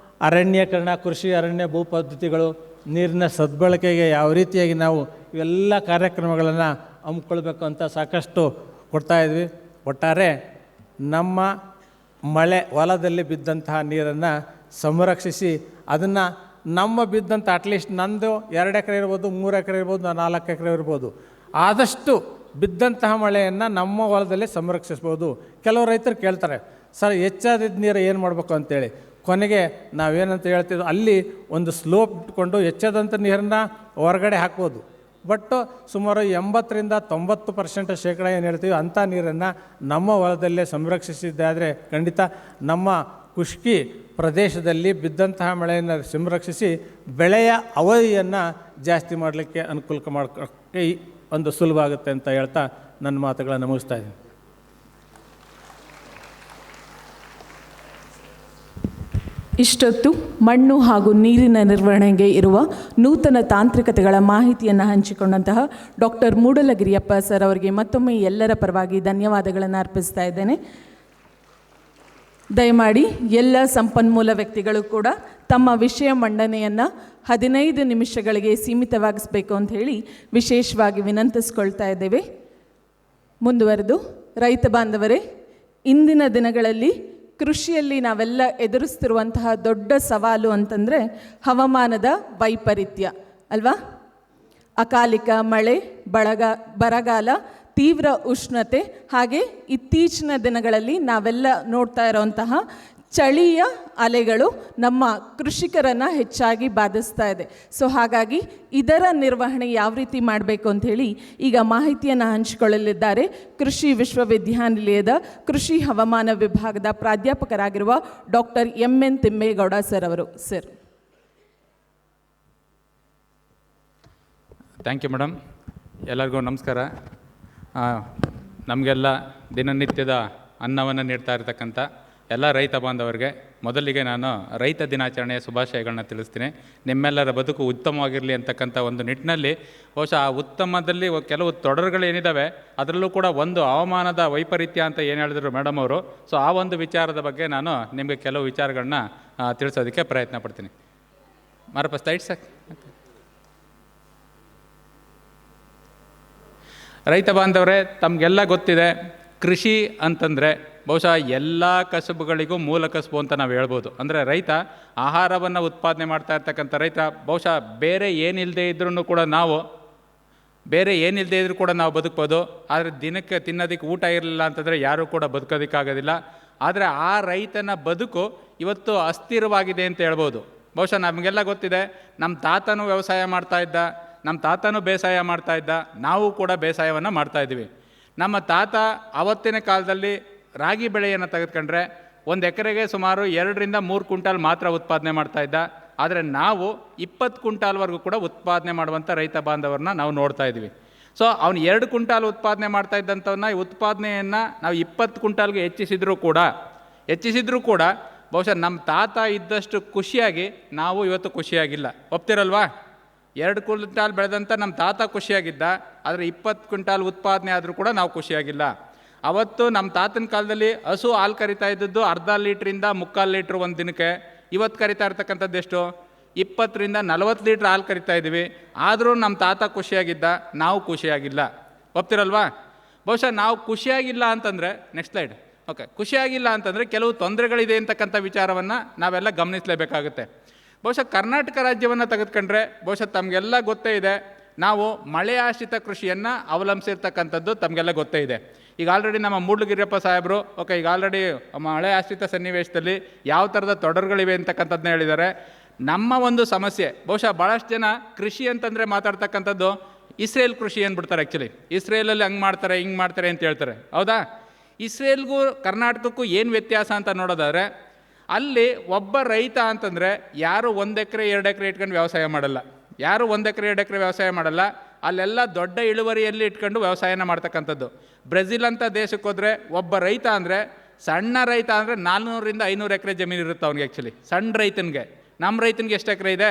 ಅರಣ್ಯೀಕರಣ, ಕೃಷಿ ಅರಣ್ಯ ಭೂ ಪದ್ಧತಿಗಳು, ನೀರಿನ ಸದ್ಬಳಕೆಗೆ ಯಾವ ರೀತಿಯಾಗಿ ನಾವು ಇವೆಲ್ಲ ಕಾರ್ಯಕ್ರಮಗಳನ್ನು ಹಮ್ಮಿಕೊಳ್ಬೇಕು ಅಂತ ಸಾಕಷ್ಟು ಕೊಡ್ತಾಯಿದ್ವಿ. ಒಟ್ಟಾರೆ ನಮ್ಮ ಮಳೆ ಹೊಲದಲ್ಲಿ ಬಿದ್ದಂತಹ ನೀರನ್ನು ಸಂರಕ್ಷಿಸಿ ಅದನ್ನು ನಮ್ಮ ಬಿದ್ದಂಥ ಅಟ್ಲೀಸ್ಟ್ ನಂದು 2 ಎಕರೆ ಇರ್ಬೋದು, 3 ಎಕರೆ ಇರ್ಬೋದು, 4 ಎಕರೆ ಇರ್ಬೋದು, ಆದಷ್ಟು ಬಿದ್ದಂತಹ ಮಳೆಯನ್ನು ನಮ್ಮ ಹೊಲದಲ್ಲಿ ಸಂರಕ್ಷಿಸ್ಬೋದು. ಕೆಲವು ರೈತರು ಕೇಳ್ತಾರೆ, ಸರ್ ಹೆಚ್ಚಾದ ನೀರು ಏನು ಮಾಡಬೇಕು ಅಂತೇಳಿ. ಕೊನೆಗೆ ನಾವೇನಂತ ಹೇಳ್ತೀವಿ, ಅಲ್ಲಿ ಒಂದು ಸ್ಲೋಪ್ ಇಟ್ಕೊಂಡು ಹೆಚ್ಚಾದಂಥ ನೀರನ್ನು ಹೊರಗಡೆ ಹಾಕ್ಬೋದು. ಬಟ್ ಸುಮಾರು 80ರಿಂದ 90% ಶೇಕಡ ಏನು ಹೇಳ್ತೀವಿ ಅಂಥ ನೀರನ್ನು ನಮ್ಮ ಹೊಲದಲ್ಲೇ ಸಂರಕ್ಷಿಸಿದ್ದಾದರೆ ಖಂಡಿತ ನಮ್ಮ ಖುಷ್ಕಿ ಪ್ರದೇಶದಲ್ಲಿ ಬಿದ್ದಂತಹ ಮಳೆಯನ್ನು ಸಂರಕ್ಷಿಸಿ ಬೆಳೆಯ ಅವಧಿಯನ್ನು ಜಾಸ್ತಿ ಮಾಡಲಿಕ್ಕೆ ಅನುಕೂಲ ಮಾಡ್ಕೊಳ್ಳೋಕ್ಕೆ ಒಂದು ಸುಲಭ ಆಗುತ್ತೆ ಅಂತ ಹೇಳ್ತಾ ನನ್ನ ಮಾತುಗಳನ್ನು ಮುಗಿಸ್ತಾ ಇದ್ದೀನಿ. ಇಷ್ಟೊತ್ತು ಮಣ್ಣು ಹಾಗೂ ನೀರಿನ ನಿರ್ವಹಣೆಗೆ ಇರುವ ನೂತನ ತಾಂತ್ರಿಕತೆಗಳ ಮಾಹಿತಿಯನ್ನು ಹಂಚಿಕೊಂಡಂತಹ ಡಾಕ್ಟರ್ ಮೂಡಲಗಿರಿಯಪ್ಪ ಸರ್ ಅವರಿಗೆ ಮತ್ತೊಮ್ಮೆ ಎಲ್ಲರ ಪರವಾಗಿ ಧನ್ಯವಾದಗಳನ್ನು ಅರ್ಪಿಸ್ತಾ ಇದ್ದೇನೆ. ದಯಮಾಡಿ ಎಲ್ಲ ಸಂಪನ್ಮೂಲ ವ್ಯಕ್ತಿಗಳು ಕೂಡ ತಮ್ಮ ವಿಷಯ ಮಂಡನೆಯನ್ನು 15 ನಿಮಿಷಗಳಿಗೆ ಸೀಮಿತವಾಗಿಸಬೇಕು ಅಂತ ಹೇಳಿ ವಿಶೇಷವಾಗಿ ವಿನಂತಿಸ್ಕೊಳ್ತಾ ಇದ್ದೇವೆ. ಮುಂದುವರೆದು ರೈತ ಬಾಂಧವರೇ, ಇಂದಿನ ದಿನಗಳಲ್ಲಿ ಕೃಷಿಯಲ್ಲಿ ನಾವೆಲ್ಲ ಎದುರಿಸ್ತಿರುವಂತಹ ದೊಡ್ಡ ಸವಾಲು ಅಂತಂದರೆ ಹವಾಮಾನದ ವೈಪರೀತ್ಯ ಅಲ್ವಾ? ಅಕಾಲಿಕ ಮಳೆ, ಬರಗಾಲ, ತೀವ್ರ ಉಷ್ಣತೆ, ಹಾಗೆ ಇತ್ತೀಚಿನ ದಿನಗಳಲ್ಲಿ ನಾವೆಲ್ಲ ನೋಡ್ತಾ ಇರೋವಂತಹ ಚಳಿಯ ಅಲೆಗಳು ನಮ್ಮ ಕೃಷಿಕರನ್ನು ಹೆಚ್ಚಾಗಿ ಬಾಧಿಸ್ತಾ ಇದೆ. ಸೊ ಹಾಗಾಗಿ ಇದರ ನಿರ್ವಹಣೆ ಯಾವ ರೀತಿ ಮಾಡಬೇಕು ಅಂಥೇಳಿ ಈಗ ಮಾಹಿತಿಯನ್ನು ಹಂಚಿಕೊಳ್ಳಲಿದ್ದಾರೆ ಕೃಷಿ ವಿಶ್ವವಿದ್ಯಾನಿಲಯದ ಕೃಷಿ ಹವಾಮಾನ ವಿಭಾಗದ ಪ್ರಾಧ್ಯಾಪಕರಾಗಿರುವ ಡಾಕ್ಟರ್ MN ತಿಮ್ಮೇಗೌಡ ಸರ್ ಅವರು. Sir, thank you madam. ಎಲ್ಲರಿಗೂ ನಮಸ್ಕಾರ. ನಮಗೆಲ್ಲ ದಿನನಿತ್ಯದ ಅನ್ನವನ್ನು ನೀಡ್ತಾ ಇರತಕ್ಕಂಥ ಎಲ್ಲ ರೈತ ಬಾಂಧವರಿಗೆ ಮೊದಲಿಗೆ ನಾನು ರೈತ ದಿನಾಚರಣೆಯ ಶುಭಾಶಯಗಳನ್ನ ತಿಳಿಸ್ತೀನಿ. ನಿಮ್ಮೆಲ್ಲರ ಬದುಕು ಉತ್ತಮವಾಗಿರಲಿ ಅಂತಕ್ಕಂಥ ಒಂದು ನಿಟ್ಟಿನಲ್ಲಿ ಬಹುಶಃ ಆ ಉತ್ತಮದಲ್ಲಿ ಕೆಲವು ತೊಡರುಗಳೇನಿದ್ದಾವೆ ಅದರಲ್ಲೂ ಕೂಡ ಒಂದು ಹವಾಮಾನದ ವೈಪರೀತ್ಯ ಅಂತ ಏನು ಹೇಳಿದ್ರು ಮೇಡಮ್ ಅವರು. ಸೊ ಆ ಒಂದು ವಿಚಾರದ ಬಗ್ಗೆ ನಾನು ನಿಮಗೆ ಕೆಲವು ವಿಚಾರಗಳನ್ನ ತಿಳಿಸೋದಕ್ಕೆ ಪ್ರಯತ್ನ ಪಡ್ತೀನಿ. ಮಾರಪ್ಪ ಸ್ಲೈಡ್ ಸಾಕು. ರೈತ ಬಾಂಧವರೇ, ತಮಗೆಲ್ಲ ಗೊತ್ತಿದೆ, ಕೃಷಿ ಅಂತಂದರೆ ಬಹುಶಃ ಎಲ್ಲ ಕಸುಬುಗಳಿಗೂ ಮೂಲ ಕಸುಬು ಅಂತ ನಾವು ಹೇಳ್ಬೋದು. ಅಂದರೆ ರೈತ ಆಹಾರವನ್ನು ಉತ್ಪಾದನೆ ಮಾಡ್ತಾ ಇರ್ತಕ್ಕಂಥ ರೈತ ಬಹುಶಃ ಬೇರೆ ಏನಿಲ್ಲದೆ ಇದ್ರೂ ಕೂಡ ನಾವು ಬದುಕ್ಬೋದು. ಆದರೆ ದಿನಕ್ಕೆ ತಿನ್ನೋದಕ್ಕೆ ಊಟ ಇರಲಿಲ್ಲ ಅಂತಂದರೆ ಯಾರೂ ಕೂಡ ಬದುಕೋದಕ್ಕಾಗೋದಿಲ್ಲ. ಆದರೆ ಆ ರೈತನ ಬದುಕು ಇವತ್ತು ಅಸ್ಥಿರವಾಗಿದೆ ಅಂತ ಹೇಳ್ಬೋದು. ಬಹುಶಃ ನಮಗೆಲ್ಲ ಗೊತ್ತಿದೆ, ನಮ್ಮ ತಾತನೂ ವ್ಯವಸಾಯ ಮಾಡ್ತಾಯಿದ್ದ, ನಮ್ಮ ತಾತನೂ ಬೇಸಾಯ ಮಾಡ್ತಾಯಿದ್ದ, ನಾವು ಕೂಡ ಬೇಸಾಯವನ್ನು ಮಾಡ್ತಾಯಿದ್ದೀವಿ. ನಮ್ಮ ತಾತ ಆವತ್ತಿನ ಕಾಲದಲ್ಲಿ ರಾಗಿ ಬೆಳೆಯನ್ನು ತೆಗೆದುಕೊಂಡ್ರೆ 1 ಎಕರೆಗೆ ಸುಮಾರು 2ರಿಂದ 3 ಕ್ವಿಂಟಾಲ್ ಮಾತ್ರ ಉತ್ಪಾದನೆ ಮಾಡ್ತಾಯಿದ್ದ. ಆದರೆ ನಾವು 20 ಕ್ವಿಂಟಾಲ್ವರೆಗೂ ಕೂಡ ಉತ್ಪಾದನೆ ಮಾಡುವಂಥ ರೈತ ಬಾಂಧವರನ್ನ ನಾವು ನೋಡ್ತಾ ಇದ್ದೀವಿ. ಸೊ ಅವನು 2 ಕ್ವಿಂಟಾಲ್ ಉತ್ಪಾದನೆ ಮಾಡ್ತಾ ಇದ್ದಂಥವನ್ನ ಉತ್ಪಾದನೆಯನ್ನು ನಾವು 20 ಕ್ವಿಂಟಾಲ್ಗೆ ಹೆಚ್ಚಿಸಿದ್ರೂ ಕೂಡ ಬಹುಶಃ ನಮ್ಮ ತಾತ ಇದ್ದಷ್ಟು ಖುಷಿಯಾಗಿ ನಾವು ಇವತ್ತು ಖುಷಿಯಾಗಿಲ್ಲ. ಒಪ್ತಿರಲ್ವಾ? 2 ಕ್ವಿಂಟಾಲ್ ಬೆಳೆದಂಥ ನಮ್ಮ ತಾತ ಖುಷಿಯಾಗಿದ್ದ, ಆದರೆ 20 ಕ್ವಿಂಟಾಲ್ ಉತ್ಪಾದನೆ ಆದರೂ ಕೂಡ ನಾವು ಖುಷಿಯಾಗಿಲ್ಲ. ಅವತ್ತು ನಮ್ಮ ತಾತನ ಕಾಲದಲ್ಲಿ ಹಸು ಹಾಲು ಕರಿತಾ ಇದ್ದದ್ದು 1/2 ಲೀಟ್ರಿಂದ 3/4 ಲೀಟ್ರ್ ಒಂದು ದಿನಕ್ಕೆ. ಇವತ್ತು ಕರಿತಾ ಇರ್ತಕ್ಕಂಥದ್ದು ಎಷ್ಟು? 20ರಿಂದ 40 ಲೀಟ್ರ್ ಹಾಲು ಕರಿತಾ ಇದ್ದೀವಿ. ಆದರೂ ನಮ್ಮ ತಾತ ಖುಷಿಯಾಗಿದ್ದ, ನಾವು ಖುಷಿಯಾಗಿಲ್ಲ. ಒಪ್ತಿರಲ್ವಾ? ಬಹುಶಃ ನಾವು ಖುಷಿಯಾಗಿಲ್ಲ ಅಂತಂದರೆ ನೆಕ್ಸ್ಟ್ ಸ್ಲೈಡ್, ಓಕೆ, ಖುಷಿಯಾಗಿಲ್ಲ ಅಂತಂದರೆ ಕೆಲವು ತೊಂದರೆಗಳಿದೆ ಅಂತಕ್ಕಂಥ ವಿಚಾರವನ್ನು ನಾವೆಲ್ಲ ಗಮನಿಸಲೇಬೇಕಾಗುತ್ತೆ. ಬಹುಶಃ ಕರ್ನಾಟಕ ರಾಜ್ಯವನ್ನು ತೆಗೆದುಕೊಂಡ್ರೆ ಬಹುಶಃ ತಮಗೆಲ್ಲ ಗೊತ್ತೇ ಇದೆ, ನಾವು ಮಳೆ ಆಶ್ರಿತ ಕೃಷಿಯನ್ನು ಅವಲಂಬಿಸಿರ್ತಕ್ಕಂಥದ್ದು ತಮಗೆಲ್ಲ ಗೊತ್ತೇ ಇದೆ. ಈಗ ಆಲ್ರೆಡಿ ನಮ್ಮ ಮೂಡ್ಲಗಿರಿಯಪ್ಪ ಸಾಹೇಬರು ಓಕೆ ಈಗ ಆಲ್ರೆಡಿ ಮಳೆ ಆಶ್ರಿತ ಸನ್ನಿವೇಶದಲ್ಲಿ ಯಾವ ಥರದ ತೊಡರುಗಳಿವೆ ಅಂತಕ್ಕಂಥದ್ದನ್ನ ಹೇಳಿದ್ದಾರೆ. ನಮ್ಮ ಒಂದು ಸಮಸ್ಯೆ ಬಹುಶಃ ಭಾಳಷ್ಟು ಜನ ಕೃಷಿ ಅಂತಂದರೆ ಮಾತಾಡ್ತಕ್ಕಂಥದ್ದು ಇಸ್ರೇಲ್ ಕೃಷಿ ಅಂದ್ಬಿಡ್ತಾರೆ. ಆ್ಯಕ್ಚುಲಿ ಇಸ್ರೇಲಲ್ಲಿ ಹಂಗೆ ಮಾಡ್ತಾರೆ ಹಿಂಗೆ ಮಾಡ್ತಾರೆ ಅಂತ ಹೇಳ್ತಾರೆ, ಹೌದಾ? ಇಸ್ರೇಲ್ಗೂ ಕರ್ನಾಟಕಕ್ಕೂ ಏನು ವ್ಯತ್ಯಾಸ ಅಂತ ನೋಡೋದಾದರೆ, ಅಲ್ಲಿ ಒಬ್ಬ ರೈತ ಅಂತಂದರೆ ಯಾರು 1 ಎಕರೆ 2 ಎಕರೆ ಇಟ್ಕೊಂಡು ವ್ಯವಸಾಯ ಮಾಡಲ್ಲ, ಯಾರು 1 ಎಕರೆ 2 ಎಕರೆ ವ್ಯವಸಾಯ ಮಾಡಲ್ಲ. ಅಲ್ಲೆಲ್ಲ ದೊಡ್ಡ ಇಳುವರಿಯಲ್ಲಿ ಇಟ್ಕೊಂಡು ವ್ಯವಸಾಯನ ಮಾಡ್ತಕ್ಕಂಥದ್ದು. ಬ್ರೆಜಿಲ್ ಅಂತ ದೇಶಕ್ಕೆ ಹೋದರೆ ಒಬ್ಬ ರೈತ ಅಂದರೆ, ಸಣ್ಣ ರೈತ ಅಂದರೆ 400ರಿಂದ 500 ಎಕರೆ ಜಮೀನು ಇರುತ್ತೆ ಅವ್ನಿಗೆ. ಆ್ಯಕ್ಚುಲಿ ಸಣ್ಣ ರೈತನಿಗೆ, ನಮ್ಮ ರೈತನಿಗೆ ಎಷ್ಟು ಎಕರೆ ಇದೆ?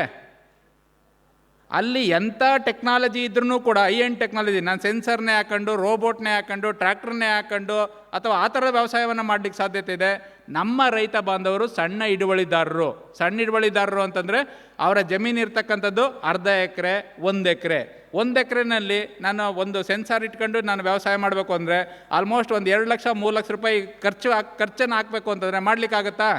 ಅಲ್ಲಿ ಎಂಥ ಟೆಕ್ನಾಲಜಿ ಇದ್ರೂ ಕೂಡ ಎಂಡ್ ಟೆಕ್ನಾಲಜಿ, ನಾನು ಸೆನ್ಸರ್ನೇ ಹಾಕೊಂಡು, ರೋಬೋಟ್ನೇ ಹಾಕೊಂಡು, ಟ್ರ್ಯಾಕ್ಟರ್ನೇ ಹಾಕೊಂಡು ಅಥವಾ ಆ ಥರದ ವ್ಯವಸಾಯವನ್ನು ಮಾಡಲಿಕ್ಕೆ ಸಾಧ್ಯತೆ ಇದೆ. ನಮ್ಮ ರೈತ ಬಾಂಧವರು ಸಣ್ಣ ಹಿಡುವಳಿದಾರರು ಅಂತಂದರೆ ಅವರ ಜಮೀನು ಇರ್ತಕ್ಕಂಥದ್ದು ಅರ್ಧ ಎಕರೆ 1 ಎಕರೆ. 1 ಎಕರೆನಲ್ಲಿ ನಾನು ಒಂದು ಸೆನ್ಸಾರ್ ಇಟ್ಕೊಂಡು ನಾನು ವ್ಯವಸಾಯ ಮಾಡಬೇಕು ಅಂದರೆ ಆಲ್ಮೋಸ್ಟ್ ಒಂದು 2 ಲಕ್ಷ 3 ಲಕ್ಷ ರೂಪಾಯಿ ಖರ್ಚನ್ನು ಹಾಕಬೇಕು ಅಂತಂದರೆ ಮಾಡಲಿಕ್ಕಾಗತ್ತಾ?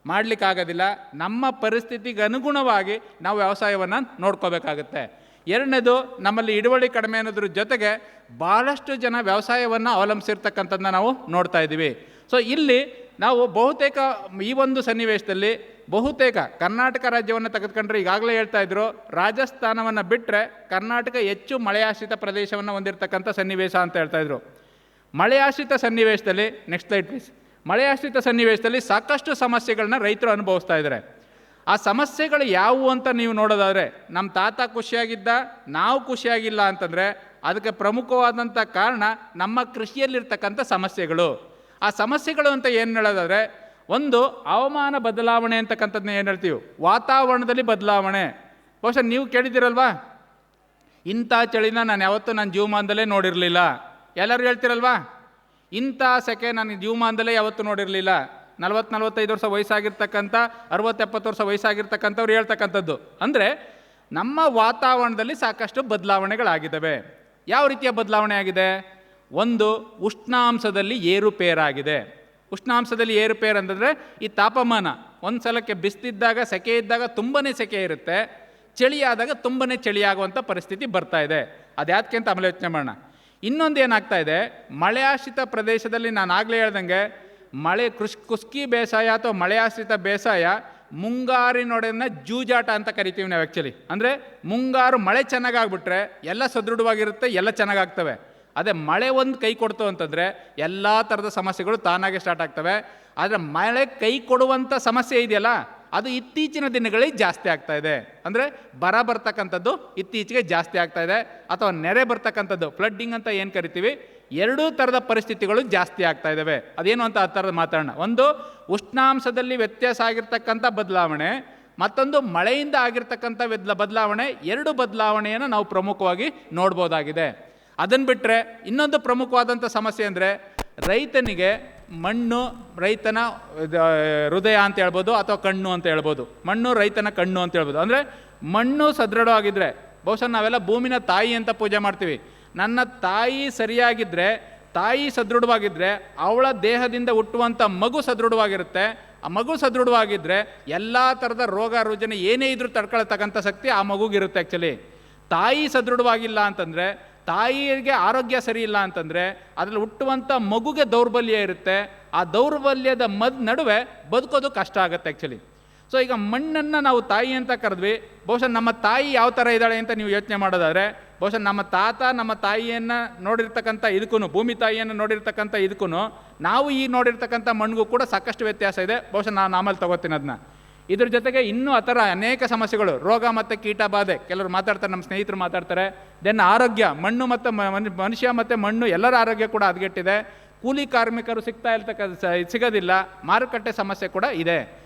ಮಾಡಲಿಕ್ಕಾಗೋದಿಲ್ಲ. ನಮ್ಮ ಪರಿಸ್ಥಿತಿಗೆ ಅನುಗುಣವಾಗಿ ನಾವು ವ್ಯವಸಾಯವನ್ನು ನೋಡ್ಕೋಬೇಕಾಗತ್ತೆ. ಎರಡನೇದು, ನಮ್ಮಲ್ಲಿ ಹಿಡುವಳಿ ಕಡಿಮೆ ಅನ್ನೋದ್ರ ಜೊತೆಗೆ ಭಾಳಷ್ಟು ಜನ ವ್ಯವಸಾಯವನ್ನು ಅವಲಂಬಿಸಿರ್ತಕ್ಕಂಥದ್ದನ್ನ ನಾವು ನೋಡ್ತಾ ಇದ್ದೀವಿ. ಸೊ ಇಲ್ಲಿ ನಾವು ಬಹುತೇಕ ಈ ಒಂದು ಸನ್ನಿವೇಶದಲ್ಲಿ ಬಹುತೇಕ ಕರ್ನಾಟಕ ರಾಜ್ಯವನ್ನು ತೆಗೆದುಕೊಂಡ್ರೆ ಈಗಾಗಲೇ ಹೇಳ್ತಾ ಇದ್ರು, ರಾಜಸ್ಥಾನವನ್ನು ಬಿಟ್ಟರೆ ಕರ್ನಾಟಕ ಹೆಚ್ಚು ಮಳೆಯಾಶ್ರಿತ ಪ್ರದೇಶವನ್ನು ಹೊಂದಿರತಕ್ಕಂಥ ಸನ್ನಿವೇಶ ಅಂತ ಹೇಳ್ತಾಯಿದ್ರು. ಮಳೆಯಾಶ್ರಿತ ಸನ್ನಿವೇಶದಲ್ಲಿ ನೆಕ್ಸ್ಟ್ ಸ್ಲೈಡ್ ಪ್ಲೀಸ್. ಮಳೆಯಾಶ್ರಿತ ಸನ್ನಿವೇಶದಲ್ಲಿ ಸಾಕಷ್ಟು ಸಮಸ್ಯೆಗಳನ್ನ ರೈತರು ಅನುಭವಿಸ್ತಾ ಇದ್ದಾರೆ. ಆ ಸಮಸ್ಯೆಗಳು ಯಾವುವು ಅಂತ ನೀವು ನೋಡೋದಾದರೆ, ನಮ್ಮ ತಾತ ಖುಷಿಯಾಗಿದ್ದ, ನಾವು ಖುಷಿಯಾಗಿಲ್ಲ ಅಂತಂದರೆ ಅದಕ್ಕೆ ಪ್ರಮುಖವಾದಂಥ ಕಾರಣ ನಮ್ಮ ಕೃಷಿಯಲ್ಲಿರ್ತಕ್ಕಂಥ ಸಮಸ್ಯೆಗಳು. ಆ ಸಮಸ್ಯೆಗಳು ಅಂತ ಏನು ಹೇಳೋದಾದರೆ, ಒಂದು ಹವಾಮಾನ ಬದಲಾವಣೆ ಅಂತಕ್ಕಂಥದ್ದನ್ನ ಏನು ಹೇಳ್ತೀವಿ, ವಾತಾವರಣದಲ್ಲಿ ಬದಲಾವಣೆ. ಬಹುಶಃ ನೀವು ಕೇಳಿದ್ದೀರಲ್ವಾ, ಇಂಥ ಚಳಿನ ನಾನು ಯಾವತ್ತೂ ನನ್ನ ಜೀವಮಾನದಲ್ಲೇ ನೋಡಿರಲಿಲ್ಲ. ಎಲ್ಲರೂ ಹೇಳ್ತಿರಲ್ವಾ, ಇಂಥ ಸೆಕೆ ನಾನು ಜೀವಮಾನದಲ್ಲೇ ಯಾವತ್ತೂ ನೋಡಿರಲಿಲ್ಲ. 40-45 ವರ್ಷ ವಯಸ್ಸಾಗಿರ್ತಕ್ಕಂಥ, 60-70 ವರ್ಷ ವಯಸ್ಸಾಗಿರ್ತಕ್ಕಂಥವ್ರು ಹೇಳ್ತಕ್ಕಂಥದ್ದು. ಅಂದರೆ ನಮ್ಮ ವಾತಾವರಣದಲ್ಲಿ ಸಾಕಷ್ಟು ಬದಲಾವಣೆಗಳಾಗಿದ್ದಾವೆ. ಯಾವ ರೀತಿಯ ಬದಲಾವಣೆ ಆಗಿದೆ? ಒಂದು, ಉಷ್ಣಾಂಶದಲ್ಲಿ ಏರುಪೇರಾಗಿದೆ. ಉಷ್ಣಾಂಶದಲ್ಲಿ ಏರುಪೇರು ಅಂತಂದರೆ ಈ ತಾಪಮಾನ ಒಂದು ಸಲಕ್ಕೆ ಬಿಸಿಲಿದ್ದಾಗ, ಸೆಕೆ ಇದ್ದಾಗ ತುಂಬಾ ಸೆಕೆ ಇರುತ್ತೆ, ಚಳಿ ಆದಾಗ ತುಂಬಾ ಚಳಿಯಾಗುವಂಥ ಪರಿಸ್ಥಿತಿ ಬರ್ತಾ ಇದೆ. ಅದು ಯಾಕೆ ಅಂತ ಆಮೇಲೆ ಯೋಚನೆ ಮಾಡೋಣ. ಇನ್ನೊಂದು ಏನಾಗ್ತಾ ಇದೆ, ಮಳೆ ಆಶ್ರಿತ ಪ್ರದೇಶದಲ್ಲಿ ನಾನು ಆಗಲೇ ಹೇಳ್ದಂಗೆ ಕುಸ್ಕಿ ಬೇಸಾಯ ಅಥವಾ ಮಳೆ ಆಶ್ರಿತ ಬೇಸಾಯ ಮುಂಗಾರಿನೊಡನೆ ಜೂಜಾಟ ಅಂತ ಕರಿತೀವಿ ನಾವು. ಆ್ಯಕ್ಚುಲಿ ಅಂದರೆ ಮುಂಗಾರು ಮಳೆ ಚೆನ್ನಾಗಾಗ್ಬಿಟ್ರೆ ಎಲ್ಲ ಸದೃಢವಾಗಿರುತ್ತೆ, ಎಲ್ಲ ಚೆನ್ನಾಗಾಗ್ತವೆ. ಅದೇ ಮಳೆ ಒಂದು ಕೈ ಕೊಡ್ತು ಅಂತಂದರೆ ಎಲ್ಲ ಥರದ ಸಮಸ್ಯೆಗಳು ತಾನಾಗೆ ಸ್ಟಾರ್ಟ್ ಆಗ್ತವೆ. ಆದರೆ ಮಳೆ ಕೈ ಕೊಡುವಂಥ ಸಮಸ್ಯೆ ಇದೆಯಲ್ಲ, ಅದು ಇತ್ತೀಚಿನ ದಿನಗಳಲ್ಲಿ ಜಾಸ್ತಿ ಆಗ್ತಾ ಇದೆ. ಅಂದರೆ ಬರ ಬರ್ತಕ್ಕಂಥದ್ದು ಇತ್ತೀಚೆಗೆ ಜಾಸ್ತಿ ಆಗ್ತಾ ಇದೆ, ಅಥವಾ ನೆರೆ ಬರ್ತಕ್ಕಂಥದ್ದು ಫ್ಲಡ್ಡಿಂಗ್ ಅಂತ ಏನು ಕರಿತೀವಿ, ಎರಡೂ ಥರದ ಪರಿಸ್ಥಿತಿಗಳು ಜಾಸ್ತಿ ಆಗ್ತಾ ಇದ್ದಾವೆ. ಅದೇನು ಅಂತ ಆ ಥರದ ಮಾತಾಡೋಣ. ಒಂದು, ಉಷ್ಣಾಂಶದಲ್ಲಿ ವ್ಯತ್ಯಾಸ ಆಗಿರ್ತಕ್ಕಂಥ ಬದಲಾವಣೆ, ಮತ್ತೊಂದು ಮಳೆಯಿಂದ ಆಗಿರ್ತಕ್ಕಂಥ ಬದಲಾವಣೆ. ಎರಡು ಬದಲಾವಣೆಯನ್ನು ನಾವು ಪ್ರಮುಖವಾಗಿ ನೋಡ್ಬೋದಾಗಿದೆ. ಅದನ್ನು ಬಿಟ್ಟರೆ ಇನ್ನೊಂದು ಪ್ರಮುಖವಾದಂಥ ಸಮಸ್ಯೆ ಅಂದರೆ, ರೈತನಿಗೆ ಮಣ್ಣು ರೈತನ ಹೃದಯ ಅಂತ ಹೇಳ್ಬೋದು, ಅಥವಾ ಕಣ್ಣು ಅಂತ ಹೇಳ್ಬೋದು. ಮಣ್ಣು ರೈತನ ಕಣ್ಣು ಅಂತ ಹೇಳ್ಬೋದು. ಅಂದರೆ ಮಣ್ಣು ಸದೃಢವಾಗಿದ್ದರೆ, ಬಹುಶಃ ನಾವೆಲ್ಲ ಭೂಮಿನ ತಾಯಿ ಅಂತ ಪೂಜೆ ಮಾಡ್ತೀವಿ. ನನ್ನ ತಾಯಿ ಸರಿಯಾಗಿದ್ದರೆ, ತಾಯಿ ಸದೃಢವಾಗಿದ್ದರೆ ಅವಳ ದೇಹದಿಂದ ಹುಟ್ಟುವಂಥ ಮಗು ಸದೃಢವಾಗಿರುತ್ತೆ. ಆ ಮಗು ಸದೃಢವಾಗಿದ್ದರೆ ಎಲ್ಲ ಥರದ ರೋಗ ರುಜಿನ ಏನೇ ಇದ್ರೂ ತಡ್ಕೊಳ್ತಕ್ಕಂಥ ಶಕ್ತಿ ಆ ಮಗುಗಿರುತ್ತೆ. ಆ್ಯಕ್ಚುಲಿ ತಾಯಿ ಸದೃಢವಾಗಿಲ್ಲ ಅಂತಂದರೆ, ತಾಯಿಗೆ ಆರೋಗ್ಯ ಸರಿ ಇಲ್ಲ ಅಂತಂದರೆ ಅದರಲ್ಲಿ ಹುಟ್ಟುವಂಥ ಮಗುಗೆ ದೌರ್ಬಲ್ಯ ಇರುತ್ತೆ. ಆ ದೌರ್ಬಲ್ಯದ ನಡುವೆ ಬದುಕೋದು ಕಷ್ಟ ಆಗುತ್ತೆ ಆ್ಯಕ್ಚುಲಿ. ಸೊ ಈಗ ಮಣ್ಣನ್ನು ನಾವು ತಾಯಿ ಅಂತ ಕರೆದ್ವಿ. ಬಹುಶಃ ನಮ್ಮ ತಾಯಿ ಯಾವ ಥರ ಇದ್ದಾಳೆ ಅಂತ ನೀವು ಯೋಚನೆ ಮಾಡೋದಾದರೆ, ಬಹುಶಃ ನಮ್ಮ ತಾತ ನಮ್ಮ ತಾಯಿಯನ್ನು ನೋಡಿರ್ತಕ್ಕಂಥ ಇದಕ್ಕೂ, ಭೂಮಿ ತಾಯಿಯನ್ನು ನೋಡಿರ್ತಕ್ಕಂಥ ಇದಕ್ಕೂ ನಾವು ಈ ನೋಡಿರ್ತಕ್ಕಂಥ ಮಣ್ಣಿಗೂ ಕೂಡ ಸಾಕಷ್ಟು ವ್ಯತ್ಯಾಸ ಇದೆ. ಬಹುಶಃ ನಾನು ಆಮೇಲೆ ತಗೋತೀನಿ ಅದನ್ನ. ಇದ್ರ ಜೊತೆಗೆ ಇನ್ನೂ ಆ ಥರ ಅನೇಕ ಸಮಸ್ಯೆಗಳು, ರೋಗ ಮತ್ತು ಕೀಟ ಬಾಧೆ, ಕೆಲವರು ಮಾತಾಡ್ತಾರೆ, ನಮ್ಮ ಸ್ನೇಹಿತರು ಮಾತಾಡ್ತಾರೆ. ದೆನ್ ಆರೋಗ್ಯ, ಮಣ್ಣು ಮತ್ತು ಮನುಷ್ಯ ಮತ್ತು ಮಣ್ಣು ಎಲ್ಲರ ಆರೋಗ್ಯ ಕೂಡ ಹದಗೆಟ್ಟಿದೆ. ಕೂಲಿ ಕಾರ್ಮಿಕರು ಸಿಗೋದಿಲ್ಲ, ಮಾರುಕಟ್ಟೆ ಸಮಸ್ಯೆ ಕೂಡ ಇದೆ.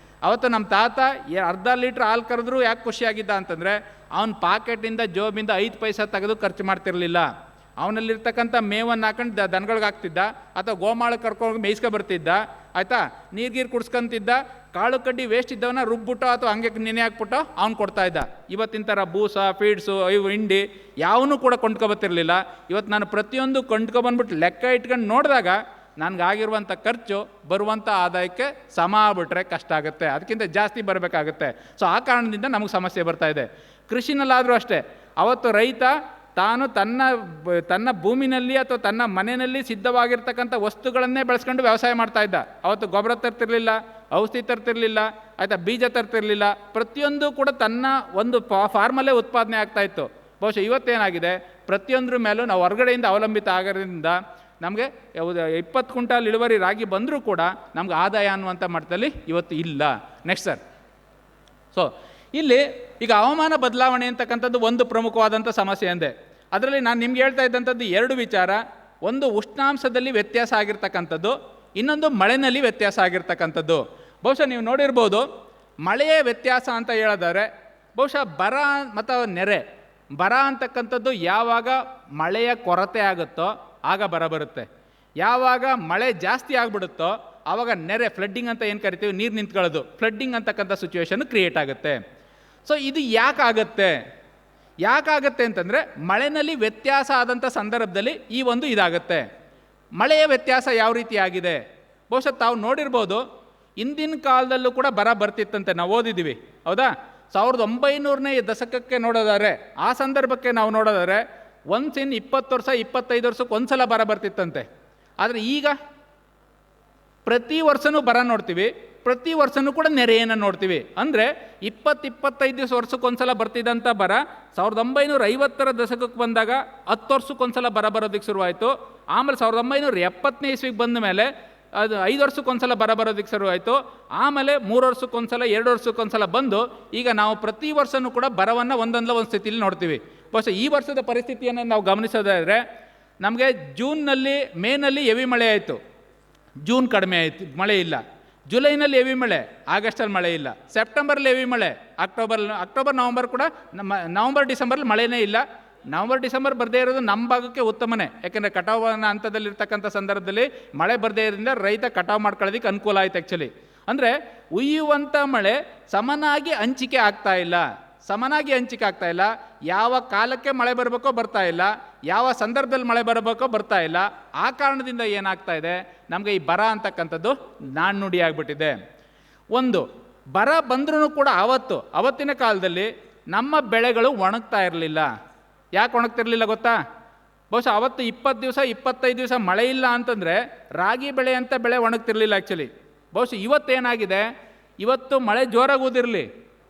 ಅವತ್ತು ನಮ್ಮ ತಾತ 1/2 ಲೀಟ್ರ್ ಹಾಲು ಕರೆದ್ರೂ ಯಾಕೆ ಖುಷಿಯಾಗಿದ್ದ ಅಂತಂದರೆ, ಅವನ ಪಾಕೆಟಿಂದ ಜೋಬಿಂದ 5 ಪೈಸೆ ತೆಗೆದು ಖರ್ಚು ಮಾಡ್ತಿರಲಿಲ್ಲ. ಅವನಲ್ಲಿರ್ತಕ್ಕಂಥ ಮೇವನ್ನು ಹಾಕೊಂಡು ದನಗಳಿಗೆ ಹಾಕ್ತಿದ್ದ, ಅಥವಾ ಗೋಮಾಳಕ್ಕೆ ಕರ್ಕೊಂಡು ಮೇಯಿಸ್ಕೊ ಬರ್ತಿದ್ದ, ಆಯಿತಾ, ನೀರು ಕುಡಿಸ್ಕೊಂತಿದ್ದ. ಕಾಳು ಕಡ್ಡಿ ವೇಸ್ಟ್ ಇದ್ದವನ್ನ ರುಬ್ಬಿಟ್ಟು ಅಥವಾ ಹಂಗೆ ನೆನೆ ಹಾಕ್ಬಿಟ್ಟು ಅವ್ನು ಕೊಡ್ತಾ ಇದ್ದ. ಇವತ್ತಿನ ಥರ ಬೂಸ, ಫೀಡ್ಸು, ಇವು ಹಿಂಡಿ ಯಾವನ್ನೂ ಕೂಡ ಕೊಂಡ್ಕೊಬತ್ತಿರಲಿಲ್ಲ. ಇವತ್ತು ನಾನು ಪ್ರತಿಯೊಂದು ಕೊಂಡ್ಕೊಬಂದ್ಬಿಟ್ಟು ಲೆಕ್ಕ ಇಟ್ಕೊಂಡು ನೋಡಿದಾಗ ನನಗಾಗಿರುವಂಥ ಖರ್ಚು ಬರುವಂಥ ಆದಾಯಕ್ಕೆ ಸಮ ಆಗ್ಬಿಟ್ರೆ ಕಷ್ಟ ಆಗುತ್ತೆ, ಅದಕ್ಕಿಂತ ಜಾಸ್ತಿ ಬರಬೇಕಾಗುತ್ತೆ. ಸೊ ಆ ಕಾರಣದಿಂದ ನಮಗೆ ಸಮಸ್ಯೆ ಬರ್ತಾ ಇದೆ. ಕೃಷಿನಲ್ಲಾದರೂ ಅಷ್ಟೇ, ಅವತ್ತು ರೈತ ತಾನು ತನ್ನ ಭೂಮಿನಲ್ಲಿ ಅಥವಾ ತನ್ನ ಮನೆಯಲ್ಲಿ ಸಿದ್ಧವಾಗಿರ್ತಕ್ಕಂಥ ವಸ್ತುಗಳನ್ನೇ ಬೆಳೆಸ್ಕೊಂಡು ವ್ಯವಸಾಯ ಮಾಡ್ತಾ ಇದ್ದ. ಅವತ್ತು ಗೊಬ್ಬರ ತರ್ತಿರ್ಲಿಲ್ಲ, ಔಷಧಿ ತರ್ತಿರ್ಲಿಲ್ಲ, ಆಯಿತಾ, ಬೀಜ ತರ್ತಿರ್ಲಿಲ್ಲ. ಪ್ರತಿಯೊಂದು ಕೂಡ ತನ್ನ ಒಂದು ಫಾರ್ಮಲ್ಲೇ ಉತ್ಪಾದನೆ ಆಗ್ತಾ ಇತ್ತು. ಬಹುಶಃ ಇವತ್ತೇನಾಗಿದೆ, ಪ್ರತಿಯೊಂದ್ರ ಮೇಲೂ ನಾವು ಹೊರಗಡೆಯಿಂದ ಅವಲಂಬಿತ ಆಗೋದ್ರಿಂದ ನಮಗೆ 20 ಕ್ವಿಂಟಾಲ್ ಇಳುವರಿ ರಾಗಿ ಬಂದರೂ ಕೂಡ ನಮ್ಗೆ ಆದಾಯ ಅನ್ನುವಂಥ ಮಟ್ಟದಲ್ಲಿ ಇವತ್ತು ಇಲ್ಲ. Next sir. ಸೊ ಇಲ್ಲಿ ಈಗ ಹವಾಮಾನ ಬದಲಾವಣೆ ಅಂತಕ್ಕಂಥದ್ದು ಒಂದು ಪ್ರಮುಖವಾದಂಥ ಸಮಸ್ಯೆ ಅಂದೆ. ಅದರಲ್ಲಿ ನಾನು ನಿಮ್ಗೆ ಹೇಳ್ತಾ ಇದ್ದಂಥದ್ದು 2 ವಿಚಾರ. ಒಂದು ಉಷ್ಣಾಂಶದಲ್ಲಿ ವ್ಯತ್ಯಾಸ ಆಗಿರ್ತಕ್ಕಂಥದ್ದು, ಇನ್ನೊಂದು ಮಳೆಯಲ್ಲಿ ವ್ಯತ್ಯಾಸ ಆಗಿರ್ತಕ್ಕಂಥದ್ದು. ಬಹುಶಃ ನೀವು ನೋಡಿರ್ಬೋದು, ಮಳೆಯ ವ್ಯತ್ಯಾಸ ಅಂತ ಹೇಳಿದರೆ ಬಹುಶಃ ಬರ ಮತ್ತು ನೆರೆ. ಬರ ಅಂತಕ್ಕಂಥದ್ದು ಯಾವಾಗ ಮಳೆಯ ಕೊರತೆ ಆಗುತ್ತೋ ಆಗ ಬರ ಬರುತ್ತೆ. ಯಾವಾಗ ಮಳೆ ಜಾಸ್ತಿ ಆಗಿಬಿಡುತ್ತೋ ಆವಾಗ ನೆರೆ, ಫ್ಲಡ್ಡಿಂಗ್ ಅಂತ ಏನು ಕರಿತೀವಿ, ನೀರು ನಿಂತ್ಕೊಳ್ಳೋದು, ಫ್ಲಡ್ಡಿಂಗ್ ಅಂತಕ್ಕಂಥ ಸಿಚುವೇಶನ್ ಕ್ರಿಯೇಟ್ ಆಗುತ್ತೆ. ಸೊ ಇದು ಯಾಕಾಗತ್ತೆ ಅಂತಂದರೆ ಮಳೆಯಲ್ಲಿ ವ್ಯತ್ಯಾಸ ಆದಂಥ ಸಂದರ್ಭದಲ್ಲಿ ಈ ಒಂದು ಇದಾಗುತ್ತೆ. ಮಳೆಯ ವ್ಯತ್ಯಾಸ ಯಾವ ರೀತಿ ಆಗಿದೆ, ಬಹುಶಃ ತಾವು ನೋಡಿರ್ಬೋದು, ಹಿಂದಿನ ಕಾಲದಲ್ಲೂ ಕೂಡ ಬರ ಬರ್ತಿತ್ತಂತೆ, ನಾವು ಓದಿದ್ದೀವಿ, ಹೌದಾ. 1900ನೇ ದಶಕಕ್ಕೆ ನೋಡೋದಾದ್ರೆ, ಆ ಸಂದರ್ಭಕ್ಕೆ ನಾವು ನೋಡೋದಾದ್ರೆ ಒನ್ಸ್ ಇನ್ 20 ವರ್ಷ 25 ವರ್ಷಕ್ಕೆ ಒಂದ್ಸಲ ಬರ ಬರ್ತಿತ್ತಂತೆ. ಆದರೆ ಈಗ ಪ್ರತಿ ವರ್ಷವೂ ಬರ ನೋಡ್ತೀವಿ, ಪ್ರತಿ ವರ್ಷವೂ ಕೂಡ ನೆರೆಯನ್ನು ನೋಡ್ತೀವಿ. ಅಂದರೆ 20-25 ವರ್ಷಕ್ಕೊಂದ್ಸಲ ಬರ್ತಿದ್ದಂಥ ಬರ 1950ರ ದಶಕಕ್ಕೆ ಬಂದಾಗ 10 ವರ್ಷಕ್ಕೊಂದ್ಸಲ ಬರ ಬರೋದಕ್ಕೆ ಶುರುವಾಯಿತು. ಆಮೇಲೆ 1970ನೇ ಇಸ್ವಿಗೆ ಬಂದ ಮೇಲೆ ಅದು 5 ವರ್ಷಕ್ಕೊಂದ್ಸಲ ಬರೋದಕ್ಕೆ ಶುರುವಾಯಿತು. ಆಮೇಲೆ 3 ವರ್ಷಕ್ಕೊಂದ್ಸಲ, 2 ವರ್ಷಕ್ಕೊಂದ್ಸಲ ಬಂದು ಈಗ ನಾವು ಪ್ರತಿ ವರ್ಷವೂ ಕೂಡ ಬರವನ್ನು ಒಂದೊಂದು ಸ್ಥಿತಿಯಲ್ಲಿ ನೋಡ್ತೀವಿ. ಬಹುಶಃ ಈ ವರ್ಷದ ಪರಿಸ್ಥಿತಿಯನ್ನು ನಾವು ಗಮನಿಸೋದಾದರೆ, ನಮಗೆ ಜೂನ್ನಲ್ಲಿ, ಮೇನಲ್ಲಿ ಹೆವಿ ಮಳೆ ಆಯಿತು, ಜೂನ್ ಕಡಿಮೆ ಆಯಿತು, ಮಳೆ ಇಲ್ಲ. ಜುಲೈನಲ್ಲಿ ಹೆವಿ ಮಳೆ, ಆಗಸ್ಟಲ್ಲಿ ಮಳೆ ಇಲ್ಲ. ಸೆಪ್ಟೆಂಬರ್ಲಿ ಹೆವಿ ಮಳೆ, ಅಕ್ಟೋಬರ್ ನವಂಬರ್ ಕೂಡ ನವಂಬರ್ ಡಿಸೆಂಬರ್ಲಿ ಮಳೆನೇ ಇಲ್ಲ. ನವಂಬರ್ ಡಿಸೆಂಬರ್ ಬರದೇ ಇರೋದು ನಮ್ಮ ಭಾಗಕ್ಕೆ ಉತ್ತಮನೇ, ಯಾಕೆಂದರೆ ಕಟಾವಿನ ಹಂತದಲ್ಲಿರ್ತಕ್ಕಂಥ ಸಂದರ್ಭದಲ್ಲಿ ಮಳೆ ಬರದೇ ಇರೋದ್ರಿಂದ ರೈತ ಕಟಾವು ಮಾಡ್ಕೊಳ್ಳೋದಕ್ಕೆ ಅನುಕೂಲ ಆಯ್ತು. ಆ್ಯಕ್ಚುಲಿ ಅಂದರೆ ಉಯ್ಯುವಂಥ ಮಳೆ ಸಮನಾಗಿ ಹಂಚಿಕೆ ಆಗ್ತಾ ಇಲ್ಲ. ಯಾವ ಕಾಲಕ್ಕೆ ಮಳೆ ಬರಬೇಕೋ ಬರ್ತಾ ಇಲ್ಲ, ಯಾವ ಸಂದರ್ಭದಲ್ಲಿ ಮಳೆ ಬರಬೇಕೋ ಬರ್ತಾ ಇಲ್ಲ. ಆ ಕಾರಣದಿಂದ ಏನಾಗ್ತಾ ಇದೆ, ನಮಗೆ ಈ ಬರ ಅಂತಕ್ಕಂಥದ್ದು ನಾಣ್ಣುಡಿ ಆಗಿಬಿಟ್ಟಿದೆ. ಒಂದು ಬರ ಬಂದ್ರೂ ಕೂಡ ಅವತ್ತಿನ ಕಾಲದಲ್ಲಿ ನಮ್ಮ ಬೆಳೆಗಳು ಒಣಗ್ತಾ ಇರಲಿಲ್ಲ. ಯಾಕೆ ಒಣಗ್ತಿರ್ಲಿಲ್ಲ ಗೊತ್ತಾ? ಬಹುಶಃ ಅವತ್ತು 20 ದಿವಸ 25 ದಿವಸ ಮಳೆ ಇಲ್ಲ ಅಂತಂದರೆ ರಾಗಿ ಬೆಳೆ ಅಂತ ಬೆಳೆ ಒಣಗ್ತಿರ್ಲಿಲ್ಲ ಆ್ಯಕ್ಚುಲಿ. ಬಹುಶಃ ಇವತ್ತೇನಾಗಿದೆ, ಇವತ್ತು ಮಳೆ ಜೋರಾಗಿ ಊದಿರಲಿ,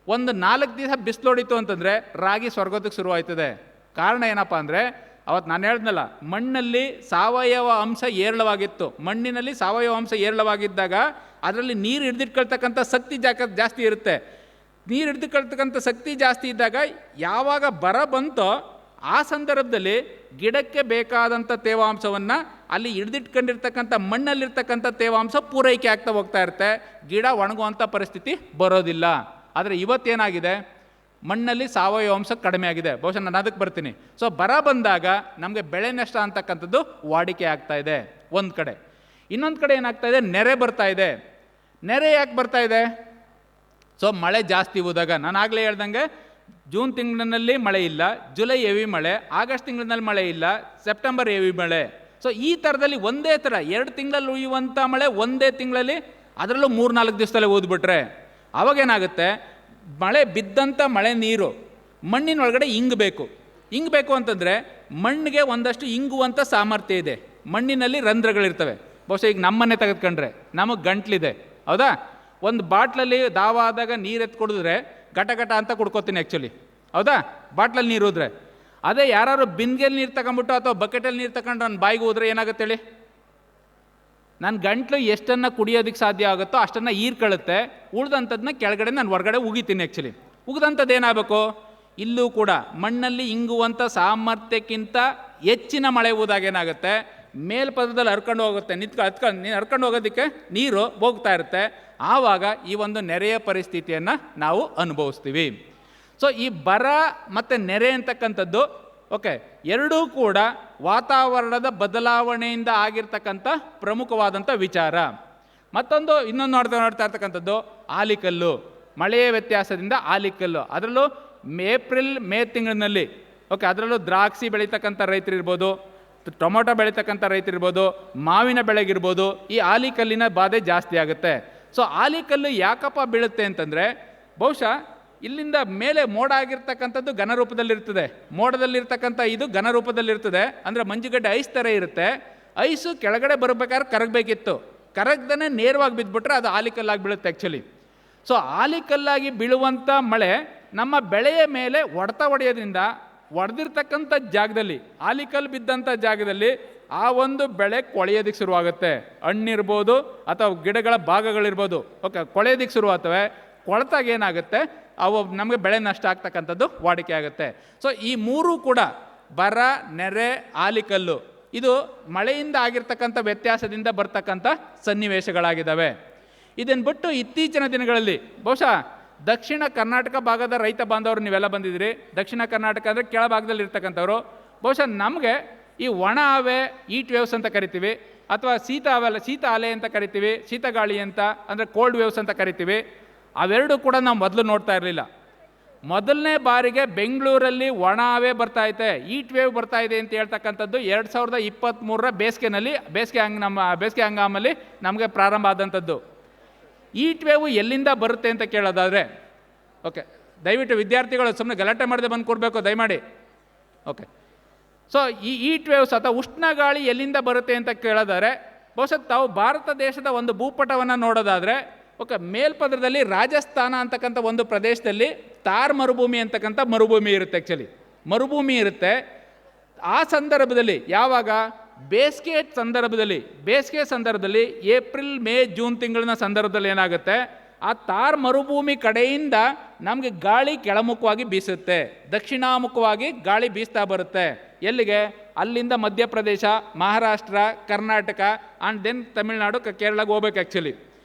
ಒಂದು 4 ದಿವಸ ಬಿಸಿಲೊಡಿತು ಅಂತಂದರೆ ರಾಗಿ ಸ್ವರ್ಗೋದಕ್ಕೆ ಶುರುವಾಯ್ತದೆ. ಕಾರಣ ಏನಪ್ಪ ಅಂದರೆ, ಅವತ್ತು ನಾನು ಹೇಳ್ದನಲ್ಲ, ಮಣ್ಣಲ್ಲಿ ಸಾವಯವ ಅಂಶ ಏರಳವಾಗಿತ್ತು. ಮಣ್ಣಿನಲ್ಲಿ ಸಾವಯವ ಅಂಶ ಏರಳವಾಗಿದ್ದಾಗ ಅದರಲ್ಲಿ ನೀರು ಹಿಡಿದಿಟ್ಕೊಳ್ತಕ್ಕಂಥ ಶಕ್ತಿ ಜಾಸ್ತಿ ಇರುತ್ತೆ. ನೀರು ಹಿಡಿದುಕೊಳ್ತಕ್ಕಂಥ ಶಕ್ತಿ ಜಾಸ್ತಿ ಇದ್ದಾಗ ಯಾವಾಗ ಬರ ಬಂತೋ ಆ ಸಂದರ್ಭದಲ್ಲಿ ಗಿಡಕ್ಕೆ ಬೇಕಾದಂಥ ತೇವಾಂಶವನ್ನು ಅಲ್ಲಿ ಹಿಡಿದಿಟ್ಕೊಂಡಿರ್ತಕ್ಕಂಥ ಮಣ್ಣಲ್ಲಿರ್ತಕ್ಕಂಥ ತೇವಾಂಶ ಪೂರೈಕೆ ಆಗ್ತಾ ಹೋಗ್ತಾ ಇರುತ್ತೆ, ಗಿಡ ಒಣಗುವಂಥ ಪರಿಸ್ಥಿತಿ ಬರೋದಿಲ್ಲ. ಆದರೆ ಇವತ್ತೇನಾಗಿದೆ, ಮಣ್ಣಲ್ಲಿ ಸಾವಯವ ಅಂಶ ಕಡಿಮೆ ಆಗಿದೆ. ಬಹುಶಃ ನಾನು ಅದಕ್ಕೆ ಬರ್ತೀನಿ. ಸೊ ಬರ ಬಂದಾಗ ನಮಗೆ ಬೆಳೆ ನಷ್ಟ ಅಂತಕ್ಕಂಥದ್ದು ವಾಡಿಕೆ ಆಗ್ತಾ ಇದೆ ಒಂದು ಕಡೆ. ಇನ್ನೊಂದು ಕಡೆ ಏನಾಗ್ತಾ ಇದೆ, ನೆರೆ ಬರ್ತಾ ಇದೆ. ನೆರೆ ಯಾಕೆ ಬರ್ತಾ ಇದೆ? ಸೊ ಮಳೆ ಜಾಸ್ತಿ ಹೋದಾಗ, ನಾನು ಆಗಲೇ ಹೇಳ್ದಂಗೆ ಜೂನ್ ತಿಂಗಳಿನಲ್ಲಿ ಮಳೆ ಇಲ್ಲ, ಜುಲೈ ಹೆವಿ ಮಳೆ, ಆಗಸ್ಟ್ ತಿಂಗಳಿನಲ್ಲಿ ಮಳೆ ಇಲ್ಲ, ಸೆಪ್ಟೆಂಬರ್ ಹೆವಿ ಮಳೆ. ಸೊ ಈ ಥರದಲ್ಲಿ ಒಂದೇ ಥರ 2 ತಿಂಗಳಲ್ಲಿ ಉಯ್ಯುವಂಥ ಮಳೆ ಒಂದೇ ತಿಂಗಳಲ್ಲಿ, ಅದರಲ್ಲೂ 3-4 ದಿವಸದಲ್ಲೇ ಓದ್ಬಿಟ್ರೆ ಅವಾಗೇನಾಗುತ್ತೆ, ಮಳೆ ಬಿದ್ದಂಥ ಮಳೆ ನೀರು ಮಣ್ಣಿನೊಳಗಡೆ ಇಂಗಬೇಕು ಅಂತಂದರೆ ಮಣ್ಣಿಗೆ ಒಂದಷ್ಟು ಇಂಗುವಂಥ ಸಾಮರ್ಥ್ಯ ಇದೆ. ಮಣ್ಣಿನಲ್ಲಿ ರಂಧ್ರಗಳಿರ್ತವೆ. ಬಹುಶಃ ಈಗ ನಮ್ಮನ್ನೇ ತೆಗೆದುಕೊಂಡ್ರೆ ನಮಗೆ ಗಂಟ್ಲಿದೆ, ಹೌದಾ. ಒಂದು ಬಾಟ್ಲಲ್ಲಿ ದಾವ ಆದಾಗ ನೀರು ಎತ್ಕೊಡಿದ್ರೆ ಘಟ ಅಂತ ಕುಡ್ಕೋತೀನಿ ಆ್ಯಕ್ಚುಲಿ, ಹೌದಾ, ಬಾಟ್ಲಲ್ಲಿ ನೀರು ಹೋದ್ರೆ. ಅದೇ ಯಾರು ಬಿನ್ಗೆಲ್ಲಿ ನೀರು ತಗೊಂಬಿಟ್ಟು ಅಥವಾ ಬಕೆಟಲ್ಲಿ ನೀರು ತಗೊಂಡು ನನ್ನ ಬಾಯಿಗೆ ಹೋದ್ರೆ ಏನಾಗುತ್ತೆ ಹೇಳಿ? ನನ್ನ ಗಂಟ್ಲು ಎಷ್ಟನ್ನು ಕುಡಿಯೋದಕ್ಕೆ ಸಾಧ್ಯ ಆಗುತ್ತೋ ಅಷ್ಟನ್ನು ಹೀರ್ಕೊಳ್ಳುತ್ತೆ, ಉಳ್ದಂಥದ್ದನ್ನ ಕೆಳಗಡೆ ನಾನು ಹೊರಗಡೆ ಉಗಿತೀನಿ. ಆ್ಯಕ್ಚುಲಿ ಉಗಿದಂಥದ್ದು ಏನಾಗಬೇಕು, ಇಲ್ಲೂ ಕೂಡ ಮಣ್ಣಲ್ಲಿ ಇಂಗುವಂಥ ಸಾಮರ್ಥ್ಯಕ್ಕಿಂತ ಹೆಚ್ಚಿನ ಮಳೆ ಹೋದಾಗ ಏನಾಗುತ್ತೆ, ಮೇಲ್ಪದದಲ್ಲಿ ಹರ್ಕೊಂಡು ಹೋಗುತ್ತೆ, ಹರ್ಕೊಂಡು ಹೋಗೋದಕ್ಕೆ ನೀರು ಹೋಗ್ತಾ ಇರುತ್ತೆ. ಆವಾಗ ಈ ಒಂದು ನೆರೆಯ ಪರಿಸ್ಥಿತಿಯನ್ನು ನಾವು ಅನುಭವಿಸ್ತೀವಿ. ಸೊ ಈ ಬರ ಮತ್ತು ನೆರೆ ಅಂತಕ್ಕಂಥದ್ದು ಓಕೆ, ಎರಡೂ ಕೂಡ ವಾತಾವರಣದ ಬದಲಾವಣೆಯಿಂದ ಆಗಿರ್ತಕ್ಕಂಥ ಪ್ರಮುಖವಾದಂಥ ವಿಚಾರ. ಇನ್ನೊಂದು ನೋಡ್ತಾ ಇರ್ತಕ್ಕಂಥದ್ದು ಆಲಿಕಲ್ಲು, ಮಳೆಯ ವ್ಯತ್ಯಾಸದಿಂದ ಆಲಿಕಲ್ಲು. ಅದರಲ್ಲೂ ಏಪ್ರಿಲ್ ಮೇ ತಿಂಗಳಿನಲ್ಲಿ ಓಕೆ, ಅದರಲ್ಲೂ ದ್ರಾಕ್ಷಿ ಬೆಳೀತಕ್ಕಂಥ ರೈತರು ಇರ್ಬೋದು, ಟೊಮೊಟೊ ಬೆಳೀತಕ್ಕಂಥ ರೈತರಿರ್ಬೋದು, ಮಾವಿನ ಬೆಳೆಗಿರ್ಬೋದು, ಈ ಆಲಿಕಲ್ಲಿನ ಬಾಧೆ ಜಾಸ್ತಿ ಆಗುತ್ತೆ. ಸೊ ಆಲಿಕಲ್ಲು ಯಾಕಪ್ಪ ಬೀಳುತ್ತೆ ಅಂತಂದರೆ, ಬಹುಶಃ ಇಲ್ಲಿಂದ ಮೇಲೆ ಮೋಡ ಆಗಿರ್ತಕ್ಕಂಥದ್ದು ಘನರೂಪದಲ್ಲಿರ್ತದೆ, ಮೋಡದಲ್ಲಿರ್ತಕ್ಕಂಥ ಇದು ಘನರೂಪದಲ್ಲಿರ್ತದೆ, ಅಂದರೆ ಮಂಜುಗಡ್ಡೆ ಐಸ್ ಥರ ಇರುತ್ತೆ. ಐಸು ಕೆಳಗಡೆ ಬರಬೇಕಾದ್ರೆ ಕರಗಬೇಕಿತ್ತು, ಕರಗ್ದೇ ನೇರವಾಗಿ ಬಿದ್ದುಬಿಟ್ರೆ ಅದು ಆಲಿಕಲ್ಲಾಗಿ ಬೀಳುತ್ತೆ ಆ್ಯಕ್ಚುಲಿ. ಸೊ ಆಲಿಕಲ್ಲಾಗಿ ಬೀಳುವಂಥ ಮಳೆ ನಮ್ಮ ಬೆಳೆಯ ಮೇಲೆ ಹೊಡೆಯೋದ್ರಿಂದ ಹೊಡೆದಿರ್ತಕ್ಕಂಥ ಜಾಗದಲ್ಲಿ, ಆಲಿಕಲ್ಲು ಬಿದ್ದಂಥ ಜಾಗದಲ್ಲಿ ಆ ಒಂದು ಬೆಳೆ ಕೊಳೆಯೋದಕ್ಕೆ ಶುರುವಾಗುತ್ತೆ. ಹಣ್ಣಿರ್ಬೋದು ಅಥವಾ ಗಿಡಗಳ ಭಾಗಗಳಿರ್ಬೋದು, ಓಕೆ, ಕೊಳೆಯೋದಕ್ಕೆ ಶುರುವಾಗ್ತವೆ. ಕೊಳೆತಾಗ ಏನಾಗುತ್ತೆ, ಅವು ನಮಗೆ ಬೆಳೆ ನಷ್ಟ ಆಗ್ತಕ್ಕಂಥದ್ದು ವಾಡಿಕೆ ಆಗುತ್ತೆ. ಸೊ ಈ ಮೂರೂ ಕೂಡ ಬರ, ನೆರೆ, ಆಲಿಕಲ್ಲು, ಇದು ಮಳೆಯಿಂದ ಆಗಿರ್ತಕ್ಕಂಥ ವ್ಯತ್ಯಾಸದಿಂದ ಬರ್ತಕ್ಕಂಥ ಸನ್ನಿವೇಶಗಳಾಗಿದ್ದಾವೆ. ಇದನ್ನು ಬಿಟ್ಟು ಇತ್ತೀಚಿನ ದಿನಗಳಲ್ಲಿ ಬಹುಶಃ ದಕ್ಷಿಣ ಕರ್ನಾಟಕ ಭಾಗದ ರೈತ ಬಾಂಧವರು ನೀವೆಲ್ಲ ಬಂದಿದ್ದೀರಿ. ದಕ್ಷಿಣ ಕರ್ನಾಟಕ ಅಂದರೆ ಕೆಳಭಾಗದಲ್ಲಿ ಇರ್ತಕ್ಕಂಥವ್ರು. ಬಹುಶಃ ನಮಗೆ ಈ ಒಣ ಹವೆ, ಈಟ್ ವೇವ್ಸ್ ಅಂತ ಕರಿತೀವಿ, ಅಥವಾ ಶೀತ ಅಲೆ ಅಂತ ಕರಿತೀವಿ, ಶೀತಗಾಳಿ ಅಂತ ಅಂದರೆ ಕೋಲ್ಡ್ ವೇವ್ಸ್ ಅಂತ ಕರಿತೀವಿ. ಅವೆರಡು ಕೂಡ ನಾವು ಮೊದಲು ನೋಡ್ತಾ ಇರಲಿಲ್ಲ. ಮೊದಲನೇ ಬಾರಿಗೆ ಬೆಂಗಳೂರಲ್ಲಿ ಒಣ ಹವೆ ಬರ್ತಾಯಿದೆ, ಈಟ್ ವೇವ್ ಬರ್ತಾ ಇದೆ ಅಂತ ಹೇಳ್ತಕ್ಕಂಥದ್ದು 2023 ಬೇಸಿಗೆ ಹಂಗಾಮಲ್ಲಿ ನಮಗೆ ಪ್ರಾರಂಭ ಆದಂಥದ್ದು. ಈಟ್ ವೇವು ಎಲ್ಲಿಂದ ಬರುತ್ತೆ ಅಂತ ಕೇಳೋದಾದರೆ, ಓಕೆ, ದಯವಿಟ್ಟು ವಿದ್ಯಾರ್ಥಿಗಳು ಸುಮ್ಮನೆ ಗಲಾಟೆ ಮಾಡದೆ ಬಂದು ಕೊಡಬೇಕು ದಯಮಾಡಿ. ಓಕೆ, ಸೊ ಈ ಈಟ್ ವೇವ್ಸ್ ಅಥವಾ ಉಷ್ಣಗಾಳಿ ಎಲ್ಲಿಂದ ಬರುತ್ತೆ ಅಂತ ಕೇಳೋದಾದರೆ, ಬಹುಶಃ ತಾವು ಭಾರತ ದೇಶದ ಒಂದು ಭೂಪಟವನ್ನು ನೋಡೋದಾದರೆ, ಓಕೆ, ಮೇಲ್ಪದರದಲ್ಲಿ ರಾಜಸ್ಥಾನ ಅಂತಕ್ಕಂಥ ಒಂದು ಪ್ರದೇಶದಲ್ಲಿ ತಾರ್ ಮರುಭೂಮಿ ಅಂತಕ್ಕಂಥ ಮರುಭೂಮಿ ಇರುತ್ತೆ. ಆ್ಯಕ್ಚುಲಿ ಮರುಭೂಮಿ ಇರುತ್ತೆ. ಆ ಸಂದರ್ಭದಲ್ಲಿ ಯಾವಾಗ ಬೇಸಿಗೆ ಸಂದರ್ಭದಲ್ಲಿ ಏಪ್ರಿಲ್, ಮೇ, ಜೂನ್ ತಿಂಗಳಿನ ಸಂದರ್ಭದಲ್ಲಿ ಏನಾಗುತ್ತೆ, ಆ ತಾರ್ ಮರುಭೂಮಿ ಕಡೆಯಿಂದ ನಮಗೆ ಗಾಳಿ ಕೆಳಮುಖವಾಗಿ ಬೀಸುತ್ತೆ, ದಕ್ಷಿಣಾಮುಖವಾಗಿ ಗಾಳಿ ಬೀಸ್ತಾ ಬರುತ್ತೆ. ಎಲ್ಲಿಗೆ? ಅಲ್ಲಿಂದ ಮಧ್ಯಪ್ರದೇಶ, ಮಹಾರಾಷ್ಟ್ರ, ಕರ್ನಾಟಕ ಆ್ಯಂಡ್ ದೆನ್ ತಮಿಳ್ನಾಡು, ಕೇರಳಕ್ಕೆ ಹೋಗ್ಬೇಕು ಆ್ಯಕ್ಚುಲಿ.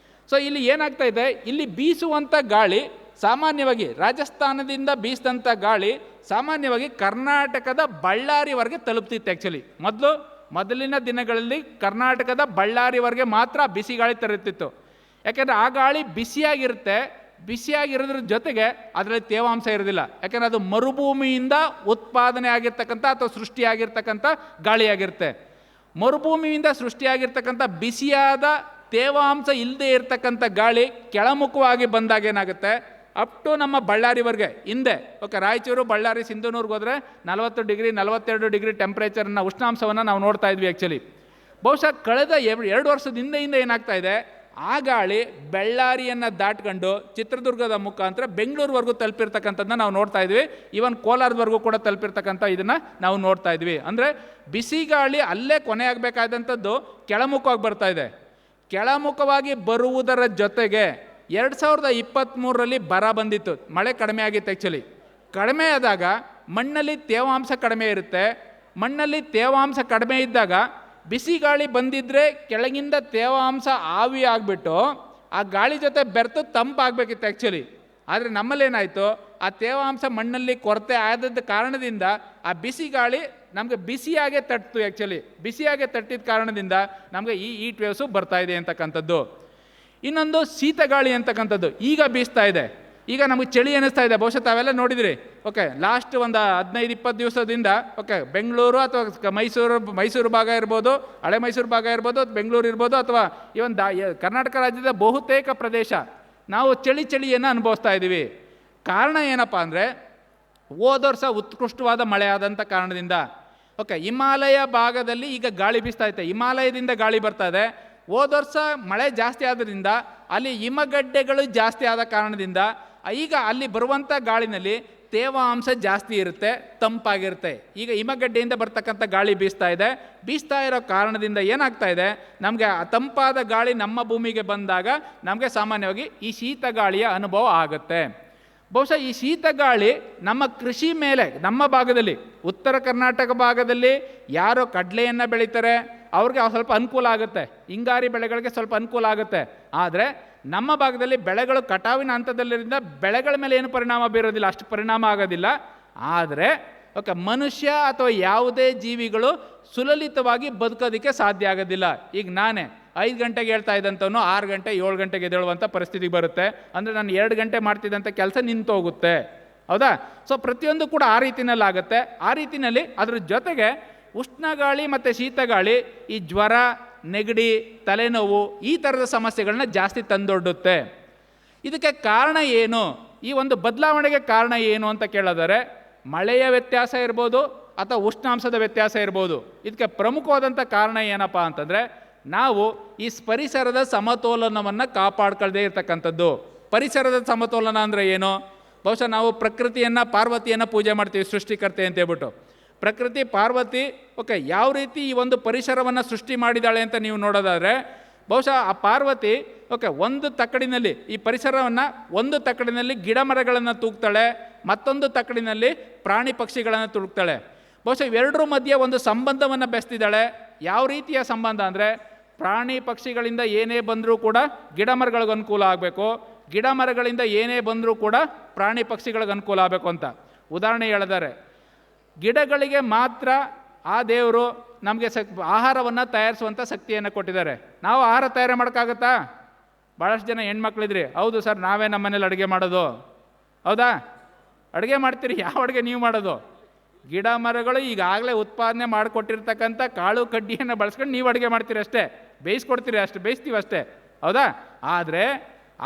ಸೊ ಇಲ್ಲಿ ಏನಾಗ್ತಾ ಇದೆ, ಇಲ್ಲಿ ಬೀಸುವಂಥ ಗಾಳಿ ಸಾಮಾನ್ಯವಾಗಿ ರಾಜಸ್ಥಾನದಿಂದ ಬೀಸಿದಂಥ ಗಾಳಿ ಸಾಮಾನ್ಯವಾಗಿ ಕರ್ನಾಟಕದ ಬಳ್ಳಾರಿವರೆಗೆ ತಲುಪ್ತಿತ್ತು. ಆ್ಯಕ್ಚುಲಿ ಮೊದಲಿನ ದಿನಗಳಲ್ಲಿ ಕರ್ನಾಟಕದ ಬಳ್ಳಾರಿವರೆಗೆ ಮಾತ್ರ ಬಿಸಿ ಗಾಳಿ ತರುತ್ತಿತ್ತು. ಯಾಕೆಂದರೆ ಆ ಗಾಳಿ ಬಿಸಿಯಾಗಿರೋದ್ರ ಜೊತೆಗೆ ಅದರಲ್ಲಿ ತೇವಾಂಶ ಇರೋದಿಲ್ಲ. ಯಾಕೆಂದರೆ ಅದು ಮರುಭೂಮಿಯಿಂದ ಉತ್ಪಾದನೆ ಆಗಿರ್ತಕ್ಕಂಥ ಅಥವಾ ಸೃಷ್ಟಿಯಾಗಿರ್ತಕ್ಕಂಥ ಗಾಳಿಯಾಗಿರುತ್ತೆ. ಮರುಭೂಮಿಯಿಂದ ಸೃಷ್ಟಿಯಾಗಿರ್ತಕ್ಕಂಥ ಬಿಸಿಯಾದ ತೇವಾಂಶ ಇಲ್ಲದೆ ಇರತಕ್ಕಂಥ ಗಾಳಿ ಕೆಳಮುಖವಾಗಿ ಬಂದಾಗ ಏನಾಗುತ್ತೆ, ಅಪ್ ಟು ನಮ್ಮ ಬಳ್ಳಾರಿವರೆಗೆ ಹಿಂದೆ, ಓಕೆ, ರಾಯಚೂರು, ಬಳ್ಳಾರಿ, ಸಿಂಧನೂರ್ಗೆ ಹೋದರೆ 40 ಡಿಗ್ರಿ 42 ಡಿಗ್ರಿ ಟೆಂಪ್ರೇಚರ್ನ ಉಷ್ಣಾಂಶವನ್ನು ನಾವು ನೋಡ್ತಾ ಇದ್ವಿ ಆ್ಯಕ್ಚುಲಿ. ಬಹುಶಃ ಕಳೆದ 2 ವರ್ಷದಿಂದ ಏನಾಗ್ತಾ ಇದೆ, ಆ ಗಾಳಿ ಬಳ್ಳಾರಿಯನ್ನು ದಾಟ್ಕೊಂಡು ಚಿತ್ರದುರ್ಗದ ಮುಖಾಂತರ ಬೆಂಗಳೂರುವರೆಗೂ ತಲುಪಿರ್ತಕ್ಕಂಥದ್ದನ್ನ ನಾವು ನೋಡ್ತಾ ಇದ್ವಿ. ಈವನ್ ಕೋಲಾರದವರೆಗೂ ಕೂಡ ತಲುಪಿರ್ತಕ್ಕಂಥ ಇದನ್ನು ನಾವು ನೋಡ್ತಾ ಇದ್ವಿ. ಅಂದರೆ ಬಿಸಿ ಗಾಳಿ ಅಲ್ಲೇ ಕೊನೆ ಆಗಬೇಕಾದಂಥದ್ದು ಕೆಳಮುಖವಾಗಿ ಬರ್ತಾ ಇದೆ. ಕೆಳಮುಖವಾಗಿ ಬರುವುದರ ಜೊತೆಗೆ 2023ರಲ್ಲಿ ಬರ ಬಂದಿತ್ತು, ಮಳೆ ಕಡಿಮೆ ಆಗಿತ್ತು. ಆ್ಯಕ್ಚುಲಿ ಕಡಿಮೆ ಆದಾಗ ಮಣ್ಣಲ್ಲಿ ತೇವಾಂಶ ಕಡಿಮೆ ಇರುತ್ತೆ. ಮಣ್ಣಲ್ಲಿ ತೇವಾಂಶ ಕಡಿಮೆ ಇದ್ದಾಗ ಬಿಸಿ ಗಾಳಿ ಬಂದಿದ್ದರೆ ಕೆಳಗಿಂದ ತೇವಾಂಶ ಆವಿ ಆಗಿಬಿಟ್ಟು ಆ ಗಾಳಿ ಜೊತೆ ಬೆರೆತು ತಂಪಾಗಬೇಕಿತ್ತು ಆ್ಯಕ್ಚುಲಿ. ಆದರೆ ನಮ್ಮಲ್ಲೇನಾಯಿತು, ಆ ತೇವಾಂಶ ಮಣ್ಣಲ್ಲಿ ಕೊರತೆ ಆದದ ಕಾರಣದಿಂದ ಆ ಬಿಸಿ ಗಾಳಿ ನಮಗೆ ಬಿಸಿಯಾಗೆ ತಟ್ಟಿತು. ಆ್ಯಕ್ಚುಲಿ ಬಿಸಿಯಾಗೆ ತಟ್ಟಿದ ಕಾರಣದಿಂದ ನಮಗೆ ಈ ಈಟ್ ವೇವ್ಸು ಬರ್ತಾ ಇದೆ ಅಂತಕ್ಕಂಥದ್ದು. ಇನ್ನೊಂದು ಶೀತಗಾಳಿ ಅಂತಕ್ಕಂಥದ್ದು ಈಗ ಬೀಸ್ತಾ ಇದೆ. ಈಗ ನಮಗೆ ಚಳಿ ಅನ್ನಿಸ್ತಾ ಇದೆ. ಬಹುಶಃ ತಾವೆಲ್ಲ ನೋಡಿದಿರಿ. ಓಕೆ, ಲಾಸ್ಟ್ ಒಂದು 15-20 ದಿವಸದಿಂದ ಓಕೆ, ಬೆಂಗಳೂರು ಅಥವಾ ಮೈಸೂರು ಭಾಗ ಇರ್ಬೋದು, ಹಳೆ ಮೈಸೂರು ಭಾಗ ಇರ್ಬೋದು, ಬೆಂಗಳೂರು ಇರ್ಬೋದು, ಅಥವಾ ಇವನ್ ಕರ್ನಾಟಕ ರಾಜ್ಯದ ಬಹುತೇಕ ಪ್ರದೇಶ ನಾವು ಚಳಿಯನ್ನು ಅನುಭವಿಸ್ತಾ ಇದ್ದೀವಿ. ಕಾರಣ ಏನಪ್ಪ ಅಂದರೆ, ಹೋದ ವರ್ಷ ಉತ್ಕೃಷ್ಟವಾದ ಮಳೆ ಆದಂಥ ಕಾರಣದಿಂದ. ಓಕೆ, ಹಿಮಾಲಯ ಭಾಗದಲ್ಲಿ ಈಗ ಗಾಳಿ ಬೀಸ್ತಾ ಐತೆ, ಹಿಮಾಲಯದಿಂದ ಗಾಳಿ ಬರ್ತಾ ಇದೆ. ಹೋದ ವರ್ಷ ಮಳೆ ಜಾಸ್ತಿ ಆದ್ರಿಂದ ಅಲ್ಲಿ ಹಿಮಗಡ್ಡೆಗಳು ಜಾಸ್ತಿ ಆದ ಕಾರಣದಿಂದ ಈಗ ಅಲ್ಲಿ ಬರುವಂಥ ಗಾಳಿನಲ್ಲಿ ತೇವಾಂಶ ಜಾಸ್ತಿ ಇರುತ್ತೆ, ತಂಪಾಗಿರುತ್ತೆ. ಈಗ ಹಿಮಗಡ್ಡೆಯಿಂದ ಬರ್ತಕ್ಕಂಥ ಗಾಳಿ ಬೀಸ್ತಾ ಇರೋ ಕಾರಣದಿಂದ ಏನಾಗ್ತಾ ಇದೆ, ನಮಗೆ ಆ ತಂಪಾದ ಗಾಳಿ ನಮ್ಮ ಭೂಮಿಗೆ ಬಂದಾಗ ನಮಗೆ ಸಾಮಾನ್ಯವಾಗಿ ಈ ಶೀತ ಗಾಳಿಯ ಅನುಭವ ಆಗುತ್ತೆ. ಬಹುಶಃ ಈ ಶೀತ ಗಾಳಿ ನಮ್ಮ ಕೃಷಿ ಮೇಲೆ, ನಮ್ಮ ಭಾಗದಲ್ಲಿ ಉತ್ತರ ಕರ್ನಾಟಕ ಭಾಗದಲ್ಲಿ ಯಾರೋ ಕಡಲೆಯನ್ನು ಬೆಳೀತಾರೆ ಅವ್ರಿಗೆ ಸ್ವಲ್ಪ ಅನುಕೂಲ ಆಗುತ್ತೆ, ಹಿಂಗಾರಿ ಬೆಳೆಗಳಿಗೆ ಸ್ವಲ್ಪ ಅನುಕೂಲ ಆಗುತ್ತೆ. ಆದರೆ ನಮ್ಮ ಭಾಗದಲ್ಲಿ ಬೆಳೆಗಳು ಕಟಾವಿನ ಹಂತದಲ್ಲಿರಿಂದ ಬೆಳೆಗಳ ಮೇಲೆ ಏನು ಪರಿಣಾಮ ಬೀರೋದಿಲ್ಲ, ಅಷ್ಟು ಪರಿಣಾಮ ಆಗೋದಿಲ್ಲ. ಆದರೆ ಓಕೆ, ಮನುಷ್ಯ ಅಥವಾ ಯಾವುದೇ ಜೀವಿಗಳು ಸುಲಲಿತವಾಗಿ ಬದುಕೋದಕ್ಕೆ ಸಾಧ್ಯ ಆಗೋದಿಲ್ಲ. ಈಗ ನಾನೇ 5 ಗಂಟೆಗೆ ಹೇಳ್ತಾ ಇದ್ದಂಥವನು 6 ಗಂಟೆ 7 ಗಂಟೆಗೆ ಎದ್ದೇಳುವಂಥ ಪರಿಸ್ಥಿತಿಗೆ ಬರುತ್ತೆ. ಅಂದರೆ ನಾನು 2 ಗಂಟೆ ಮಾಡ್ತಿದ್ದಂಥ ಕೆಲಸ ನಿಂತೋಗುತ್ತೆ, ಹೌದಾ? ಸೊ ಪ್ರತಿಯೊಂದು ಕೂಡ ಆ ರೀತಿಯಲ್ಲಿ ಆಗುತ್ತೆ. ಆ ರೀತಿಯಲ್ಲಿ ಅದ್ರ ಜೊತೆಗೆ ಉಷ್ಣಗಾಳಿ ಮತ್ತು ಶೀತಗಾಳಿ ಈ ಜ್ವರ, ನೆಗಡಿ, ತಲೆನೋವು ಈ ಥರದ ಸಮಸ್ಯೆಗಳನ್ನ ಜಾಸ್ತಿ ತಂದೊಡ್ಡುತ್ತೆ. ಇದಕ್ಕೆ ಕಾರಣ ಏನು, ಈ ಒಂದು ಬದಲಾವಣೆಗೆ ಕಾರಣ ಏನು ಅಂತ ಕೇಳಿದರೆ ಮಳೆಯ ವ್ಯತ್ಯಾಸ ಇರ್ಬೋದು ಅಥವಾ ಉಷ್ಣಾಂಶದ ವ್ಯತ್ಯಾಸ ಇರ್ಬೋದು. ಇದಕ್ಕೆ ಪ್ರಮುಖವಾದಂಥ ಕಾರಣ ಏನಪ್ಪ ಅಂತಂದರೆ ನಾವು ಈ ಪರಿಸರದ ಸಮತೋಲನವನ್ನು ಕಾಪಾಡ್ಕೊಳ್ಳದೇ ಇರತಕ್ಕಂಥದ್ದು. ಪರಿಸರದ ಸಮತೋಲನ ಅಂದರೆ ಏನು? ಬಹುಶಃ ನಾವು ಪ್ರಕೃತಿಯನ್ನು, ಪಾರ್ವತಿಯನ್ನು ಪೂಜೆ ಮಾಡ್ತೀವಿ ಸೃಷ್ಟಿಕರ್ತೆ ಅಂತ ಹೇಳ್ಬಿಟ್ಟು. ಪ್ರಕೃತಿ ಪಾರ್ವತಿ ಯಾವ ರೀತಿ ಈ ಒಂದು ಪರಿಸರವನ್ನು ಸೃಷ್ಟಿ ಮಾಡಿದ್ದಾಳೆ ಅಂತ ನೀವು ನೋಡೋದಾದರೆ ಬಹುಶಃ ಆ ಪಾರ್ವತಿ ಒಂದು ತಕ್ಕಡಿನಲ್ಲಿ ಈ ಪರಿಸರವನ್ನು, ಒಂದು ತಕ್ಕಡಿನಲ್ಲಿ ಗಿಡ ಮರಗಳನ್ನು ತೂಗ್ತಾಳೆ, ಮತ್ತೊಂದು ತಕ್ಕಡಿನಲ್ಲಿ ಪ್ರಾಣಿ ಪಕ್ಷಿಗಳನ್ನು ತೂಗ್ತಾಳೆ. ಬಹುಶಃ ಇವೆರಡರ ಮಧ್ಯೆ ಒಂದು ಸಂಬಂಧವನ್ನು ಬೆಳೆಸ್ತಿದ್ದಾಳೆ. ಯಾವ ರೀತಿಯ ಸಂಬಂಧ ಅಂದರೆ ಪ್ರಾಣಿ ಪಕ್ಷಿಗಳಿಂದ ಏನೇ ಬಂದರೂ ಕೂಡ ಗಿಡ ಮರಗಳಿಗೆ ಅನುಕೂಲ ಆಗಬೇಕು, ಗಿಡ ಮರಗಳಿಂದ ಏನೇ ಬಂದರೂ ಕೂಡ ಪ್ರಾಣಿ ಪಕ್ಷಿಗಳಿಗೆ ಅನುಕೂಲ ಆಗಬೇಕು ಅಂತ. ಉದಾಹರಣೆ ಹೇಳಿದ್ದಾರೆ, ಗಿಡಗಳಿಗೆ ಮಾತ್ರ ಆ ದೇವರು ನಮಗೆ ಆಹಾರವನ್ನು ತಯಾರಿಸುವಂಥ ಶಕ್ತಿಯನ್ನು ಕೊಟ್ಟಿದ್ದಾರೆ. ನಾವು ಆಹಾರ ತಯಾರಿ ಮಾಡೋಕ್ಕಾಗತ್ತಾ? ಭಾಳಷ್ಟು ಜನ ಹೆಣ್ಮಕ್ಳಿದ್ರಿ, ಹೌದು ಸರ್ ನಾವೇ ನಮ್ಮ ಮನೇಲಿ ಅಡುಗೆ ಮಾಡೋದು. ಹೌದಾ? ಅಡುಗೆ ಮಾಡ್ತೀರಿ, ಯಾವ ಅಡುಗೆ ನೀವು ಮಾಡೋದು? ಗಿಡ ಮರಗಳು ಈಗಾಗಲೇ ಉತ್ಪಾದನೆ ಮಾಡಿಕೊಟ್ಟಿರ್ತಕ್ಕಂಥ ಕಾಳು ಕಡ್ಡಿಯನ್ನು ಬಳಸ್ಕೊಂಡು ನೀವು ಅಡುಗೆ ಮಾಡ್ತೀರಿ ಅಷ್ಟೇ, ಬೇಯಿಸ್ಕೊಡ್ತೀರಿ ಅಷ್ಟೇ, ಬೇಯಿಸ್ತೀವಿ ಅಷ್ಟೇ. ಹೌದಾ? ಆದರೆ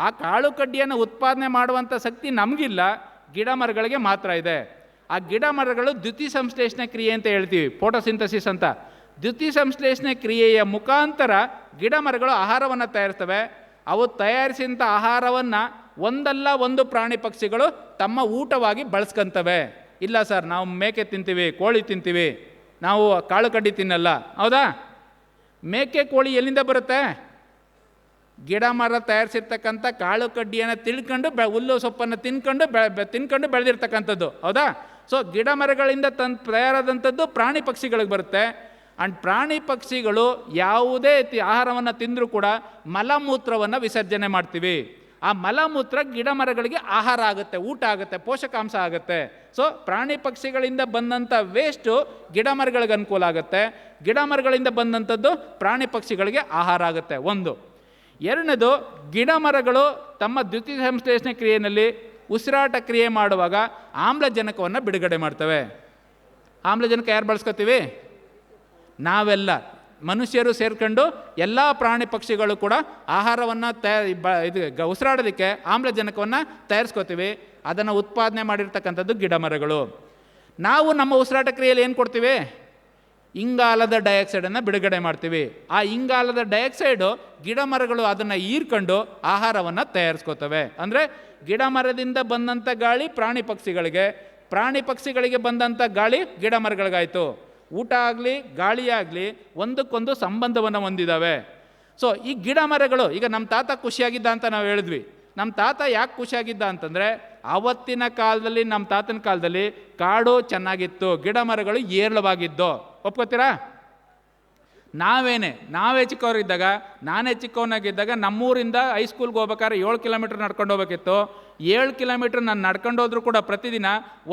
ಆ ಕಾಳು ಕಡ್ಡಿಯನ್ನು ಉತ್ಪಾದನೆ ಮಾಡುವಂಥ ಶಕ್ತಿ ನಮಗಿಲ್ಲ, ಗಿಡ ಮರಗಳಿಗೆ ಮಾತ್ರ ಇದೆ. ಆ ಗಿಡ ಮರಗಳು ದ್ಯುತಿ ಸಂಶ್ಲೇಷಣೆ ಕ್ರಿಯೆ ಅಂತ ಹೇಳ್ತೀವಿ, ಫೋಟೋಸಿಂಥಸಿಸ್ ಅಂತ. ದ್ಯುತಿ ಸಂಶ್ಲೇಷಣೆ ಕ್ರಿಯೆಯ ಮುಖಾಂತರ ಗಿಡ ಮರಗಳು ಆಹಾರವನ್ನು ತಯಾರಿಸ್ತವೆ. ಅವು ತಯಾರಿಸಿದಂಥ ಆಹಾರವನ್ನು ಒಂದಲ್ಲ ಒಂದು ಪ್ರಾಣಿ ಪಕ್ಷಿಗಳು ತಮ್ಮ ಊಟವಾಗಿ ಬಳಸ್ಕೊಂತವೆ. ಇಲ್ಲ ಸರ್ ನಾವು ಮೇಕೆ ತಿಂತೀವಿ, ಕೋಳಿ ತಿಂತೀವಿ, ನಾವು ಕಾಳು ಕಡ್ಡಿ ತಿನ್ನಲ್ಲ. ಹೌದಾ? ಮೇಕೆ ಕೋಳಿ ಎಲ್ಲಿಂದ ಬರುತ್ತೆ? ಗಿಡ ಮರ ತಯಾರಿಸಿರ್ತಕ್ಕಂಥ ಕಾಳು ಕಡ್ಡಿಯನ್ನು ತಿಳ್ಕೊಂಡು ಹುಲ್ಲು ಸೊಪ್ಪನ್ನು ತಿನ್ಕೊಂಡು ಬೆಳೆದಿರ್ತಕ್ಕಂಥದ್ದು. ಹೌದಾ? ಸೊ ಗಿಡ ಮರಗಳಿಂದ ತಯಾರಾದಂಥದ್ದು ಪ್ರಾಣಿ ಪಕ್ಷಿಗಳಿಗೆ ಬರುತ್ತೆ. ಆ್ಯಂಡ್ ಪ್ರಾಣಿ ಪಕ್ಷಿಗಳು ಯಾವುದೇ ಆಹಾರವನ್ನು ತಿಂದರೂ ಕೂಡ ಮಲಮೂತ್ರವನ್ನು ವಿಸರ್ಜನೆ ಮಾಡ್ತೀವಿ. ಆ ಮಲಮೂತ್ರ ಗಿಡ ಮರಗಳಿಗೆ ಆಹಾರ ಆಗುತ್ತೆ, ಊಟ ಆಗುತ್ತೆ, ಪೋಷಕಾಂಶ ಆಗುತ್ತೆ. ಸೊ ಪ್ರಾಣಿ ಪಕ್ಷಿಗಳಿಂದ ಬಂದಂಥ ವೇಸ್ಟು ಗಿಡ ಮರಗಳಿಗೆ ಅನುಕೂಲ ಆಗುತ್ತೆ, ಗಿಡ ಮರಗಳಿಂದ ಬಂದಂಥದ್ದು ಪ್ರಾಣಿ ಪಕ್ಷಿಗಳಿಗೆ ಆಹಾರ ಆಗುತ್ತೆ. ಒಂದು. ಎರಡನೇದು, ಗಿಡ ಮರಗಳು ತಮ್ಮ ದ್ಯುತಿ ಸಂಶ್ಲೇಷಣೆ ಕ್ರಿಯೆಯಲ್ಲಿ ಉಸಿರಾಟ ಕ್ರಿಯೆ ಮಾಡುವಾಗ ಆಮ್ಲಜನಕವನ್ನು ಬಿಡುಗಡೆ ಮಾಡ್ತವೆ. ಆಮ್ಲಜನಕ ಯಾರು ಬಳಸ್ಕೊತೀವಿ? ನಾವೆಲ್ಲ ಮನುಷ್ಯರು ಸೇರ್ಕೊಂಡು ಎಲ್ಲ ಪ್ರಾಣಿ ಪಕ್ಷಿಗಳು ಕೂಡ ಆಹಾರವನ್ನು ಉಸಿರಾಡೋದಕ್ಕೆ ಆಮ್ಲಜನಕವನ್ನು ತಯಾರಿಸ್ಕೋತೀವಿ. ಅದನ್ನು ಉತ್ಪಾದನೆ ಮಾಡಿರ್ತಕ್ಕಂಥದ್ದು ಗಿಡ ಮರಗಳು. ನಾವು ನಮ್ಮ ಉಸಿರಾಟ ಕ್ರಿಯೆಯಲ್ಲಿ ಏನು ಕೊಡ್ತೀವಿ? ಇಂಗಾಲದ ಡೈಆಕ್ಸೈಡನ್ನು ಬಿಡುಗಡೆ ಮಾಡ್ತೀವಿ. ಆ ಇಂಗಾಲದ ಡೈಆಕ್ಸೈಡು ಗಿಡ ಮರಗಳು ಅದನ್ನು ಹೀರ್ಕೊಂಡು ಆಹಾರವನ್ನು ತಯಾರಿಸ್ಕೋತವೆ. ಅಂದರೆ ಗಿಡ ಮರದಿಂದ ಬಂದಂಥ ಗಾಳಿ ಪ್ರಾಣಿ ಪಕ್ಷಿಗಳಿಗೆ, ಪ್ರಾಣಿ ಪಕ್ಷಿಗಳಿಗೆ ಬಂದಂಥ ಗಾಳಿ ಗಿಡ ಮರಗಳಿಗಾಯಿತು. ಊಟ ಆಗಲಿ ಗಾಳಿ ಆಗಲಿ ಒಂದಕ್ಕೊಂದು ಸಂಬಂಧವನ್ನು ಹೊಂದಿದ್ದಾವೆ. ಸೊ ಈ ಗಿಡ ಮರಗಳು, ಈಗ ನಮ್ಮ ತಾತ ಖುಷಿಯಾಗಿದ್ದ ಅಂತ ನಾವು ಹೇಳಿದ್ವಿ. ನಮ್ಮ ತಾತ ಯಾಕೆ ಖುಷಿಯಾಗಿದ್ದ ಅಂತಂದರೆ ಆವತ್ತಿನ ಕಾಲದಲ್ಲಿ, ನಮ್ಮ ತಾತನ ಕಾಲದಲ್ಲಿ ಕಾಡು ಚೆನ್ನಾಗಿತ್ತು, ಗಿಡ ಮರಗಳು ಏರಳವಾಗಿದ್ದು. ಒಪ್ಕೋತೀರಾ? ನಾವೇ ಚಿಕ್ಕವರಿದ್ದಾಗ, ನಾನೇ ಚಿಕ್ಕವನಾಗಿದ್ದಾಗ ನಮ್ಮೂರಿಂದ ಹೈಸ್ಕೂಲ್ಗೆ ಹೋಗ್ಬೇಕಾದ್ರೆ 7 ಕಿಲೋಮೀಟ್ರ್ ನಡ್ಕೊಂಡು ಹೋಗ್ಬೇಕಿತ್ತು. 7 ಕಿಲೋಮೀಟ್ರ್ ನಾನು ನಡ್ಕೊಂಡು ಹೋದ್ರೂ ಕೂಡ ಪ್ರತಿದಿನ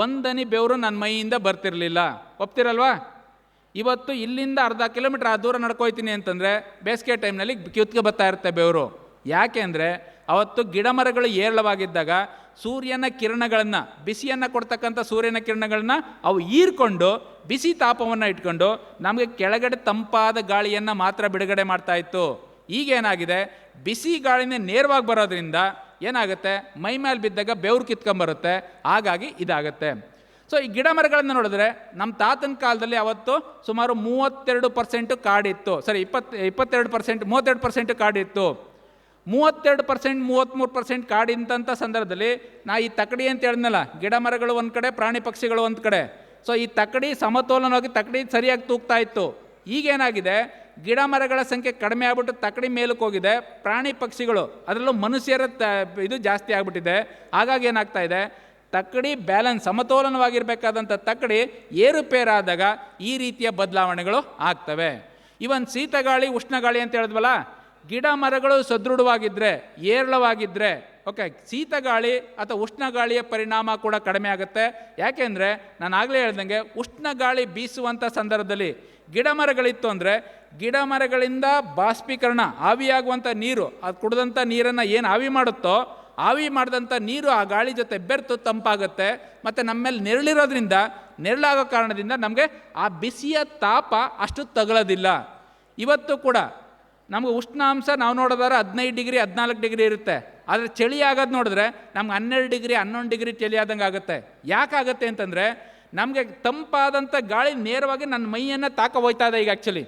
ಒಂದನಿ ಬೆವರು ನನ್ನ ಮೈಯಿಂದ ಬರ್ತಿರಲಿಲ್ಲ. ಒಪ್ತಿರಲ್ವಾ? ಇವತ್ತು ಇಲ್ಲಿಂದ ಅರ್ಧ ಕಿಲೋಮೀಟ್ರ್ ದೂರ ನಡ್ಕೊಯ್ತೀನಿ ಅಂತಂದರೆ ಬೇಸಿಗೆ ಟೈಮ್ನಲ್ಲಿ ಕಿತ್ಗೆ ಬರ್ತಾ ಇರುತ್ತೆ ಬೆವರು. ಯಾಕೆ ಅಂದರೆ ಅವತ್ತು ಗಿಡ ಮರಗಳು ಏರಳವಾಗಿದ್ದಾಗ ಸೂರ್ಯನ ಕಿರಣಗಳನ್ನು, ಬಿಸಿಯನ್ನು ಕೊಡ್ತಕ್ಕಂಥ ಸೂರ್ಯನ ಕಿರಣಗಳನ್ನ ಅವು ಹೀರ್ಕೊಂಡು ಬಿಸಿ ತಾಪವನ್ನು ಇಟ್ಕೊಂಡು ನಮಗೆ ಕೆಳಗಡೆ ತಂಪಾದ ಗಾಳಿಯನ್ನು ಮಾತ್ರ ಬಿಡುಗಡೆ ಮಾಡ್ತಾಯಿತ್ತು. ಈಗೇನಾಗಿದೆ, ಬಿಸಿ ಗಾಳಿನೇ ನೇರವಾಗಿ ಬರೋದ್ರಿಂದ ಏನಾಗುತ್ತೆ, ಮೈ ಮೇಲೆ ಬಿದ್ದಾಗ ಬೆವರು ಕಿತ್ಕೊಂಬರುತ್ತೆ. ಹಾಗಾಗಿ ಇದಾಗುತ್ತೆ. ಸೊ ಈ ಗಿಡ ಮರಗಳನ್ನು ನೋಡಿದ್ರೆ ನಮ್ಮ ತಾತನ ಕಾಲದಲ್ಲಿ ಅವತ್ತು ಸುಮಾರು 32% ಕಾಡಿತ್ತು. ಸರಿ, 22%, 32% ಕಾಡಿತ್ತು. 32%, 33% ಕಾಡಿಂಥ ಸಂದರ್ಭದಲ್ಲಿ ಈ ತಕ್ಕಡಿ ಅಂತ ಹೇಳಿದ್ನಲ್ಲ, ಗಿಡ ಮರಗಳು ಒಂದು ಕಡೆ, ಪ್ರಾಣಿ ಪಕ್ಷಿಗಳು ಒಂದು ಕಡೆ. ಸೊ ಈ ತಕ್ಕಡಿ ಸಮತೋಲನವಾಗಿ ತಕ್ಕಡಿ ಸರಿಯಾಗಿ ತೂಗ್ತಾ ಇತ್ತು. ಈಗೇನಾಗಿದೆ, ಗಿಡ ಮರಗಳ ಸಂಖ್ಯೆ ಕಡಿಮೆ ಆಗ್ಬಿಟ್ಟು ತಕ್ಕಡಿ ಮೇಲಕ್ಕೆ ಹೋಗಿದೆ, ಪ್ರಾಣಿ ಪಕ್ಷಿಗಳು ಅದರಲ್ಲೂ ಮನುಷ್ಯರ ಇದು ಜಾಸ್ತಿ ಆಗ್ಬಿಟ್ಟಿದೆ. ಹಾಗಾಗಿ ಏನಾಗ್ತಾ ಇದೆ, ತಕ್ಕಡಿ ಬ್ಯಾಲೆನ್ಸ್, ಸಮತೋಲನವಾಗಿರಬೇಕಾದಂಥ ತಕ್ಕಡಿ ಏರುಪೇರಾದಾಗ ಈ ರೀತಿಯ ಬದಲಾವಣೆಗಳು ಆಗ್ತವೆ. ಇವನ್ ಶೀತಗಾಳಿ, ಉಷ್ಣಗಾಳಿ ಅಂತ ಹೇಳಿದ್ವಲ್ಲ, ಗಿಡ ಮರಗಳು ಸದೃಢವಾಗಿದ್ದರೆ, ಏರಳವಾಗಿದ್ದರೆ ಶೀತಗಾಳಿ ಅಥವಾ ಉಷ್ಣಗಾಳಿಯ ಪರಿಣಾಮ ಕೂಡ ಕಡಿಮೆ ಆಗುತ್ತೆ. ಯಾಕೆಂದರೆ ನಾನು ಆಗಲೇ ಹೇಳ್ದಂಗೆ ಉಷ್ಣಗಾಳಿ ಬೀಸುವಂಥ ಸಂದರ್ಭದಲ್ಲಿ ಗಿಡ ಮರಗಳಿತ್ತು ಅಂದರೆ ಗಿಡ ಮರಗಳಿಂದ ಬಾಷ್ಪೀಕರಣ, ಆವಿಯಾಗುವಂಥ ನೀರು, ಅದು ಕುಡಿದಂಥ ನೀರನ್ನು ಏನು ಆವಿ ಮಾಡುತ್ತೋ, ಆವಿ ಮಾಡಿದಂಥ ನೀರು ಆ ಗಾಳಿ ಜೊತೆ ಬೆರೆತು ತಂಪಾಗುತ್ತೆ. ಮತ್ತು ನಮ್ಮ ಮೇಲೆ ನೆರಳಿರೋದ್ರಿಂದ ನೆರಳಾಗೋ ಕಾರಣದಿಂದ ನಮಗೆ ಆ ಬಿಸಿಯ ತಾಪ ಅಷ್ಟು ತಗಲೋದಿಲ್ಲ. ಇವತ್ತು ಕೂಡ ನಮಗೆ ಉಷ್ಣಾಂಶ ನಾವು ನೋಡೋದಾದ್ರೆ 15 ಡಿಗ್ರಿ 14 ಡಿಗ್ರಿ ಇರುತ್ತೆ. ಆದರೆ ಚಳಿ ಆಗೋದು ನೋಡಿದ್ರೆ ನಮ್ಗೆ 12 ಡಿಗ್ರಿ 11 ಡಿಗ್ರಿ ಚಳಿ ಆದಂಗೆ ಆಗುತ್ತೆ. ಯಾಕಾಗುತ್ತೆ ಅಂತಂದರೆ ನಮಗೆ ತಂಪಾದಂಥ ಗಾಳಿ ನೇರವಾಗಿ ನನ್ನ ಮೈಯನ್ನು ತಾಕ ಹೋಯ್ತಾ ಇದೆ. ಈಗ ಆ್ಯಕ್ಚುಲಿ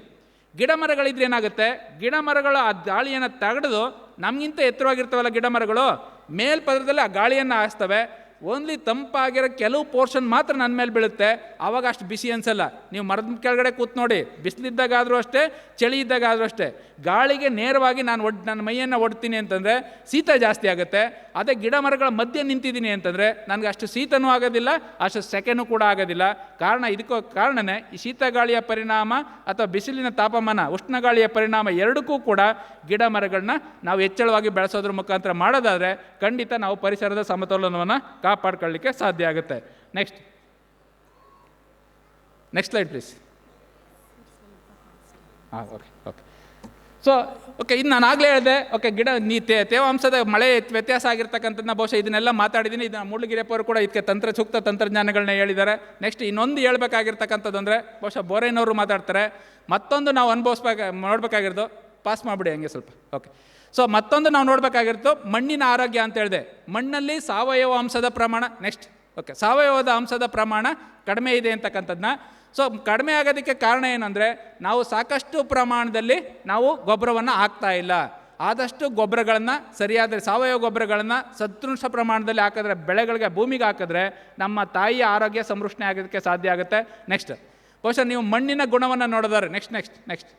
ಗಿಡ ಮರಗಳಿದ್ರೆ ಏನಾಗುತ್ತೆ, ಗಿಡ ಮರಗಳು ಆ ಗಾಳಿಯನ್ನು ತಡೆದು ನಮಗಿಂತ ಎತ್ತರವಾಗಿರ್ತವಲ್ಲ ಗಿಡ ಮರಗಳು, ಮೇಲ್ಪದರದಲ್ಲಿ ಆ ಗಾಳಿಯನ್ನು ಹಾಯಿಸ್ತವೆ. ಓನ್ಲಿ ತಂಪಾಗಿರೋ ಕೆಲವು ಪೋರ್ಷನ್ ಮಾತ್ರ ನನ್ನ ಮೇಲೆ ಬೀಳುತ್ತೆ, ಆವಾಗ ಅಷ್ಟು ಬಿಸಿ ಅನಿಸಲ್ಲ. ನೀವು ಮರದ ಕೆಳಗಡೆ ಕೂತ್ ನೋಡಿ, ಬಿಸಿಲಿದ್ದಾಗಾದರೂ ಅಷ್ಟೇ, ಚಳಿ ಇದ್ದಾಗಾದರೂ ಅಷ್ಟೇ, ಗಾಳಿಗೆ ನೇರವಾಗಿ ನಾನು ನನ್ನ ಮೈಯನ್ನು ಒಡ್ತೀನಿ ಅಂತಂದರೆ ಶೀತ ಜಾಸ್ತಿ ಆಗುತ್ತೆ. ಅದೇ ಗಿಡ ಮರಗಳ ಮಧ್ಯೆ ನಿಂತಿದ್ದೀನಿ ಅಂತಂದರೆ ನನಗೆ ಅಷ್ಟು ಶೀತನೂ ಆಗೋದಿಲ್ಲ, ಅಷ್ಟು ಸೆಕೆನೂ ಕೂಡ ಆಗೋದಿಲ್ಲ. ಇದಕ್ಕೂ ಕಾರಣನೇ ಈ ಶೀತ ಗಾಳಿಯ ಪರಿಣಾಮ ಅಥವಾ ಬಿಸಿಲಿನ ತಾಪಮಾನ, ಉಷ್ಣ ಗಾಳಿಯ ಪರಿಣಾಮ ಎರಡಕ್ಕೂ ಕೂಡ ಗಿಡ ಮರಗಳನ್ನ ನಾವು ಹೆಚ್ಚಳವಾಗಿ ಬೆಳೆಸೋದ್ರ ಮುಖಾಂತರ ಮಾಡೋದಾದರೆ ಖಂಡಿತ ನಾವು ಪರಿಸರದ ಸಮತೋಲನವನ್ನು ಕಾಪಾಡ್ಕೊಳ್ಳಿಕ್ಕೆ ಸಾಧ್ಯ ಆಗುತ್ತೆ. Next slide please. ಓಕೆ ಇದು ನಾನು ಆಗಲೇ ಹೇಳಿದೆ. ತೇವಾಂಶದ ಮಳೆ ವ್ಯತ್ಯಾಸ ಆಗಿರ್ತಕ್ಕಂಥದ್ದನ್ನ ಬಹುಶಃ ಇದನ್ನೆಲ್ಲ ಮಾತಾಡಿದ್ದೀನಿ. ಇದನ್ನು ಮೂಡಲಗಿರಿಯಪ್ಪವರು ಕೂಡ ಇದಕ್ಕೆ ಸೂಕ್ತ ತಂತ್ರಜ್ಞಾನಗಳನ್ನ ಹೇಳಿದ್ದಾರೆ. ನೆಕ್ಸ್ಟ್ ಇನ್ನೊಂದು ಹೇಳ್ಬೇಕಾಗಿರ್ತಕ್ಕಂಥದ್ದು ಅಂದರೆ ಬಹುಶಃ ಬೋರೇನವರು ಮಾತಾಡ್ತಾರೆ. ಮತ್ತೊಂದು ನಾವು ನೋಡಬೇಕಾಗಿರೋದು, ಪಾಸ್ ಮಾಡಿಬಿಡಿ ಹಂಗೆ ಸ್ವಲ್ಪ. ಓಕೆ, ಮತ್ತೊಂದು ನಾವು ನೋಡಬೇಕಾಗಿರೋದು ಮಣ್ಣಿನ ಆರೋಗ್ಯ ಅಂತ ಹೇಳಿದೆ. ಮಣ್ಣಲ್ಲಿ ಸಾವಯವ ಅಂಶದ ಪ್ರಮಾಣ ಸಾವಯವದ ಅಂಶದ ಪ್ರಮಾಣ ಕಡಿಮೆ ಇದೆ ಅಂತಕ್ಕಂಥದ್ದನ್ನ. ಕಡಿಮೆ ಆಗೋದಕ್ಕೆ ಕಾರಣ ಏನಂದರೆ ನಾವು ಸಾಕಷ್ಟು ಪ್ರಮಾಣದಲ್ಲಿ ನಾವು ಗೊಬ್ಬರವನ್ನು ಹಾಕ್ತಾ ಇಲ್ಲ. ಆದಷ್ಟು ಗೊಬ್ಬರಗಳನ್ನು ಸರಿಯಾದ ಸಾವಯವ ಗೊಬ್ಬರಗಳನ್ನು ಸದೃಶ ಪ್ರಮಾಣದಲ್ಲಿ ಹಾಕಿದ್ರೆ, ಬೆಳೆಗಳಿಗೆ ಭೂಮಿಗೆ ಹಾಕಿದ್ರೆ ನಮ್ಮ ತಾಯಿಯ ಆರೋಗ್ಯ ಸಂರಕ್ಷಣೆ ಆಗೋದಕ್ಕೆ ಸಾಧ್ಯ ಆಗುತ್ತೆ. ನೆಕ್ಸ್ಟ್ ಬಹುಶಃ ನೀವು ಮಣ್ಣಿನ ಗುಣವನ್ನು ನೋಡೋದಾರೆ ನೆಕ್ಸ್ಟ್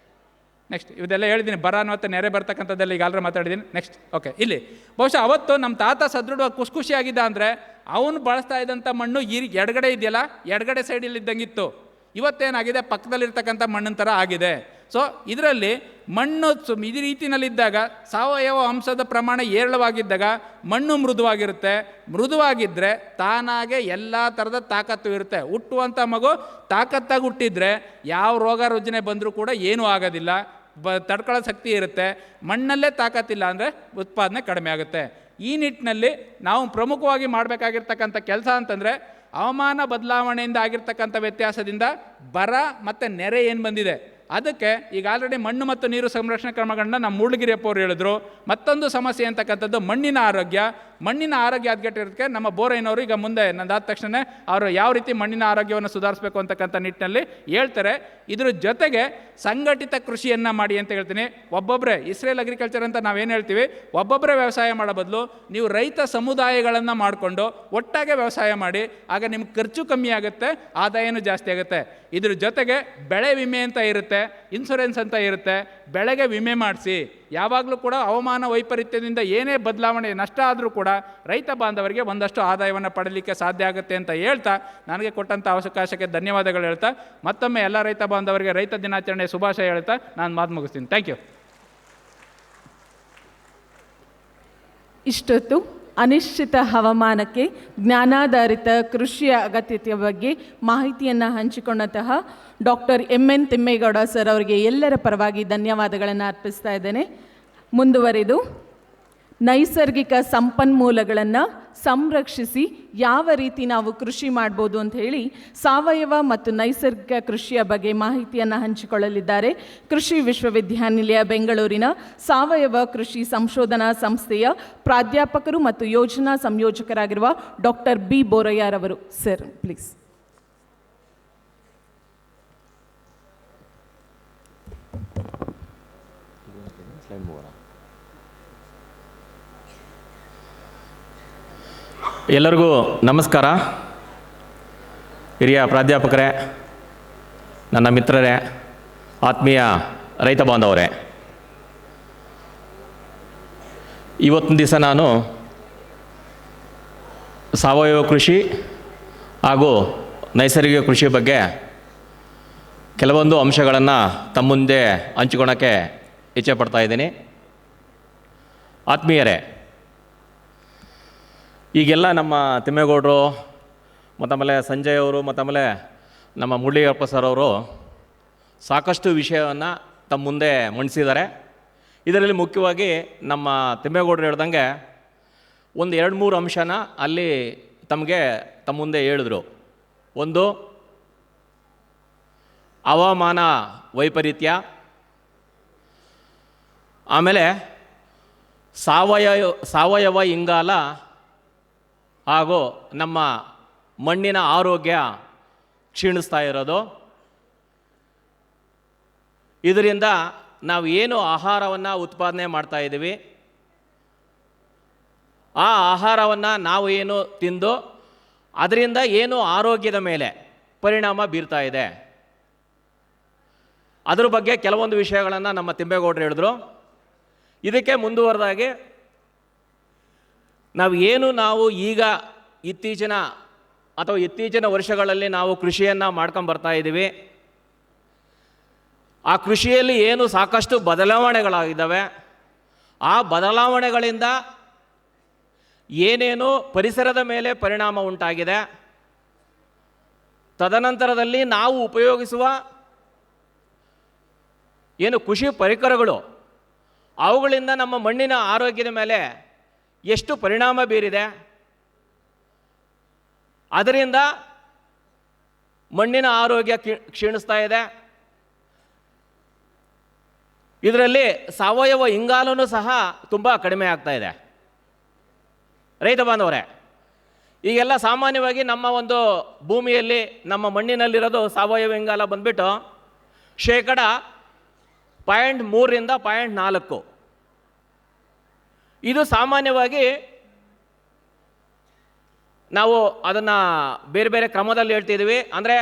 ಇದೆಲ್ಲ ಹೇಳಿದ್ದೀನಿ. ಬರ ಮತ್ತು ನೆರೆ ಬರ್ತಕ್ಕಂಥದ್ದೆಲ್ಲ ಈಗ ಆಲ್ರೆಡಿ ಮಾತಾಡಿದ್ದೀನಿ. ನೆಕ್ಸ್ಟ್ ಓಕೆ, ಇಲ್ಲಿ ಬಹುಶಃ ಅವತ್ತು ನಮ್ಮ ತಾತ ಸದೃಢವಾಗಿ ಖುಷಿಯಾಗಿದ್ದ ಅಂದರೆ ಅವನು ಬಳಸ್ತಾ ಇದ್ದಂಥ ಮಣ್ಣು ಎಡಗಡೆ ಇದೆಯಲ್ಲ, ಎಡಗಡೆ ಸೈಡಲ್ಲಿ ಇದ್ದಂಗಿತ್ತು. ಇವತ್ತೇನಾಗಿದೆ, ಪಕ್ಕದಲ್ಲಿರ್ತಕ್ಕಂಥ ಮಣ್ಣಿನ ಥರ ಆಗಿದೆ. ಇದರಲ್ಲಿ ಮಣ್ಣು ಈ ರೀತಿಯಲ್ಲಿದ್ದಾಗ, ಸಾವಯವ ಅಂಶದ ಪ್ರಮಾಣ ಏರಳವಾಗಿದ್ದಾಗ ಮಣ್ಣು ಮೃದುವಾಗಿರುತ್ತೆ. ಮೃದುವಾಗಿದ್ದರೆ ತಾನಾಗೆ ಎಲ್ಲ ಥರದ ತಾಕತ್ತು ಇರುತ್ತೆ. ಹುಟ್ಟುವಂಥ ಮಗು ತಾಕತ್ತಾಗಿ ಹುಟ್ಟಿದರೆ ಯಾವ ರೋಗ ರುಜಿನ ಬಂದರೂ ಕೂಡ ಏನೂ ಆಗೋದಿಲ್ಲ, ತಡ್ಕೊಳ್ಳೋ ಶಕ್ತಿ ಇರುತ್ತೆ. ಮಣ್ಣಲ್ಲೇ ತಾಕತ್ತಿಲ್ಲ ಅಂದರೆ ಉತ್ಪಾದನೆ ಕಡಿಮೆ ಆಗುತ್ತೆ. ಈ ನಿಟ್ಟಿನಲ್ಲಿ ನಾವು ಪ್ರಮುಖವಾಗಿ ಮಾಡಬೇಕಾಗಿರ್ತಕ್ಕಂಥ ಕೆಲಸ ಅಂತಂದರೆ, ಹವಾಮಾನ ಬದಲಾವಣೆಯಿಂದ ಆಗಿರ್ತಕ್ಕಂಥ ವ್ಯತ್ಯಾಸದಿಂದ ಬರ ಮತ್ತು ನೆರೆ ಏನು ಬಂದಿದೆ, ಅದಕ್ಕೆ ಈಗ ಆಲ್ರೆಡಿ ಮಣ್ಣು ಮತ್ತು ನೀರು ಸಂರಕ್ಷಣಾ ಕ್ರಮಗಳನ್ನ ನಮ್ಮ ಮೂಡಲಗಿರಿಯಪ್ಪ ಅವರು ಹೇಳಿದ್ರು. ಮತ್ತೊಂದು ಸಮಸ್ಯೆ ಅಂತಕ್ಕಂಥದ್ದು ಮಣ್ಣಿನ ಆರೋಗ್ಯ ಹದಗೆಟ್ಟಿರೋದಕ್ಕೆ ನಮ್ಮ ಬೋರಯ್ಯನವರು ಈಗ ಮುಂದೆ ನಂದಾದ ತಕ್ಷಣ ಅವರು ಯಾವ ರೀತಿ ಮಣ್ಣಿನ ಆರೋಗ್ಯವನ್ನು ಸುಧಾರಿಸಬೇಕು ಅಂತಕ್ಕಂಥ ನಿಟ್ಟಿನಲ್ಲಿ ಹೇಳ್ತಾರೆ. ಇದ್ರ ಜೊತೆಗೆ ಸಂಘಟಿತ ಕೃಷಿಯನ್ನು ಮಾಡಿ ಅಂತ ಹೇಳ್ತೀನಿ. ಒಬ್ಬೊಬ್ಬರೇ ಇಸ್ರೇಲ್ ಅಗ್ರಿಕಲ್ಚರ್ ಅಂತ ನಾವೇನು ಹೇಳ್ತೀವಿ, ಒಬ್ಬೊಬ್ಬರೇ ವ್ಯವಸಾಯ ಮಾಡೋ ಬದಲು ನೀವು ರೈತ ಸಮುದಾಯಗಳನ್ನು ಮಾಡಿಕೊಂಡು ಒಟ್ಟಾಗೆ ವ್ಯವಸಾಯ ಮಾಡಿ. ಆಗ ನಿಮ್ಗೆ ಖರ್ಚು ಕಮ್ಮಿ ಆಗುತ್ತೆ, ಆದಾಯನೂ ಜಾಸ್ತಿ ಆಗುತ್ತೆ. ಇದ್ರ ಜೊತೆಗೆ ಬೆಳೆ ವಿಮೆ ಅಂತ ಇರುತ್ತೆ, ಇನ್ಶೂರೆನ್ಸ್ ಅಂತ ಇರುತ್ತೆ. ಬೆಳೆಗೆ ವಿಮೆ ಮಾಡಿಸಿ. ಯಾವಾಗಲೂ ಕೂಡ ಹವಾಮಾನ ವೈಪರೀತ್ಯದಿಂದ ಏನೇ ಬದಲಾವಣೆ ನಷ್ಟ ಆದರೂ ಕೂಡ ರೈತ ಬಾಂಧವರಿಗೆ ಒಂದಷ್ಟು ಆದಾಯವನ್ನು ಪಡೀಲಿಕ್ಕೆ ಸಾಧ್ಯ ಆಗುತ್ತೆ ಅಂತ ಹೇಳ್ತಾ, ನನಗೆ ಕೊಟ್ಟಂಥ ಅವಕಾಶಕ್ಕೆ ಧನ್ಯವಾದಗಳು ಹೇಳ್ತಾ, ಮತ್ತೊಮ್ಮೆ ಎಲ್ಲ ರೈತ ಬಾಂಧವರಿಗೆ ರೈತ ದಿನಾಚರಣೆ ಶುಭಾಶಯ ಹೇಳ್ತಾ ನಾನು ಮಾತು ಮುಗಿಸ್ತೀನಿ. Thank you. ಇಷ್ಟೊತ್ತು ಅನಿಶ್ಚಿತ ಹವಾಮಾನಕ್ಕೆ ಜ್ಞಾನಾಧಾರಿತ ಕೃಷಿಯ ಅಗತ್ಯತೆಯ ಬಗ್ಗೆ ಮಾಹಿತಿಯನ್ನು ಹಂಚಿಕೊಂಡಂತಹ ಡಾಕ್ಟರ್ ಎನ್ ತಿಮ್ಮೇಗೌಡ ಸರ್ ಅವರಿಗೆ ಎಲ್ಲರ ಪರವಾಗಿ ಧನ್ಯವಾದಗಳನ್ನು ಅರ್ಪಿಸ್ತಾ ಇದ್ದೇನೆ. ಮುಂದುವರಿದು ನೈಸರ್ಗಿಕ ಸಂಪನ್ಮೂಲಗಳನ್ನು ಸಂರಕ್ಷಿಸಿ ಯಾವ ರೀತಿ ನಾವು ಕೃಷಿ ಮಾಡ್ಬೋದು ಅಂತ ಹೇಳಿ ಸಾವಯವ ಮತ್ತು ನೈಸರ್ಗಿಕ ಕೃಷಿಯ ಬಗ್ಗೆ ಮಾಹಿತಿಯನ್ನು ಹಂಚಿಕೊಳ್ಳಲಿದ್ದಾರೆ ಕೃಷಿ ವಿಶ್ವವಿದ್ಯಾನಿಲಯ ಬೆಂಗಳೂರಿನ ಸಾವಯವ ಕೃಷಿ ಸಂಶೋಧನಾ ಸಂಸ್ಥೆಯ ಪ್ರಾಧ್ಯಾಪಕರು ಮತ್ತು ಯೋಜನಾ ಸಂಯೋಜಕರಾಗಿರುವ ಡಾಕ್ಟರ್ ಬಿ ಬೋರಯ್ಯರವರು. Sir please. ಎಲ್ಲರಿಗೂ ನಮಸ್ಕಾರ. ಹಿರಿಯ ಪ್ರಾಧ್ಯಾಪಕರೇ, ನನ್ನ ಮಿತ್ರರೇ, ಆತ್ಮೀಯ ರೈತ ಬಾಂಧವರೇ, ಇವತ್ತಿನ ದಿವಸ ನಾನು ಸಾವಯವ ಕೃಷಿ ಹಾಗೂ ನೈಸರ್ಗಿಕ ಕೃಷಿ ಬಗ್ಗೆ ಕೆಲವೊಂದು ಅಂಶಗಳನ್ನು ತಮ್ಮ ಮುಂದೆ ಹಂಚಿಕೊಳ್ಳೋಕ್ಕೆ ಇಚ್ಛೆ ಪಡ್ತಾ ಇದ್ದೀನಿ. ಆತ್ಮೀಯರೇ, ಈಗೆಲ್ಲ ನಮ್ಮ ತಿಮ್ಮೇಗೌಡರು ಆಮೇಲೆ ಸಂಜಯ್ ಅವರು ಆಮೇಲೆ ನಮ್ಮ ಮೂಡಲಗಿರಿಯಪ್ಪ ಸರ್ ಅವರು ಸಾಕಷ್ಟು ವಿಷಯವನ್ನು ತಮ್ಮ ಮುಂದೆ ಮಂಡಿಸಿದ್ದಾರೆ. ಇದರಲ್ಲಿ ಮುಖ್ಯವಾಗಿ ನಮ್ಮ ತಿಮ್ಮೇಗೌಡರು ಹೇಳ್ದಂಗೆ ಒಂದು 2-3 ಅಂಶನ ಅಲ್ಲಿ ತಮ್ಮ ಮುಂದೆ ಹೇಳಿದ್ರು. ಒಂದು ಹವಾಮಾನ ವೈಪರೀತ್ಯ, ಆಮೇಲೆ ಸಾವಯವ ಇಂಗಾಲ ಹಾಗೂ ನಮ್ಮ ಮಣ್ಣಿನ ಆರೋಗ್ಯ ಕ್ಷೀಣಿಸ್ತಾ ಇರೋದು. ಇದರಿಂದ ನಾವು ಏನು ಆಹಾರವನ್ನು ಉತ್ಪಾದನೆ ಮಾಡ್ತಾ ಇದ್ದೀವಿ, ಆ ಆಹಾರವನ್ನು ನಾವು ಏನು ತಿಂದು ಅದರಿಂದ ಏನು ಆರೋಗ್ಯದ ಮೇಲೆ ಪರಿಣಾಮ ಬೀರ್ತಾ ಇದೆ, ಅದ್ರ ಬಗ್ಗೆ ಕೆಲವೊಂದು ವಿಷಯಗಳನ್ನು ನಮ್ಮ ತಿಮ್ಮೇಗೌಡರು ಹೇಳಿದ್ರು. ಇದಕ್ಕೆ ಮುಂದುವರೆದಾಗಿ ನಾವು ಈಗ ಇತ್ತೀಚಿನ ವರ್ಷಗಳಲ್ಲಿ ನಾವು ಕೃಷಿಯನ್ನು ಮಾಡ್ಕೊಂಬರ್ತಾ ಇದ್ದೀವಿ. ಆ ಕೃಷಿಯಲ್ಲಿ ಏನು ಸಾಕಷ್ಟು ಬದಲಾವಣೆಗಳಾಗಿದ್ದಾವೆ, ಆ ಬದಲಾವಣೆಗಳಿಂದ ಏನೇನು ಪರಿಸರದ ಮೇಲೆ ಪರಿಣಾಮ ಉಂಟಾಗಿದೆ, ತದನಂತರದಲ್ಲಿ ನಾವು ಉಪಯೋಗಿಸುವ ಏನು ಕೃಷಿ ಪರಿಕರಗಳು ಅವುಗಳಿಂದ ನಮ್ಮ ಮಣ್ಣಿನ ಆರೋಗ್ಯದ ಮೇಲೆ ಎಷ್ಟು ಪರಿಣಾಮ ಬೀರಿದೆ, ಅದರಿಂದ ಮಣ್ಣಿನ ಆರೋಗ್ಯ ಕ್ಷೀಣಿಸ್ತಾ ಇದೆ. ಇದರಲ್ಲಿ ಸಾವಯವ ಇಂಗಾಲನೂ ಸಹ ತುಂಬ ಕಡಿಮೆ ಆಗ್ತಾ ಇದೆ. ರೈತ ಬಾಂಧವರೇ, ಈಗೆಲ್ಲ ಸಾಮಾನ್ಯವಾಗಿ ನಮ್ಮ ಒಂದು ಭೂಮಿಯಲ್ಲಿ ನಮ್ಮ ಮಣ್ಣಿನಲ್ಲಿರೋದು ಸಾವಯವ ಇಂಗಾಲ ಬಂದ್ಬಿಟ್ಟು 0.3ರಿಂದ 0.4. ಇದು ಸಾಮಾನ್ಯವಾಗಿ ನಾವು ಅದನ್ನು ಬೇರೆ ಬೇರೆ ಕ್ರಮದಲ್ಲಿ ಹೇಳ್ತಿದ್ದೀವಿ. ಅಂದರೆ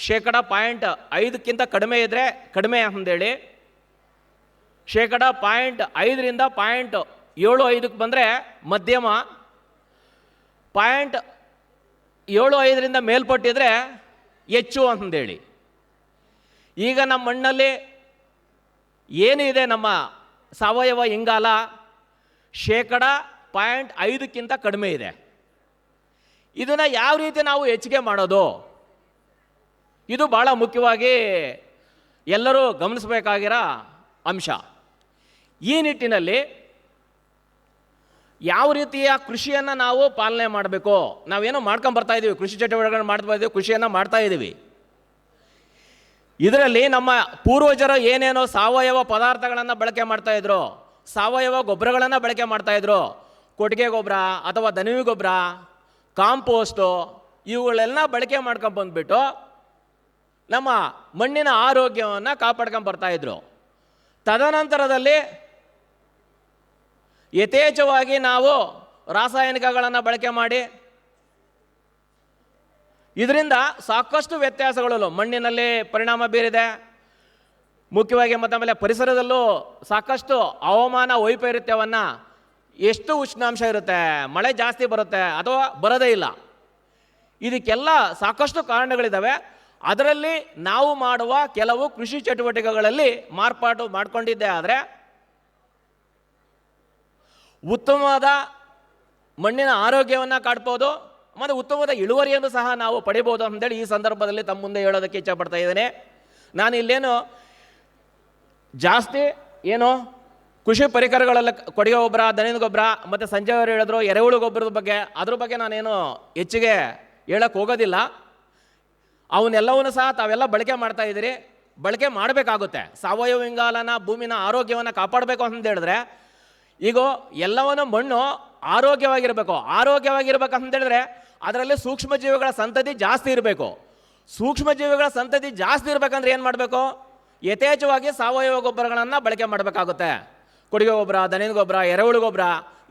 0.5ಕ್ಕಿಂತ ಕಡಿಮೆ ಇದ್ದರೆ ಕಡಿಮೆ ಅಂದೇಳಿ, 0.5ರಿಂದ 0.75ಕ್ಕೆ ಬಂದರೆ ಮಧ್ಯಮ, 0.75ರಿಂದ ಮೇಲ್ಪಟ್ಟಿದ್ರೆ ಹೆಚ್ಚು ಅಂತಂದೇಳಿ. ಈಗ ನಮ್ಮ ಮಣ್ಣಲ್ಲಿ ಏನಿದೆ ನಮ್ಮ ಸಾವಯವ ಇಂಗಾಲ 0.5ಕ್ಕಿಂತ ಕಡಿಮೆ ಇದೆ. ಇದನ್ನು ಯಾವ ರೀತಿ ನಾವು ಹೆಚ್ಚಿಗೆ ಮಾಡೋದು, ಇದು ಭಾಳ ಮುಖ್ಯವಾಗಿ ಎಲ್ಲರೂ ಗಮನಿಸಬೇಕಾಗಿರೋ ಅಂಶ. ಈ ನಿಟ್ಟಿನಲ್ಲಿ ಯಾವ ರೀತಿಯ ಕೃಷಿಯನ್ನು ನಾವು ಪಾಲನೆ ಮಾಡಬೇಕು, ನಾವೇನೋ ಮಾಡ್ಕೊಂಬರ್ತಾ ಇದ್ದೀವಿ, ಕೃಷಿ ಚಟುವಟಿಕೆಗಳನ್ನು ಮಾಡ್ತಾ ಇದ್ದೀವಿ, ಕೃಷಿಯನ್ನು ಮಾಡ್ತಾ ಇದ್ದೀವಿ. ಇದರಲ್ಲಿ ನಮ್ಮ ಪೂರ್ವಜರು ಏನೇನೋ ಸಾವಯವ ಪದಾರ್ಥಗಳನ್ನು ಬಳಕೆ ಮಾಡ್ತಾಯಿದ್ರು, ಸಾವಯವ ಗೊಬ್ಬರಗಳನ್ನು ಬಳಕೆ ಮಾಡ್ತಾಯಿದ್ರು, ಕೊಟ್ಟಿಗೆ ಗೊಬ್ಬರ ಅಥವಾ ದನವಿ ಗೊಬ್ಬರ, ಕಾಂಪೋಸ್ಟು, ಇವುಗಳೆಲ್ಲ ಬಳಕೆ ಮಾಡ್ಕೊಂಬಂದ್ಬಿಟ್ಟು ನಮ್ಮ ಮಣ್ಣಿನ ಆರೋಗ್ಯವನ್ನು ಕಾಪಾಡ್ಕೊಂಬರ್ತಾಯಿದ್ರು. ತದನಂತರದಲ್ಲಿ ಯಥೇಚ್ಛವಾಗಿ ನಾವು ರಾಸಾಯನಿಕಗಳನ್ನು ಬಳಕೆ ಮಾಡಿ ಇದರಿಂದ ಸಾಕಷ್ಟು ವ್ಯತ್ಯಾಸಗಳು ಮಣ್ಣಿನಲ್ಲಿ ಪರಿಣಾಮ ಬೀರಿದೆ. ಮುಖ್ಯವಾಗಿ ಆಮೇಲೆ ಪರಿಸರದಲ್ಲೂ ಸಾಕಷ್ಟು ಹವಾಮಾನ ವೈಪರೀತ್ಯವನ್ನು, ಎಷ್ಟು ಉಷ್ಣಾಂಶ ಇರುತ್ತೆ, ಮಳೆ ಜಾಸ್ತಿ ಬರುತ್ತೆ ಅಥವಾ ಬರೋದೇ ಇಲ್ಲ, ಇದಕ್ಕೆಲ್ಲ ಸಾಕಷ್ಟು ಕಾರಣಗಳಿದ್ದಾವೆ. ಅದರಲ್ಲಿ ನಾವು ಮಾಡುವ ಕೆಲವು ಕೃಷಿ ಚಟುವಟಿಕೆಗಳಲ್ಲಿ ಮಾರ್ಪಾಟು ಮಾಡಿಕೊಂಡಿದ್ದೇ ಆದರೆ ಉತ್ತಮವಾದ ಮಣ್ಣಿನ ಆರೋಗ್ಯವನ್ನು ಕಾಡ್ಬೋದು ಮತ್ತು ಉತ್ತಮವಾದ ಇಳುವರಿಯನ್ನು ಸಹ ನಾವು ಪಡಿಬೋದು ಅಂತೇಳಿ ಈ ಸಂದರ್ಭದಲ್ಲಿ ತಮ್ಮ ಮುಂದೆ ಹೇಳೋದಕ್ಕೆ ಇಚ್ಛಪಡ್ತಾ ಇದ್ದೇನೆ. ನಾನು ಇಲ್ಲೇನು ಜಾಸ್ತಿ ಕೃಷಿ ಪರಿಕರಗಳೆಲ್ಲ ಕೊಟ್ಟಿಗೆ ಗೊಬ್ಬರ, ದನದ ಗೊಬ್ಬರ ಮತ್ತು ಸಂಜೆ ಅವರು ಹೇಳಿದ್ರು ಎರೆಹುಳು ಗೊಬ್ಬರದ ಬಗ್ಗೆ, ಅದ್ರ ಬಗ್ಗೆ ನಾನೇನು ಹೆಚ್ಚಿಗೆ ಹೇಳಕ್ಕೆ ಹೋಗೋದಿಲ್ಲ. ಅವನ್ನೆಲ್ಲವನ್ನೂ ಸಹ ತಾವೆಲ್ಲ ಬಳಕೆ ಮಾಡ್ತಾ ಇದ್ದೀರಿ, ಬಳಕೆ ಮಾಡಬೇಕಾಗುತ್ತೆ. ಸಾವಯವ ಇಂಗಾಲನ, ಭೂಮಿನ ಆರೋಗ್ಯವನ್ನು ಕಾಪಾಡಬೇಕು ಅಂತ ಹೇಳಿದ್ರೆ ಈಗ ಎಲ್ಲವನ್ನೂ ಮಣ್ಣು ಆರೋಗ್ಯವಾಗಿರ್ಬೇಕಂತ ಹೇಳಿದ್ರೆ ಅದರಲ್ಲಿ ಸೂಕ್ಷ್ಮ ಜೀವಿಗಳ ಸಂತತಿ ಜಾಸ್ತಿ ಇರಬೇಕು. ಸೂಕ್ಷ್ಮ ಜೀವಿಗಳ ಸಂತತಿ ಜಾಸ್ತಿ ಇರಬೇಕಂದ್ರೆ ಏನು ಮಾಡಬೇಕು? ಯಥೇಚ್ಛವಾಗಿ ಸಾವಯವ ಗೊಬ್ಬರಗಳನ್ನು ಬಳಕೆ ಮಾಡಬೇಕಾಗುತ್ತೆ. ಕೊಟ್ಟಿಗೆ ಗೊಬ್ಬರ, ದನದ ಗೊಬ್ಬರ, ಎರೆಹುಳು ಗೊಬ್ಬರ,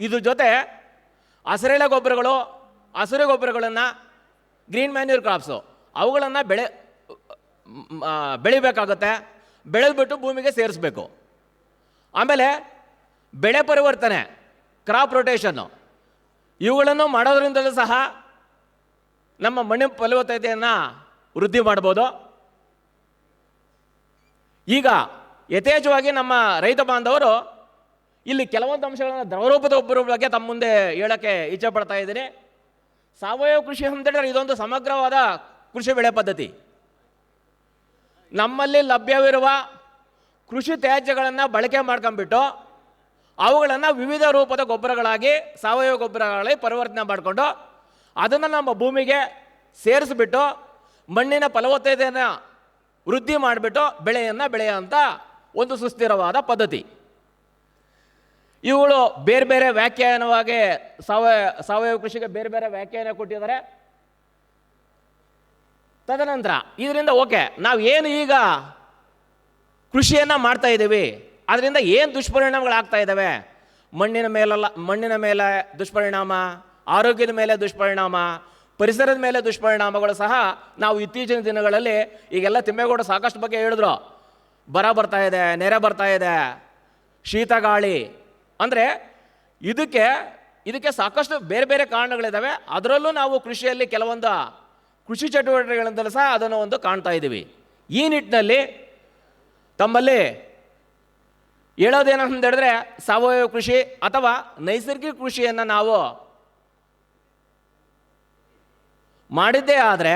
ಇದ್ರ ಜೊತೆ ಹಸಿರೆಳೆ ಗೊಬ್ಬರಗಳು, ಹಸಿರು ಗೊಬ್ಬರಗಳನ್ನು, ಗ್ರೀನ್ ಮ್ಯಾನ್ಯೂರ್ ಕ್ರಾಪ್ಸು ಅವುಗಳನ್ನು ಬೆಳಿಬೇಕಾಗುತ್ತೆ. ಬೆಳೆದ್ಬಿಟ್ಟು ಭೂಮಿಗೆ ಸೇರಿಸ್ಬೇಕು. ಆಮೇಲೆ ಬೆಳೆ ಪರಿವರ್ತನೆ, ಕ್ರಾಪ್ ರೊಟೇಷನ್ನು, ಇವುಗಳನ್ನು ಮಾಡೋದ್ರಿಂದಲೂ ಸಹ ನಮ್ಮ ಮಣ್ಣಿನ ಫಲವತ್ತತೆಯನ್ನು ವೃದ್ಧಿ ಮಾಡ್ಬೋದು. ಈಗ ಯಥೇಚ್ಛವಾಗಿ ನಮ್ಮ ರೈತ ಬಾಂಧವರು ಇಲ್ಲಿ ಕೆಲವೊಂದು ಅಂಶಗಳನ್ನು ದ್ರವರೂಪದ ಗೊಬ್ಬರ ಬಗ್ಗೆ ತಮ್ಮ ಮುಂದೆ ಹೇಳೋಕ್ಕೆ ಇಚ್ಛಪಡ್ತಾ ಇದ್ದೀನಿ. ಸಾವಯವ ಕೃಷಿ ಅಂತೇಳಿದ್ರೆ ಇದೊಂದು ಸಮಗ್ರವಾದ ಕೃಷಿ ಬೆಳೆ ಪದ್ಧತಿ. ನಮ್ಮಲ್ಲಿ ಲಭ್ಯವಿರುವ ಕೃಷಿ ತ್ಯಾಜ್ಯಗಳನ್ನು ಬಳಕೆ ಮಾಡ್ಕೊಂಡ್ಬಿಟ್ಟು ಅವುಗಳನ್ನು ವಿವಿಧ ರೂಪದ ಗೊಬ್ಬರಗಳಾಗಿ, ಸಾವಯವ ಗೊಬ್ಬರಗಳಾಗಿ ಪರಿವರ್ತನೆ ಮಾಡಿಕೊಂಡು ಅದನ್ನು ನಮ್ಮ ಭೂಮಿಗೆ ಸೇರಿಸ್ಬಿಟ್ಟು ಮಣ್ಣಿನ ಫಲವತ್ತತೆಯನ್ನು ವೃದ್ಧಿ ಮಾಡಿಬಿಟ್ಟು ಬೆಳೆಯನ್ನು ಬೆಳೆಯೋಂಥ ಒಂದು ಸುಸ್ಥಿರವಾದ ಪದ್ಧತಿ. ಇವುಗಳು ಬೇರೆ ಬೇರೆ ವ್ಯಾಖ್ಯಾನವಾಗಿ ಸಾವಯವ ಕೃಷಿಗೆ ಬೇರೆ ಬೇರೆ ವ್ಯಾಖ್ಯಾನ ಕೊಟ್ಟಿದ್ದಾರೆ. ತದನಂತರ ಇದರಿಂದ ಓಕೆ, ನಾವು ಏನು ಈಗ ಕೃಷಿಯನ್ನು ಮಾಡ್ತಾ ಇದ್ದೀವಿ, ಅದರಿಂದ ಏನು ದುಷ್ಪರಿಣಾಮಗಳಾಗ್ತಾ ಇದ್ದಾವೆ? ಮಣ್ಣಿನ ಮೇಲೆ ದುಷ್ಪರಿಣಾಮ, ಆರೋಗ್ಯದ ಮೇಲೆ ದುಷ್ಪರಿಣಾಮ, ಪರಿಸರದ ಮೇಲೆ ದುಷ್ಪರಿಣಾಮಗಳು ಸಹ ನಾವು ಇತ್ತೀಚಿನ ದಿನಗಳಲ್ಲಿ ಈಗೆಲ್ಲ ತಿಮ್ಮೇಗೌಡ ಸಾಕಷ್ಟು ಬಗ್ಗೆ ಹೇಳಿದ್ರು. ಬರ ಬರ್ತಾ ಇದೆ, ನೆರೆ ಬರ್ತಾ ಇದೆ, ಶೀತ ಗಾಳಿ, ಅಂದರೆ ಇದಕ್ಕೆ ಸಾಕಷ್ಟು ಬೇರೆ ಬೇರೆ ಕಾರಣಗಳಿದ್ದಾವೆ. ಅದರಲ್ಲೂ ನಾವು ಕೃಷಿಯಲ್ಲಿ ಕೆಲವೊಂದು ಕೃಷಿ ಚಟುವಟಿಕೆಗಳಿಂದಲೂ ಸಹ ಅದನ್ನು ಒಂದು ಕಾಣ್ತಾ ಇದ್ದೀವಿ. ಈ ನಿಟ್ಟಿನಲ್ಲಿ ತಮ್ಮಲ್ಲಿ ಹೇಳೋದೇನಂತ ಹೇಳಿದ್ರೆ, ಸಾವಯವ ಕೃಷಿ ಅಥವಾ ನೈಸರ್ಗಿಕ ಕೃಷಿಯನ್ನು ನಾವು ಮಾಡಿದ್ದೇ ಆದರೆ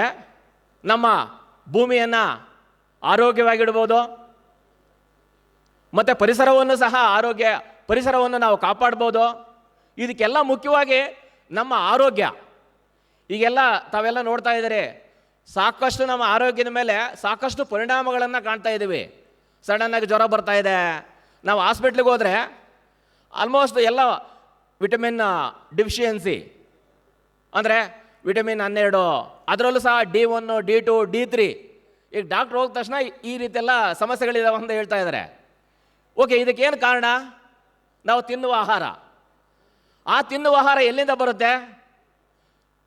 ನಮ್ಮ ಭೂಮಿಯನ್ನು ಆರೋಗ್ಯವಾಗಿಡ್ಬೋದು, ಮತ್ತು ಪರಿಸರವನ್ನು ನಾವು ಕಾಪಾಡ್ಬೋದು. ಇದಕ್ಕೆಲ್ಲ ಮುಖ್ಯವಾಗಿ ನಮ್ಮ ಆರೋಗ್ಯ. ಈಗೆಲ್ಲ ತಾವೆಲ್ಲ ನೋಡ್ತಾ ಇದ್ದೀರಿ, ಸಾಕಷ್ಟು ನಮ್ಮ ಆರೋಗ್ಯದ ಮೇಲೆ ಸಾಕಷ್ಟು ಪರಿಣಾಮಗಳನ್ನು ಕಾಣ್ತಾ ಇದ್ದೀವಿ. ಸಡನ್ನಾಗಿ ಜ್ವರ ಬರ್ತಾ ಇದೆ, ನಾವು ಹಾಸ್ಪಿಟ್ಲಿಗೆ ಹೋದರೆ ಆಲ್ಮೋಸ್ಟ್ ಎಲ್ಲ ವಿಟಮಿನ್ ಡಿಫಿಷಿಯನ್ಸಿ, ಅಂದರೆ ವಿಟಮಿನ್ 12, ಅದರಲ್ಲೂ ಸಹ D1, D2, D3. ಈಗ ಡಾಕ್ಟ್ರ್ ಹೋದ ತಕ್ಷಣ ಈ ರೀತಿಯೆಲ್ಲ ಸಮಸ್ಯೆಗಳಿದಾವೆ ಅಂತ ಹೇಳ್ತಾ ಇದ್ದಾರೆ. ಓಕೆ, ಇದಕ್ಕೇನು ಕಾರಣ? ನಾವು ತಿನ್ನುವ ಆಹಾರ. ಆ ತಿನ್ನುವ ಆಹಾರ ಎಲ್ಲಿಂದ ಬರುತ್ತೆ?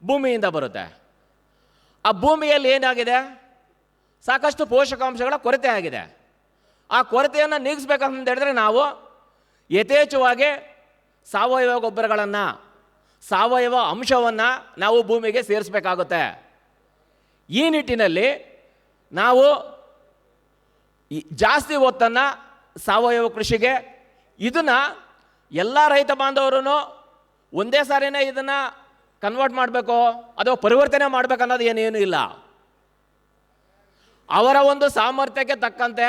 ಭೂಮಿಯಿಂದ ಬರುತ್ತೆ. ಆ ಭೂಮಿಯಲ್ಲಿ ಏನಾಗಿದೆ? ಸಾಕಷ್ಟು ಪೋಷಕಾಂಶಗಳ ಕೊರತೆ ಆಗಿದೆ. ಆ ಕೊರತೆಯನ್ನು ನೀಗಿಸ್ಬೇಕಂತ ಹೇಳಿದ್ರೆ ನಾವು ಯಥೇಚ್ಛವಾಗಿ ಸಾವಯವ ಗೊಬ್ಬರಗಳನ್ನು, ಸಾವಯವ ಅಂಶವನ್ನು ನಾವು ಭೂಮಿಗೆ ಸೇರಿಸಬೇಕಾಗುತ್ತೆ. ಈ ನಿಟ್ಟಿನಲ್ಲಿ ನಾವು ಜಾಸ್ತಿ ಒತ್ತನ್ನು ಸಾವಯವ ಕೃಷಿಗೆ, ಇದನ್ನು ಎಲ್ಲ ರೈತ ಬಾಂಧವರು ಒಂದೇ ಸಾರಿನೇ ಇದನ್ನು ಕನ್ವರ್ಟ್ ಮಾಡಬೇಕು ಅಥವಾ ಪರಿವರ್ತನೆ ಮಾಡಬೇಕನ್ನೋದು ಏನೇನೂ ಇಲ್ಲ. ಅವರ ಒಂದು ಸಾಮರ್ಥ್ಯಕ್ಕೆ ತಕ್ಕಂತೆ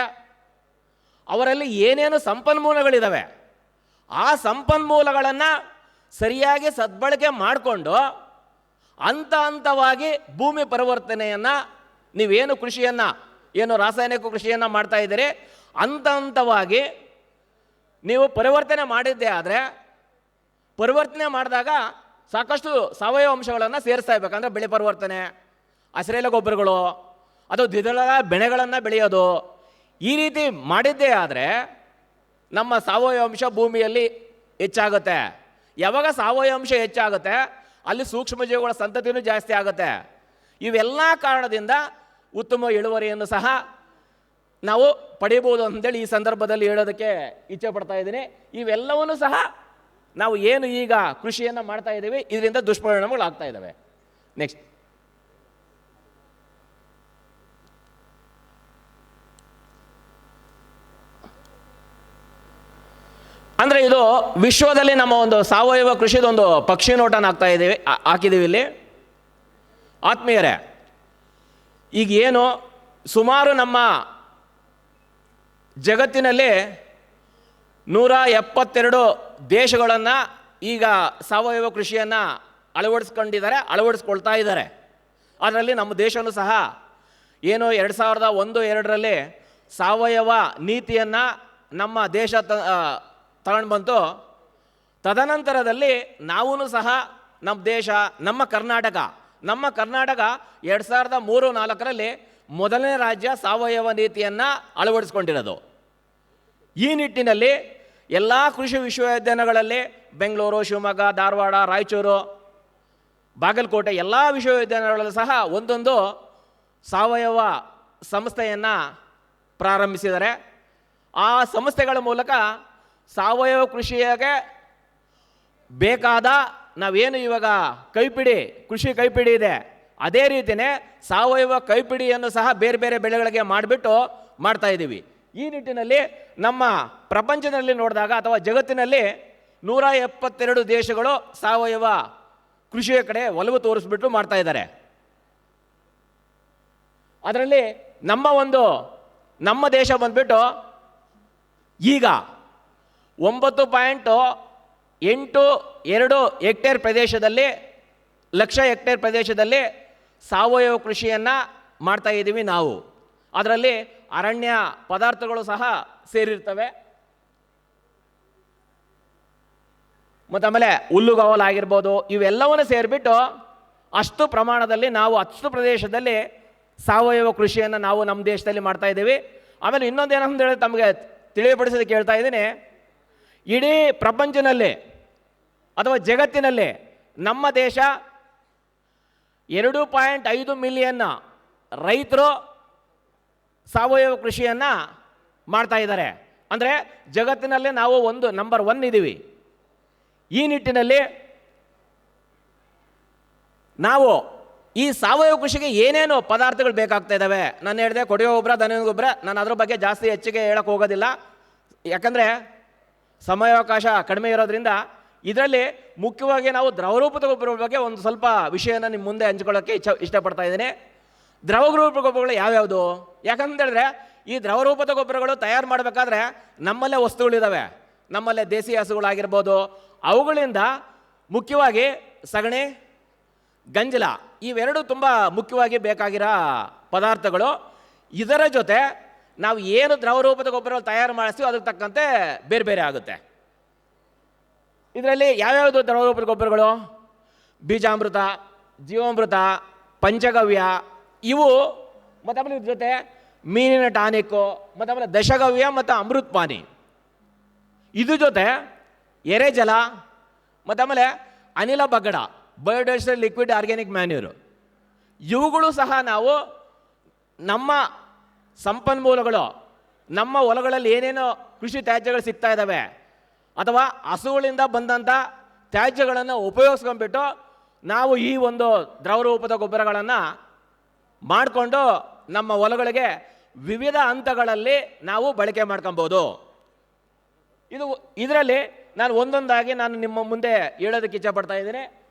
ಅವರಲ್ಲಿ ಏನೇನು ಸಂಪನ್ಮೂಲಗಳಿದ್ದಾವೆ, ಆ ಸಂಪನ್ಮೂಲಗಳನ್ನು ಸರಿಯಾಗಿ ಸದ್ಬಳಕೆ ಮಾಡಿಕೊಂಡು ಹಂತವಾಗಿ ಭೂಮಿ ಪರಿವರ್ತನೆಯನ್ನು, ನೀವೇನು ಕೃಷಿಯನ್ನು, ಏನು ರಾಸಾಯನಿಕ ಕೃಷಿಯನ್ನು ಮಾಡ್ತಾ ಇದ್ದೀರಿ, ಹಂತವಾಗಿ ನೀವು ಪರಿವರ್ತನೆ ಮಾಡಿದ್ದೇ ಆದರೆ, ಪರಿವರ್ತನೆ ಮಾಡಿದಾಗ ಸಾಕಷ್ಟು ಸಾವಯವ ಅಂಶಗಳನ್ನು ಸೇರಿಸ್ತಾ ಇರಬೇಕಂದ್ರೆ ಬೆಳೆ ಪರಿವರ್ತನೆ, ಹಸಿರೆಲೆ ಗೊಬ್ಬರಗಳು, ಅದು ದ್ವಿದಳ ಬೆಳೆಗಳನ್ನು ಬೆಳೆಯೋದು, ಈ ರೀತಿ ಮಾಡಿದ್ದೇ ಆದರೆ ನಮ್ಮ ಸಾವಯವ ಅಂಶ ಭೂಮಿಯಲ್ಲಿ ಹೆಚ್ಚಾಗುತ್ತೆ. ಯಾವಾಗ ಸಾವಯವ ಅಂಶ ಹೆಚ್ಚಾಗುತ್ತೆ ಅಲ್ಲಿ ಸೂಕ್ಷ್ಮಜೀವಿಗಳ ಸಂತತಿಯೂ ಜಾಸ್ತಿ ಆಗುತ್ತೆ. ಇವೆಲ್ಲ ಕಾರಣದಿಂದ ಉತ್ತಮ ಇಳುವರಿಯನ್ನು ಸಹ ನಾವು ಪಡೆಯಬಹುದು ಅಂತೇಳಿ ಈ ಸಂದರ್ಭದಲ್ಲಿ ಹೇಳೋದಕ್ಕೆ ಇಚ್ಛೆ ಪಡ್ತಾ ಇದ್ದೀನಿ. ಇವೆಲ್ಲವನ್ನೂ ಸಹ ನಾವು ಏನು ಈಗ ಕೃಷಿಯನ್ನು ಮಾಡ್ತಾ ಇದ್ದೀವಿ, ಇದರಿಂದ ದುಷ್ಪರಿಣಾಮಗಳಾಗ್ತಾ ಇದ್ದಾವೆ. ನೆಕ್ಸ್ಟ್, ಅಂದರೆ ಇದು ವಿಶ್ವದಲ್ಲಿ ನಮ್ಮ ಒಂದು ಸಾವಯವ ಕೃಷಿದೊಂದು ಪಕ್ಷಿ ನೋಟನ ಹಾಕಿದ್ದೀವಿ ಇಲ್ಲಿ. ಆತ್ಮೀಯರೇ, ಈಗ ಏನು ಸುಮಾರು ನಮ್ಮ ಜಗತ್ತಿನಲ್ಲಿ 172 ದೇಶಗಳನ್ನು ಈಗ ಸಾವಯವ ಕೃಷಿಯನ್ನು ಅಳವಡಿಸ್ಕೊಳ್ತಾ ಇದ್ದಾರೆ. ಅದರಲ್ಲಿ ನಮ್ಮ ದೇಶವೂ ಸಹ ಏನು 2001-2ರಲ್ಲಿ ಸಾವಯವ ನೀತಿಯನ್ನು ನಮ್ಮ ದೇಶ ತಗೊಂಡು ಬಂತು. ತದನಂತರದಲ್ಲಿ ನಾವೂ ಸಹ ನಮ್ಮ ದೇಶ, ನಮ್ಮ ಕರ್ನಾಟಕ 2003-4ರಲ್ಲಿ ಮೊದಲನೇ ರಾಜ್ಯ ಸಾವಯವ ನೀತಿಯನ್ನು ಅಳವಡಿಸ್ಕೊಂಡಿರೋದು. ಈ ನಿಟ್ಟಿನಲ್ಲಿ ಎಲ್ಲ ಕೃಷಿ ವಿಶ್ವವಿದ್ಯಾಲಯಗಳಲ್ಲಿ ಬೆಂಗಳೂರು, ಶಿವಮೊಗ್ಗ, ಧಾರವಾಡ, ರಾಯಚೂರು, ಬಾಗಲಕೋಟೆ ಎಲ್ಲ ವಿಶ್ವವಿದ್ಯಾಲಯಗಳಲ್ಲೂ ಸಹ ಒಂದೊಂದು ಸಾವಯವ ಸಂಸ್ಥೆಯನ್ನು ಪ್ರಾರಂಭಿಸಿದ್ದಾರೆ. ಆ ಸಂಸ್ಥೆಗಳ ಮೂಲಕ ಸಾವಯವ ಕೃಷಿಯಾಗೆ ಬೇಕಾದ ನಾವೇನು ಇವಾಗ ಕೃಷಿ ಕೈಪಿಡಿ ಇದೆ, ಅದೇ ರೀತಿಯೇ ಸಾವಯವ ಕೈಪಿಡಿಯನ್ನು ಸಹ ಬೇರೆ ಬೇರೆ ಬೆಳೆಗಳಿಗೆ ಮಾಡ್ತಾ ಇದ್ದೀವಿ. ಈ ನಿಟ್ಟಿನಲ್ಲಿ ನಮ್ಮ ಪ್ರಪಂಚದಲ್ಲಿ ನೋಡಿದಾಗ ಅಥವಾ ಜಗತ್ತಿನಲ್ಲಿ 172 ದೇಶಗಳು ಸಾವಯವ ಕೃಷಿಯ ಕಡೆ ಒಲವು ತೋರಿಸ್ಬಿಟ್ಟು ಮಾಡ್ತಾ ಇದ್ದಾರೆ. ಅದರಲ್ಲಿ ನಮ್ಮ ದೇಶ ಬಂದ್ಬಿಟ್ಟು ಈಗ 9.82 ಹೆಕ್ಟೇರ್ ಪ್ರದೇಶದಲ್ಲಿ, ಲಕ್ಷ ಹೆಕ್ಟೇರ್ ಪ್ರದೇಶದಲ್ಲಿ ಸಾವಯವ ಕೃಷಿಯನ್ನು ಮಾಡ್ತಾ ಇದ್ದೀವಿ ನಾವು. ಅದರಲ್ಲಿ ಅರಣ್ಯ ಪದಾರ್ಥಗಳು ಸಹ ಸೇರಿರ್ತವೆ. ಮತ್ತು ಆಮೇಲೆ ಹುಲ್ಲುಗಾವಲಾಗಿರ್ಬೋದು, ಇವೆಲ್ಲವನ್ನು ಸೇರಿಬಿಟ್ಟು ಅಷ್ಟು ಪ್ರಮಾಣದಲ್ಲಿ ನಾವು ಅಷ್ಟು ಪ್ರದೇಶದಲ್ಲಿ ಸಾವಯವ ಕೃಷಿಯನ್ನು ನಾವು ನಮ್ಮ ದೇಶದಲ್ಲಿ ಮಾಡ್ತಾ ಇದ್ದೀವಿ. ಆಮೇಲೆ ಇನ್ನೊಂದೇನಂತ ಹೇಳಿ ತಮಗೆ ತಿಳಿಯಪಡಿಸೋದಕ್ಕೆ ಹೇಳ್ತಾ ಇದ್ದೀನಿ, ಇಡೀ ಪ್ರಪಂಚದಲ್ಲಿ ಅಥವಾ ಜಗತ್ತಿನಲ್ಲಿ ನಮ್ಮ ದೇಶ 2.5 ಮಿಲಿಯನ್ ರೈತರು ಸಾವಯವ ಕೃಷಿಯನ್ನು ಮಾಡ್ತಾ ಇದ್ದಾರೆ. ಅಂದರೆ ಜಗತ್ತಿನಲ್ಲೇ ನಾವು ನಂಬರ್ 1 ಇದ್ದೀವಿ. ಈ ನಿಟ್ಟಿನಲ್ಲಿ ನಾವು ಈ ಸಾವಯವ ಕೃಷಿಗೆ ಏನೇನು ಪದಾರ್ಥಗಳು ಬೇಕಾಗ್ತಾ ಇದ್ದಾವೆ, ನಾನು ಹೇಳಿದೆ ಕೊಟ್ಟಿಗೆ ಗೊಬ್ಬರ, ದನದ ಗೊಬ್ಬರ, ನಾನು ಅದ್ರ ಬಗ್ಗೆ ಜಾಸ್ತಿ ಹೆಚ್ಚಿಗೆ ಹೇಳಕ್ಕೆ ಹೋಗೋದಿಲ್ಲ, ಯಾಕಂದರೆ ಸಮಯಾವಕಾಶ ಕಡಿಮೆ ಇರೋದ್ರಿಂದ. ಇದರಲ್ಲಿ ಮುಖ್ಯವಾಗಿ ನಾವು ದ್ರವರೂಪದ ಗೊಬ್ಬರಗಳ ಬಗ್ಗೆ ಒಂದು ಸ್ವಲ್ಪ ವಿಷಯನ ನಿಮ್ಮ ಮುಂದೆ ಹಂಚ್ಕೊಳ್ಳೋಕ್ಕೆ ಇಷ್ಟಪಡ್ತಾ ಇದ್ದೀನಿ. ದ್ರವರೂಪದ ಗೊಬ್ಬರಗಳು ಯಾವ್ಯಾವುದು? ಯಾಕಂತ ಹೇಳಿದ್ರೆ ಈ ದ್ರವರೂಪದ ಗೊಬ್ಬರಗಳು ತಯಾರು ಮಾಡಬೇಕಾದ್ರೆ ನಮ್ಮಲ್ಲೇ ವಸ್ತುಗಳಿದ್ದಾವೆ. ನಮ್ಮಲ್ಲೇ ದೇಸಿ ಹಸುಗಳಾಗಿರ್ಬೋದು, ಅವುಗಳಿಂದ ಮುಖ್ಯವಾಗಿ ಸಗಣಿ, ಗಂಜಲ ಇವೆರಡು ತುಂಬ ಮುಖ್ಯವಾಗಿ ಬೇಕಾಗಿರೋ ಪದಾರ್ಥಗಳು. ಇದರ ಜೊತೆ ನಾವು ಏನು ದ್ರವರೂಪದ ಗೊಬ್ಬರ ತಯಾರು ಮಾಡಿಸ್ತೀವಿ ಅದಕ್ಕೆ ತಕ್ಕಂತೆ ಬೇರೆ ಬೇರೆ ಆಗುತ್ತೆ. ಇದರಲ್ಲಿ ಯಾವ್ಯಾವುದು ದ್ರವರೂಪದ ಗೊಬ್ಬರಗಳು? ಬೀಜಾಮೃತ, ಜೀವಾಮೃತ, ಪಂಚಗವ್ಯ ಇವು, ಮತ್ತು ಆಮೇಲೆ ಇದ್ರ ಜೊತೆ ಮೀನಿನ ಟಾನಿಕ್ಕು, ಮತ್ತು ಆಮೇಲೆ ದಶಗವ್ಯ ಮತ್ತು ಅಮೃತ್ ಪಾನಿ, ಇದ್ರ ಜೊತೆ ಎರೆಜಲ, ಮತ್ತು ಆಮೇಲೆ ಅನಿಲ ಬಗ್ಗಡ, ಬಯೋಡೈಜೆಸ್ಟರ್ ಲಿಕ್ವಿಡ್ ಆರ್ಗ್ಯಾನಿಕ್ ಮ್ಯಾನ್ಯೂರು, ಇವುಗಳು ಸಹ ನಾವು ನಮ್ಮ ಸಂಪನ್ಮೂಲಗಳು, ನಮ್ಮ ಹೊಲಗಳಲ್ಲಿ ಏನೇನು ಕೃಷಿ ತ್ಯಾಜ್ಯಗಳು ಸಿಗ್ತಾ ಇದ್ದಾವೆ ಅಥವಾ ಹಸುಗಳಿಂದ ಬಂದಂಥ ತ್ಯಾಜ್ಯಗಳನ್ನು ಉಪಯೋಗಿಸ್ಕೊಂಡ್ಬಿಟ್ಟು ನಾವು ಈ ಒಂದು ದ್ರವರೂಪದ ಗೊಬ್ಬರಗಳನ್ನು ಮಾಡಿಕೊಂಡು ನಮ್ಮ ಹೊಲಗಳಿಗೆ ವಿವಿಧ ಹಂತಗಳಲ್ಲಿ ನಾವು ಬಳಕೆ ಮಾಡ್ಕೊಬೋದು. ಇದರಲ್ಲಿ ನಾನು ಒಂದೊಂದಾಗಿ ನಾನು ನಿಮ್ಮ ಮುಂದೆ ಹೇಳೋದಕ್ಕೆ ಇಚ್ಛಪಡ್ತಾ ಇದ್ದೀನಿ.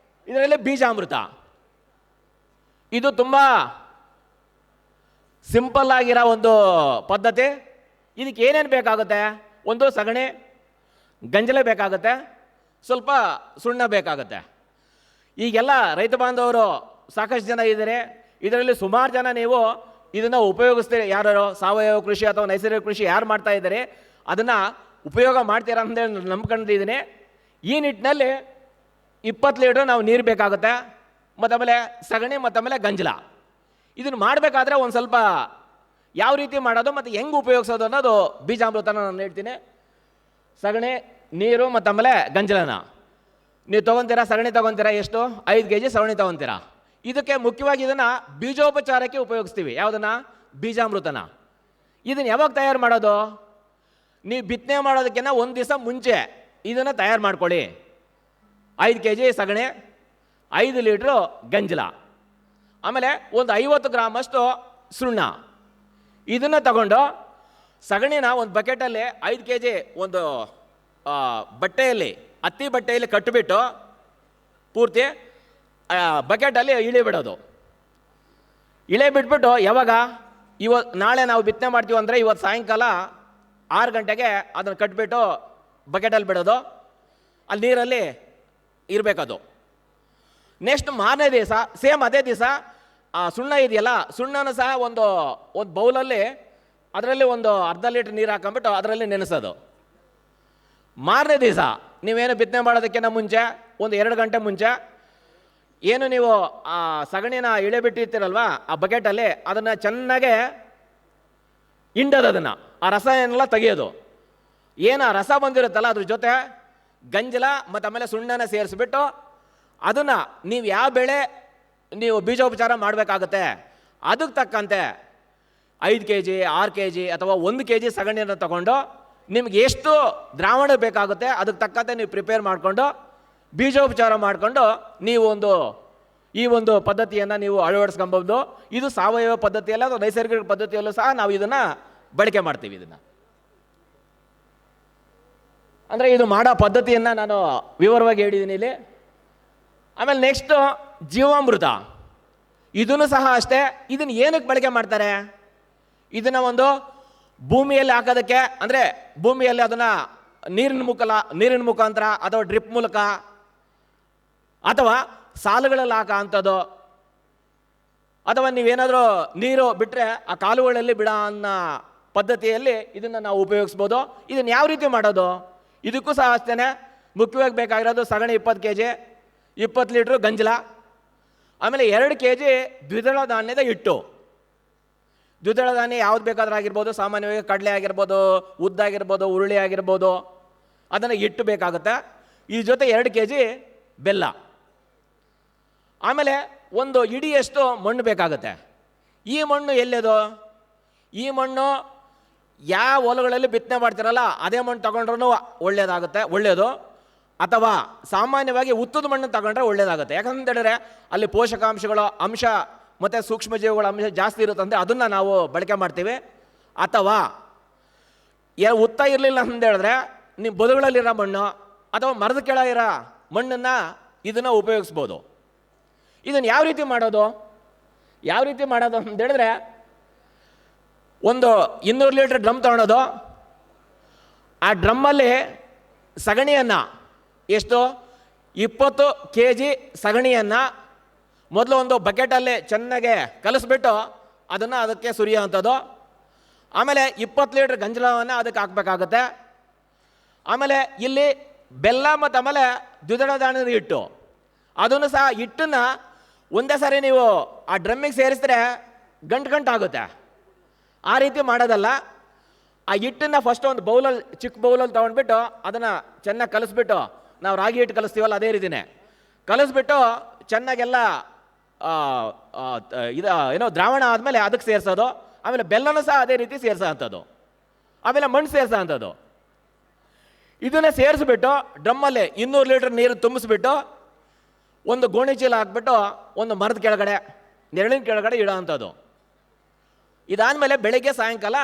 ಇದರಲ್ಲಿ ಬೀಜಾಮೃತ, ಇದು ತುಂಬ ಸಿಂಪಲ್ ಆಗಿರೋ ಒಂದು ಪದ್ಧತಿ. ಇದಕ್ಕೆ ಏನೇನು ಬೇಕಾಗುತ್ತೆ? ಒಂದು ಸಗಣಿ, ಗಂಜಲ ಬೇಕಾಗುತ್ತೆ, ಸ್ವಲ್ಪ ಸುಣ್ಣ ಬೇಕಾಗುತ್ತೆ. ಈಗೆಲ್ಲ ರೈತ ಬಾಂಧವರು ಸಾಕಷ್ಟು ಜನ ಇದ್ದಾರೆ. ಇದರಲ್ಲಿ ಸುಮಾರು ಜನ ನೀವು ಇದನ್ನು ಉಪಯೋಗಿಸ್ತೀರಿ. ಯಾರು ಸಾವಯವ ಕೃಷಿ ಅಥವಾ ನೈಸರ್ಗಿಕ ಕೃಷಿ ಯಾರು ಮಾಡ್ತಾ ಇದ್ದಾರೆ ಅದನ್ನು ಉಪಯೋಗ ಮಾಡ್ತೀರಾ ಅಂತೇಳಿ ನಂಬ್ಕೊಂಡಿದ್ದೀನಿ. ಈ ನಿಟ್ಟಿನಲ್ಲಿ 20 ಲೀಟ್ರ್ ನಾವು ನೀರು ಬೇಕಾಗುತ್ತೆ, ಮತ್ತು ಆಮೇಲೆ ಸಗಣಿ, ಮತ್ತು ಆಮೇಲೆ ಗಂಜಲ. ಇದನ್ನು ಮಾಡಬೇಕಾದ್ರೆ ಒಂದು ಸ್ವಲ್ಪ ಯಾವ ರೀತಿ ಮಾಡೋದು ಮತ್ತು ಹೆಂಗೆ ಉಪಯೋಗಿಸೋದು ಅನ್ನೋದು ಬೀಜಾಮೃತನ ನಾನು ಹೇಳ್ತೀನಿ. ಸಗಣಿ, ನೀರು, ಮತ್ತು ಆಮೇಲೆ ಗಂಜಲನ ನೀವು ತೊಗೊತೀರಾ. ಸಗಣಿ ತೊಗೊತೀರಾ ಎಷ್ಟು? 5 kg ಸಗಣಿ ತೊಗೊತೀರಾ. ಇದಕ್ಕೆ ಮುಖ್ಯವಾಗಿ ಇದನ್ನು ಬೀಜೋಪಚಾರಕ್ಕೆ ಉಪಯೋಗಿಸ್ತೀವಿ. ಯಾವುದನ್ನು? ಬೀಜಾಮೃತನ. ಇದನ್ನು ಯಾವಾಗ ತಯಾರು ಮಾಡೋದು? ನೀವು ಬಿತ್ತನೆ ಮಾಡೋದಕ್ಕಿಂತ ಒಂದು ದಿವಸ ಮುಂಚೆ ಇದನ್ನು ತಯಾರು ಮಾಡ್ಕೊಳ್ಳಿ. 5 kg ಸಗಣಿ, 5 ಲೀಟ್ರು ಗಂಜಲ, ಆಮೇಲೆ ಒಂದು 50 ಗ್ರಾಮಷ್ಟು ಸುಣ್ಣ. ಇದನ್ನು ತಗೊಂಡು ಸಗಣಿನ ಒಂದು ಬಕೆಟಲ್ಲಿ 5 kg ಒಂದು ಬಟ್ಟೆಯಲ್ಲಿ, ಹತ್ತಿ ಬಟ್ಟೆಯಲ್ಲಿ ಕಟ್ಟಿಬಿಟ್ಟು ಪೂರ್ತಿ ಬಕೆಟಲ್ಲಿ ಇಳಿ ಬಿಡೋದು. ಇಳೆ ಬಿಟ್ಬಿಟ್ಟು ಯಾವಾಗ ನಾಳೆ ನಾವು ಬಿತ್ತನೆ ಮಾಡ್ತೀವಿ ಅಂದರೆ ಇವತ್ತು ಸಾಯಂಕಾಲ 6 ಗಂಟೆಗೆ ಅದನ್ನು ಕಟ್ಬಿಟ್ಟು ಬಕೆಟಲ್ಲಿ ಬಿಡೋದು. ಅಲ್ಲಿ ನೀರಲ್ಲಿ ಇರಬೇಕದು. ನೆಕ್ಸ್ಟ್ ಮಾರನೇ ದಿವಸ ಸೇಮ್ ಅದೇ ದಿವಸ ಸುಣ್ಣ ಇದೆಯಲ್ಲ, ಸುಣ್ಣನೂ ಸಹ ಒಂದು ಬೌಲಲ್ಲಿ ಅದರಲ್ಲಿ ಒಂದು ಅರ್ಧ ಲೀಟ್ರ್ ನೀರು ಹಾಕೊಂಡ್ಬಿಟ್ಟು ಅದರಲ್ಲಿ ನೆನೆಸೋದು. ಮಾರನೇ ದಿವಸ ನೀವೇನು ಬಿತ್ತನೆ ಮಾಡೋದಕ್ಕಿಂತ ಮುಂಚೆ ಒಂದು 2 ಗಂಟೆ ಮುಂಚೆ ಏನು ನೀವು ಆ ಸಗಣಿನ ಇಳೆ ಬಿಟ್ಟಿರ್ತೀರಲ್ವ ಆ ಬಕೆಟಲ್ಲಿ, ಅದನ್ನು ಚೆನ್ನಾಗೆ ಹಿಂಡೋದು. ಅದನ್ನು ಆ ರಸ ಏನೆಲ್ಲ ತೆಗೆಯೋದು. ಏನು ಆ ರಸ ಬಂದಿರುತ್ತಲ್ಲ ಅದ್ರ ಜೊತೆ ಗಂಜಲ ಮತ್ತು ಆಮೇಲೆ ಸುಣ್ಣನ ಸೇರಿಸ್ಬಿಟ್ಟು ಅದನ್ನು ನೀವು ಯಾವ ಬೆಳೆ ನೀವು ಬೀಜೋಪಚಾರ ಮಾಡಬೇಕಾಗುತ್ತೆ ಅದಕ್ಕೆ ತಕ್ಕಂತೆ 5 kg, 6 kg ಅಥವಾ 1 kg ಸಗಣಿಯನ್ನು ತಗೊಂಡು ನಿಮ್ಗೆ ಎಷ್ಟು ದ್ರಾವಣ ಬೇಕಾಗುತ್ತೆ ಅದಕ್ಕೆ ತಕ್ಕಂತೆ ನೀವು ಪ್ರಿಪೇರ್ ಮಾಡಿಕೊಂಡು ಬೀಜೋಪಚಾರ ಮಾಡಿಕೊಂಡು ನೀವು ಈ ಒಂದು ಪದ್ಧತಿಯನ್ನು ನೀವು ಅಳವಡಿಸ್ಕೊಬೋದು. ಇದು ಸಾವಯವ ಪದ್ಧತಿಯಲ್ಲ ಅಥವಾ ನೈಸರ್ಗಿಕ ಪದ್ಧತಿಯಲ್ಲೂ ಸಹ ನಾವು ಇದನ್ನು ಬಳಕೆ ಮಾಡ್ತೀವಿ. ಇದನ್ನು ಅಂದರೆ ಇದು ಮಾಡೋ ಪದ್ಧತಿಯನ್ನು ನಾನು ವಿವರವಾಗಿ ಹೇಳಿದ್ದೀನಿ ಇಲ್ಲಿ. ಆಮೇಲೆ ನೆಕ್ಸ್ಟು ಜೀವಾಮೃತ, ಇದನ್ನು ಸಹ ಅಷ್ಟೇ. ಇದನ್ನು ಏನಕ್ಕೆ ಬಳಕೆ ಮಾಡ್ತಾರೆ? ಇದನ್ನು ಒಂದು ಭೂಮಿಯಲ್ಲಿ ಹಾಕೋದಕ್ಕೆ, ಅಂದರೆ ಭೂಮಿಯಲ್ಲಿ ಅದನ್ನು ನೀರಿನ ಮುಖಾಂತರ ಅಥವಾ ಡ್ರಿಪ್ ಮೂಲಕ ಅಥವಾ ಸಾಲುಗಳಲ್ಲಿ ಹಾಕೋ ಅಂಥದ್ದು ಅಥವಾ ನೀವೇನಾದರೂ ನೀರು ಬಿಟ್ಟರೆ ಆ ಕಾಲುವೆಗಳಲ್ಲಿ ಬಿಡ ಅನ್ನೋ ಪದ್ಧತಿಯಲ್ಲಿ ಇದನ್ನು ನಾವು ಉಪಯೋಗಿಸ್ಬೋದು. ಇದನ್ನು ಯಾವ ರೀತಿ ಮಾಡೋದು? ಇದಕ್ಕೂ ಸಹ ಅಷ್ಟೇ, ಮುಖ್ಯವಾಗಿ ಬೇಕಾಗಿರೋದು ಸಗಣಿ 20 kg, 20 ಲೀಟ್ರು ಗಂಜಲ, ಆಮೇಲೆ 2 kg ದ್ವಿದಳ ಧಾನ್ಯದ ಹಿಟ್ಟು. ದ್ವಿದಳ ಧಾನ್ಯ ಯಾವ್ದು ಬೇಕಾದ್ರೂ ಆಗಿರ್ಬೋದು, ಸಾಮಾನ್ಯವಾಗಿ ಕಡಲೆ ಆಗಿರ್ಬೋದು, ಉದ್ದಾಗಿರ್ಬೋದು, ಹುರುಳಿ ಆಗಿರ್ಬೋದು, ಅದನ್ನು ಹಿಟ್ಟು ಬೇಕಾಗುತ್ತೆ. ಈ ಜೊತೆ 2 kg ಬೆಲ್ಲ, ಆಮೇಲೆ ಒಂದು ಇಡಿಯಷ್ಟು ಮಣ್ಣು ಬೇಕಾಗುತ್ತೆ. ಈ ಮಣ್ಣು ಎಲ್ಲೇದು? ಈ ಮಣ್ಣು ಯಾವ ಹೊಲಗಳಲ್ಲಿ ಬಿತ್ತನೆ ಮಾಡ್ತಿರಲ್ಲ ಅದೇ ಮಣ್ಣು ತಗೊಂಡ್ರೂ ಒಳ್ಳೆಯದು, ಅಥವಾ ಸಾಮಾನ್ಯವಾಗಿ ಉತ್ತದ ಮಣ್ಣು ತಗೊಂಡ್ರೆ ಒಳ್ಳೆಯದಾಗುತ್ತೆ. ಯಾಕಂತ ಹೇಳಿದ್ರೆ ಅಲ್ಲಿ ಪೋಷಕಾಂಶಗಳ ಅಂಶ ಮತ್ತು ಸೂಕ್ಷ್ಮಜೀವಿಗಳ ಅಂಶ ಜಾಸ್ತಿ ಇರುತ್ತಂದರೆ ಅದನ್ನು ನಾವು ಬಳಕೆ ಮಾಡ್ತೀವಿ. ಅಥವಾ ಉತ್ತ ಇರಲಿಲ್ಲ ಅಂತ ಹೇಳಿದ್ರೆ ನೀವು ಬದುಗಳಲ್ಲಿರೋ ಮಣ್ಣು ಅಥವಾ ಮರದ ಕೆಳ ಇರೋ ಮಣ್ಣನ್ನು ಇದನ್ನು ಉಪಯೋಗಿಸ್ಬೋದು. ಇದನ್ನು ಯಾವ ರೀತಿ ಮಾಡೋದು ಅಂತ ಹೇಳಿದ್ರೆ, ಒಂದು 200 ಲೀಟ್ರ್ ಡ್ರಮ್ ತೊಗೊಳೋದು. ಆ ಡ್ರಮ್ಮಲ್ಲಿ ಸಗಣಿಯನ್ನು ಎಷ್ಟು 20 kg ಸಗಣಿಯನ್ನು ಮೊದಲು ಒಂದು ಬಕೆಟಲ್ಲಿ ಚೆನ್ನಾಗೆ ಕಲಿಸ್ಬಿಟ್ಟು ಅದನ್ನು ಅದಕ್ಕೆ ಸುರಿಯೋ ಅಂಥದ್ದು. ಆಮೇಲೆ 20 ಲೀಟ್ರ್ ಗಂಜಲವನ್ನು ಅದಕ್ಕೆ ಹಾಕಬೇಕಾಗುತ್ತೆ. ಆಮೇಲೆ ಇಲ್ಲಿ ಬೆಲ್ಲ ಮತ್ತು ಆಮೇಲೆ ದ್ವಿದಳ ಧಾನ್ಯದ ಹಿಟ್ಟು, ಅದನ್ನು ಸಹ ಹಿಟ್ಟನ್ನು ಒಂದೇ ಸಾರಿ ನೀವು ಆ ಡ್ರಮ್ಮಿಗೆ ಸೇರಿಸಿದ್ರೆ ಗಂಟಾಗುತ್ತೆ. ಆ ರೀತಿ ಮಾಡೋದಲ್ಲ. ಆ ಹಿಟ್ಟನ್ನು ಫಸ್ಟ್ ಒಂದು ಬೌಲಲ್ಲಿ, ಚಿಕ್ಕ ಬೌಲಲ್ಲಿ ತೊಗೊಂಡ್ಬಿಟ್ಟು ಅದನ್ನು ಚೆನ್ನಾಗಿ ಕಲಿಸ್ಬಿಟ್ಟು, ನಾವು ರಾಗಿ ಹಿಟ್ಟು ಕಲಿಸ್ತೀವಲ್ಲ ಅದೇ ರೀತಿಯೇ ಕಲಿಸ್ಬಿಟ್ಟು ಚೆನ್ನಾಗೆಲ್ಲ ದ್ರಾವಣ ಆದಮೇಲೆ ಅದಕ್ಕೆ ಸೇರಿಸೋದು. ಆಮೇಲೆ ಬೆಲ್ಲನೂ ಸಹ ಅದೇ ರೀತಿ ಸೇರಿಸೋ ಅಂಥದ್ದು, ಆಮೇಲೆ ಮಣ್ಣು ಸೇರಿಸೋ ಅಂಥದ್ದು. ಇದನ್ನು ಸೇರಿಸ್ಬಿಟ್ಟು ಡ್ರಮ್ಮಲ್ಲಿ 200 ಲೀಟ್ರ್ ನೀರು ತುಂಬಿಸ್ಬಿಟ್ಟು ಒಂದು ಗೋಣಿ ಚೀಲ ಹಾಕ್ಬಿಟ್ಟು ಒಂದು ಮರದ ಕೆಳಗಡೆ, ನೆರಳಿನ ಕೆಳಗಡೆ ಇಡೋ ಅಂಥದ್ದು. ಇದಾದಮೇಲೆ ಬೆಳಗ್ಗೆ ಸಾಯಂಕಾಲ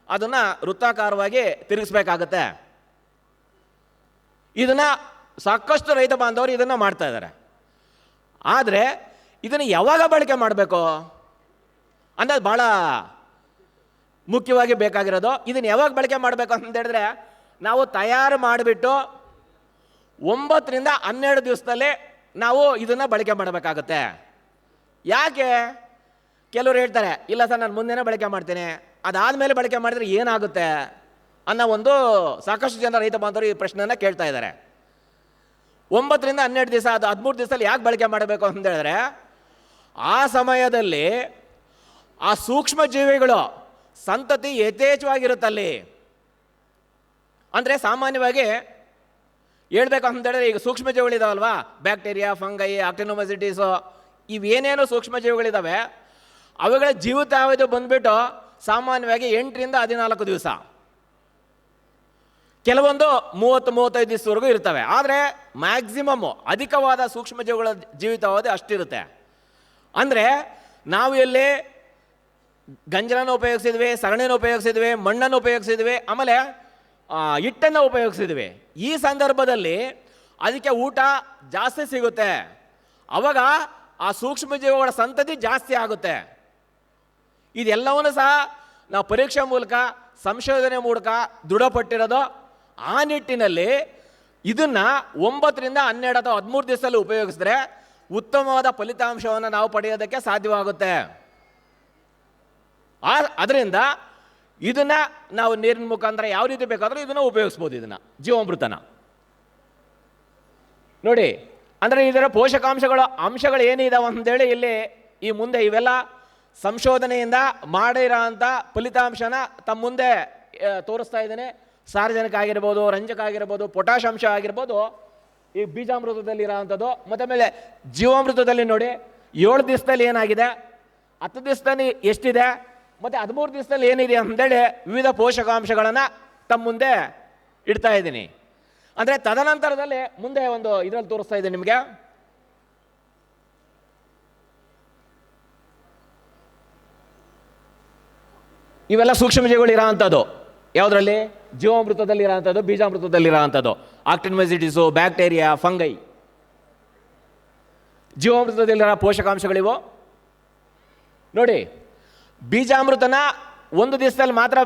ಅದನ್ನು ವೃತ್ತಾಕಾರವಾಗಿ ತಿರುಗಿಸ್ಬೇಕಾಗತ್ತೆ. ಇದನ್ನು ಸಾಕಷ್ಟು ರೈತ ಬಾಂಧವರು ಇದನ್ನು ಮಾಡ್ತಾ ಇದ್ದಾರೆ. ಆದರೆ ಇದನ್ನು ಯಾವಾಗ ಬಳಕೆ ಮಾಡಬೇಕು ಅನ್ನೋದು ಭಾಳ ಮುಖ್ಯವಾಗಿ ಬೇಕಾಗಿರೋದು. ಇದನ್ನು ಯಾವಾಗ ಬಳಕೆ ಮಾಡಬೇಕು ಅಂತ ಹೇಳಿದ್ರೆ, ನಾವು ತಯಾರು ಮಾಡಿಬಿಟ್ಟು 9 ರಿಂದ 12 ದಿವಸದಲ್ಲಿ ನಾವು ಇದನ್ನು ಬಳಕೆ ಮಾಡಬೇಕಾಗತ್ತೆ. ಯಾಕೆ? ಕೆಲವರು ಹೇಳ್ತಾರೆ, ಇಲ್ಲ ಸರ್ ನಾನು ಮುಂದೆನೇ ಬಳಕೆ ಮಾಡ್ತೇನೆ, ಅದಾದಮೇಲೆ ಬಳಕೆ ಮಾಡಿದರೆ ಏನಾಗುತ್ತೆ ಅನ್ನೋ ಒಂದು ಸಾಕಷ್ಟು ಜನ ರೈತ ಬಾಂಧವರು ಈ ಪ್ರಶ್ನೆಯನ್ನು ಕೇಳ್ತಾ ಇದ್ದಾರೆ. 9 ರಿಂದ 12 ದಿವಸ, ಅದು 13 ದಿವಸದಲ್ಲಿ ಯಾಕೆ ಬಳಕೆ ಮಾಡಬೇಕು ಅಂತ ಹೇಳಿದ್ರೆ, ಆ ಸಮಯದಲ್ಲಿ ಆ ಸೂಕ್ಷ್ಮ ಜೀವಿಗಳು ಸಂತತಿ ಯಥೇಚ್ಛವಾಗಿರುತ್ತಲ್ಲಿ. ಅಂದರೆ ಸಾಮಾನ್ಯವಾಗಿ ಹೇಳ್ಬೇಕು ಅಂತ ಹೇಳಿದ್ರೆ, ಈಗ ಸೂಕ್ಷ್ಮ ಜೀವಿಗಳಿದಾವಲ್ವಾ, ಬ್ಯಾಕ್ಟೀರಿಯಾ, ಫಂಗೈ, ಆಕ್ಟಿನೋಮೈಸಿಟೀಸು, ಇವೇನೇನು ಸೂಕ್ಷ್ಮ ಜೀವಿಗಳಿದ್ದಾವೆ ಅವುಗಳ ಜೀವಿತಾವಧಿ ಬಂದುಬಿಟ್ಟು ಸಾಮಾನ್ಯವಾಗಿ 8 ರಿಂದ 14 ದಿವಸ, ಕೆಲವೊಂದು 30-35 ದಿವಸವರೆಗೂ ಇರ್ತವೆ. ಆದರೆ ಮ್ಯಾಕ್ಸಿಮಮ್ಮು ಅಧಿಕವಾದ ಸೂಕ್ಷ್ಮ ಜೀವಿಗಳ ಜೀವಿತಾವಧಿ ಅಷ್ಟಿರುತ್ತೆ. ಅಂದರೆ ನಾವು ಎಲ್ಲಿ ಗಂಜಲನ್ನು ಉಪಯೋಗಿಸಿದ್ವಿ, ಸಗಣಿಯನ್ನು ಉಪಯೋಗಿಸಿದ್ವಿ, ಮಣ್ಣನ್ನು ಉಪಯೋಗಿಸಿದ್ವಿ, ಆಮೇಲೆ ಹಿಟ್ಟನ್ನು ಉಪಯೋಗಿಸಿದ್ವಿ. ಈ ಸಂದರ್ಭದಲ್ಲಿ ಅದಕ್ಕೆ ಊಟ ಜಾಸ್ತಿ ಸಿಗುತ್ತೆ. ಆವಾಗ ಆ ಸೂಕ್ಷ್ಮ ಜೀವಿಗಳ ಸಂತತಿ ಜಾಸ್ತಿ ಆಗುತ್ತೆ. ಇದೆಲ್ಲವನ್ನೂ ಸಹ ನಾವು ಪರೀಕ್ಷೆ ಮೂಲಕ, ಸಂಶೋಧನೆ ಮೂಲಕ ದೃಢಪಟ್ಟಿರೋದು. ಆ ನಿಟ್ಟಿನಲ್ಲಿ ಇದನ್ನು 9 ರಿಂದ 12 ಅಥವಾ 13 ದಿವಸದಲ್ಲಿ ಉಪಯೋಗಿಸಿದ್ರೆ ಉತ್ತಮವಾದ ಫಲಿತಾಂಶವನ್ನು ನಾವು ಪಡೆಯೋದಕ್ಕೆ ಸಾಧ್ಯವಾಗುತ್ತೆ. ಅದರಿಂದ ಇದನ್ನು ನಾವು ನೀರಿನ ಮುಖಾಂತರ ಯಾವ ರೀತಿ ಬೇಕಾದರೂ ಇದನ್ನು ಉಪಯೋಗಿಸ್ಬೋದು. ಇದನ್ನು ಜೀವಾಮೃತನ ನೋಡಿ, ಅಂದರೆ ಇದರ ಪೋಷಕಾಂಶಗಳ ಅಂಶಗಳು ಏನಿದಾವೆ ಅಂತೇಳಿ ಇಲ್ಲಿ ಈ ಮುಂದೆ ಇವೆಲ್ಲ ಸಂಶೋಧನೆಯಿಂದ ಮಾಡಿರೋ ಅಂಥ ಫಲಿತಾಂಶನ ತಮ್ಮ ಮುಂದೆ ತೋರಿಸ್ತಾ ಇದ್ದೇನೆ. ಸಾರಜನಕ ಆಗಿರ್ಬೋದು, ರಂಜಕ ಆಗಿರ್ಬೋದು, ಪೊಟ್ಯಾಷ್ ಅಂಶ ಆಗಿರ್ಬೋದು, ಈ ಬೀಜಾಮೃತದಲ್ಲಿ ಇರೋ ಅಂಥದ್ದು. ಮತ್ತು ಆಮೇಲೆ ಜೀವಾಮೃತದಲ್ಲಿ ನೋಡಿ 7 ದಿವಸದಲ್ಲಿ ಏನಾಗಿದೆ, 10 ದಿವಸದಲ್ಲಿ ಎಷ್ಟಿದೆ, ಮತ್ತು 13 ದಿವಸದಲ್ಲಿ ಏನಿದೆ ಅಂತೇಳಿ ವಿವಿಧ ಪೋಷಕಾಂಶಗಳನ್ನು ತಮ್ಮ ಮುಂದೆ ಇಡ್ತಾ ಇದ್ದೀನಿ. ಅಂದರೆ ತದನಂತರದಲ್ಲಿ ಮುಂದೆ ಒಂದು ಇದರಲ್ಲಿ ತೋರಿಸ್ತಾ ಇದ್ದೀನಿ ನಿಮಗೆ. ಇವೆಲ್ಲ ಸೂಕ್ಷ್ಮಜೀವಿಗಳು ಇರೋ ಅಂಥದ್ದು. ಯಾವುದರಲ್ಲಿ? ಜೀವಾಮೃತದಲ್ಲಿ ಇರೋ ಅಂಥದ್ದು, ಬೀಜಾಮೃತದಲ್ಲಿ ಇರೋ ಅಂಥದ್ದು. ಆಕ್ಟಿನೋಮೈಸಿಟೀಸು, ಬ್ಯಾಕ್ಟೀರಿಯಾ, ಫಂಗೈ, ಜೀವಾಮೃತದಲ್ಲಿರೋ ಪೋಷಕಾಂಶಗಳಿವು. ನೋಡಿ, ಬೀಜಾಮೃತನ 1 ದಿವಸದಲ್ಲಿ ಮಾತ್ರ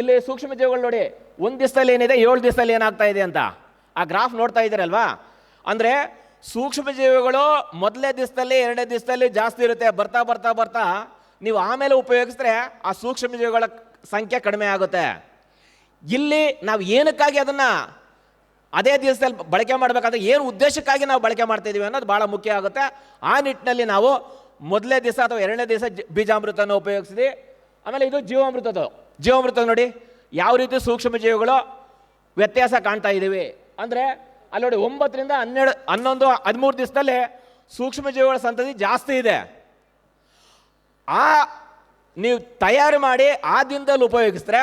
ಇಲ್ಲಿ ಸೂಕ್ಷ್ಮಜೀವಿಗಳು ನೋಡಿ 1 ದಿವಸದಲ್ಲಿ ಏನಿದೆ, 7 ದಿವಸದಲ್ಲಿ ಏನಾಗ್ತಾ ಇದೆ ಅಂತ ಆ ಗ್ರಾಫ್ ನೋಡ್ತಾ ಇದ್ದೀರಲ್ವಾ. ಅಂದರೆ ಸೂಕ್ಷ್ಮ ಜೀವಿಗಳು ಮೊದಲನೇ ದಿವಸದಲ್ಲಿ 2ನೇ ದಿವಸದಲ್ಲಿ ಜಾಸ್ತಿ ಇರುತ್ತೆ. ಬರ್ತಾ ಬರ್ತಾ ಬರ್ತಾ ನೀವು ಆಮೇಲೆ ಉಪಯೋಗಿಸಿದ್ರೆ ಆ ಸೂಕ್ಷ್ಮ ಜೀವಿಗಳ ಸಂಖ್ಯೆ ಕಡಿಮೆ ಆಗುತ್ತೆ. ಇಲ್ಲಿ ನಾವು ಏನಕ್ಕಾಗಿ ಅದನ್ನು ಅದೇ ದಿವಸದಲ್ಲಿ ಬಳಕೆ ಮಾಡಬೇಕಾದ್ರೆ ಏನು ಉದ್ದೇಶಕ್ಕಾಗಿ ನಾವು ಬಳಕೆ ಮಾಡ್ತಾಯಿದ್ದೀವಿ ಅನ್ನೋದು ಭಾಳ ಮುಖ್ಯ ಆಗುತ್ತೆ. ಆ ನಿಟ್ಟಿನಲ್ಲಿ ನಾವು ಮೊದಲನೇ ದಿವಸ ಅಥವಾ 2ನೇ ದಿವಸ ಬೀಜಾಮೃತನ ಉಪಯೋಗಿಸಿದ್ವಿ. ಆಮೇಲೆ ಇದು ಜೀವಾಮೃತ ನೋಡಿ ಯಾವ ರೀತಿ ಸೂಕ್ಷ್ಮ ಜೀವಿಗಳು ವ್ಯತ್ಯಾಸ ಕಾಣ್ತಾ ಇದ್ದೀವಿ ಅಂದರೆ ಅಲ್ಲಿ ನೋಡಿ 9 ರಿಂದ 12, 11, 13 ದಿವಸದಲ್ಲಿ ಸೂಕ್ಷ್ಮ ಜೀವಿಗಳ ಸಂತತಿ ಜಾಸ್ತಿ ಇದೆ. ನೀವು ತಯಾರು ಮಾಡಿ ಆ ದಿನದಲ್ಲಿ ಉಪಯೋಗಿಸಿದ್ರೆ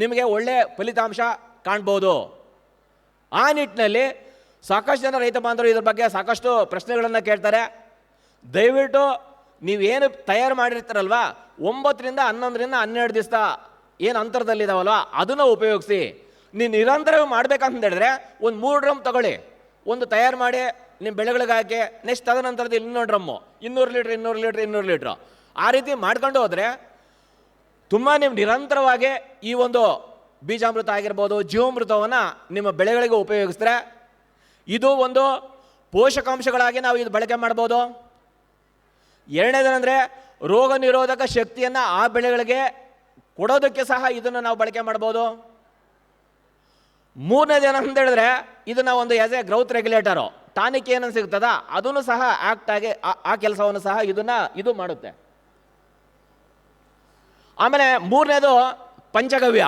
ನಿಮಗೆ ಒಳ್ಳೆ ಫಲಿತಾಂಶ ಕಾಣ್ಬೋದು. ಆ ನಿಟ್ಟಿನಲ್ಲಿ ಸಾಕಷ್ಟು ಜನ ರೈತ ಬಾಂಧವರು ಇದ್ರ ಬಗ್ಗೆ ಸಾಕಷ್ಟು ಪ್ರಶ್ನೆಗಳನ್ನು ಕೇಳ್ತಾರೆ. ದಯವಿಟ್ಟು ನೀವೇನು ತಯಾರು ಮಾಡಿರ್ತೀರಲ್ವ 9 ರಿಂದ 11 ರಿಂದ 12 ದಿವಸ ಏನು ಅಂತರದಲ್ಲಿದ್ದಾವಲ್ವ ಅದನ್ನು ಉಪಯೋಗಿಸಿ. ನೀವು ನಿರಂತರ ಮಾಡ್ಬೇಕಂತ ಹೇಳಿದ್ರೆ ಒಂದು 3 ಡ್ರಮ್ ತಗೊಳ್ಳಿ, ಒಂದು ತಯಾರು ಮಾಡಿ ನಿಮ್ಮ ಬೆಳೆಗಳಿಗೆ ಹಾಕಿ, ನೆಕ್ಸ್ಟ್ ತದನಂತರದ ಇನ್ನೊಂದು ಡ್ರಮ್ಮು 200 ಲೀಟ್ರ್ 200 ಲೀಟ್ರ್ 200 ಲೀಟ್ರ್ ಆ ರೀತಿ ಮಾಡ್ಕೊಂಡು ಹೋದರೆ ತುಂಬ ನೀವು ನಿರಂತರವಾಗಿ ಈ ಒಂದು ಬೀಜಾಮೃತ ಆಗಿರ್ಬೋದು ಜೀವಾಮೃತವನ್ನು ನಿಮ್ಮ ಬೆಳೆಗಳಿಗೆ ಉಪಯೋಗಿಸಿದ್ರೆ ಇದು ಒಂದು ಪೋಷಕಾಂಶಗಳಾಗಿ ನಾವು ಇದು ಬಳಕೆ ಮಾಡ್ಬೋದು. ಎರಡನೇದೇನೆಂದರೆ ರೋಗ ನಿರೋಧಕ ಶಕ್ತಿಯನ್ನು ಆ ಬೆಳೆಗಳಿಗೆ ಕೊಡೋದಕ್ಕೆ ಸಹ ಇದನ್ನು ನಾವು ಬಳಕೆ ಮಾಡ್ಬೋದು. ಮೂರನೇದೇನಂತ ಹೇಳಿದ್ರೆ ಇದನ್ನು ಒಂದು ಆ್ಯಸ್ ಎ ಗ್ರೌತ್ ರೆಗ್ಯುಲೇಟರು ಟಾನಿಕ್ ಏನನ್ನು ಸಿಗ್ತದ ಅದನ್ನು ಸಹ ಆ್ಯಕ್ಟ್ ಆಗಿ ಆ ಕೆಲಸವನ್ನು ಸಹ ಇದು ಮಾಡುತ್ತೆ. ಆಮೇಲೆ ಮೂರನೇದು ಪಂಚಗವ್ಯ.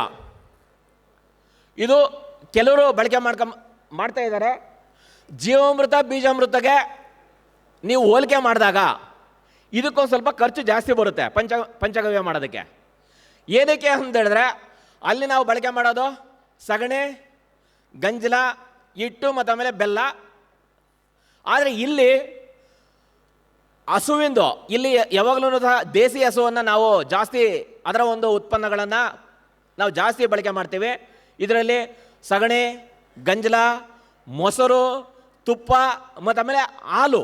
ಇದು ಕೆಲವರು ಬಳಕೆ ಮಾಡ್ತಾ ಇದ್ದಾರೆ. ಜೀವಾಮೃತ ಬೀಜಾಮೃತಗೆ ನೀವು ಹೋಲಿಕೆ ಮಾಡಿದಾಗ ಇದಕ್ಕೊಂದು ಸ್ವಲ್ಪ ಖರ್ಚು ಜಾಸ್ತಿ ಬರುತ್ತೆ ಪಂಚಗವ್ಯ ಮಾಡೋದಕ್ಕೆ. ಏನಕ್ಕೆ ಅಂತ ಹೇಳಿದ್ರೆ ಅಲ್ಲಿ ನಾವು ಬಳಕೆ ಮಾಡೋದು ಸಗಣಿ, ಗಂಜಲ, ಹಿಟ್ಟು ಮತ್ತು ಆಮೇಲೆ ಬೆಲ್ಲ. ಆದರೆ ಇಲ್ಲಿ ಹಸುವಿಂದು ಇಲ್ಲಿ ಯಾವಾಗಲೂ ಸಹ ದೇಸಿ ಹಸುವನ್ನು ನಾವು ಜಾಸ್ತಿ ಅದರ ಒಂದು ಉತ್ಪನ್ನಗಳನ್ನು ನಾವು ಜಾಸ್ತಿ ಬಳಕೆ ಮಾಡ್ತೀವಿ. ಇದರಲ್ಲಿ ಸಗಣಿ, ಗಂಜಲ, ಮೊಸರು, ತುಪ್ಪ ಮತ್ತು ಆಮೇಲೆ ಹಾಲು,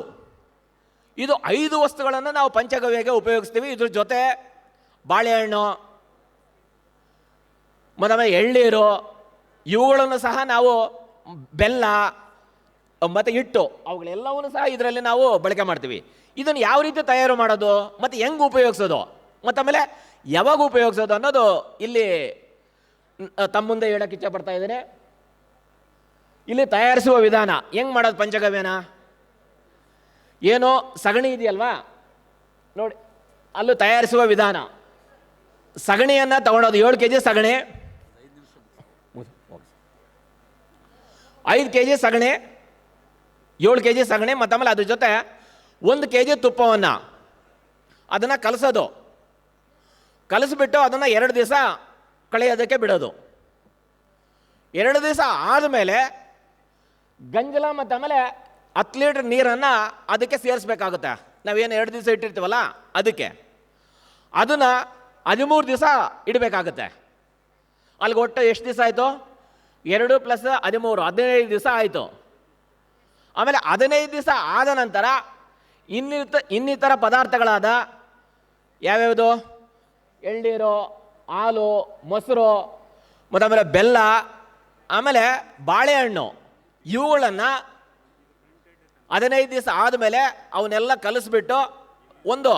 ಇದು 5 ವಸ್ತುಗಳನ್ನು ನಾವು ಪಂಚಗವ್ಯಗೆ ಉಪಯೋಗಿಸ್ತೀವಿ. ಇದ್ರ ಜೊತೆ ಬಾಳೆಹಣ್ಣು ಮತ್ತು ಆಮೇಲೆ ಎಳ್ನೀರು ಇವುಗಳನ್ನು ಸಹ ನಾವು ಬೆಲ್ಲ ಮತ್ತು ಹಿಟ್ಟು ಅವುಗಳೆಲ್ಲವನ್ನೂ ಸಹ ಇದರಲ್ಲಿ ನಾವು ಬಳಕೆ ಮಾಡ್ತೀವಿ. ಇದನ್ನು ಯಾವ ರೀತಿ ತಯಾರು ಮಾಡೋದು ಮತ್ತು ಹೆಂಗೆ ಉಪಯೋಗಿಸೋದು ಮತ್ತು ಆಮೇಲೆ ಯಾವಾಗ ಉಪಯೋಗಿಸೋದು ಅನ್ನೋದು ಇಲ್ಲಿ ತಮ್ಮ ಮುಂದೆ ಹೇಳೋಕ್ಕೆ ಇಚ್ಛೆ ಪಡ್ತಾ ಇದ್ದೇನೆ. ಇಲ್ಲಿ ತಯಾರಿಸುವ ವಿಧಾನ ಹೆಂಗೆ ಮಾಡೋದು ಪಂಚಗವ್ಯನ, ಏನೋ ಸಗಣಿ ಇದೆಯಲ್ವಾ ನೋಡಿ, ಅಲ್ಲೂ ತಯಾರಿಸುವ ವಿಧಾನ. ಸಗಣಿಯನ್ನು ತಗೊಳೋದು 7 kg ಸಗಣಿ, 5 kg ಸಗಣಿ, 7 kg ಸಗಣಿ ಮತ್ತು ಆಮೇಲೆ ಅದ್ರ ಜೊತೆ 1 kg ತುಪ್ಪವನ್ನು ಅದನ್ನು ಕಲಸಿಬಿಟ್ಟು ಅದನ್ನು 2 ದಿವಸ ಕಳೆಯೋದಕ್ಕೆ ಬಿಡೋದು. 2 ದಿವಸ ಆದಮೇಲೆ ಗಂಜಲ ಮತ್ತು ಆಮೇಲೆ 10 ಲೀಟ್ರ್ ನೀರನ್ನು ಅದಕ್ಕೆ ಸೇರಿಸ್ಬೇಕಾಗುತ್ತೆ. ನಾವೇನು 2 ದಿವಸ ಇಟ್ಟಿರ್ತೀವಲ್ಲ ಅದಕ್ಕೆ ಅದನ್ನು 13 ದಿವಸ ಇಡಬೇಕಾಗುತ್ತೆ. ಅಲ್ಲಿಗೆ ಒಟ್ಟು ಎಷ್ಟು ದಿವಸ ಆಯಿತು? 2 + 13 15 ದಿವಸ ಆಯಿತು. ಆಮೇಲೆ 15 ದಿವಸ ಆದ ನಂತರ ಇನ್ನಿತರ ಪದಾರ್ಥಗಳಾದ ಯಾವ್ಯಾವುದು, ಎಳ್ನೀರು, ಹಾಲು, ಮೊಸರು ಮತ್ತು ಆಮೇಲೆ ಬೆಲ್ಲ, ಆಮೇಲೆ ಬಾಳೆಹಣ್ಣು ಇವುಗಳನ್ನು 15 ದಿವಸ ಆದಮೇಲೆ ಅವನ್ನೆಲ್ಲ ಕಲಿಸ್ಬಿಟ್ಟು ಒಂದು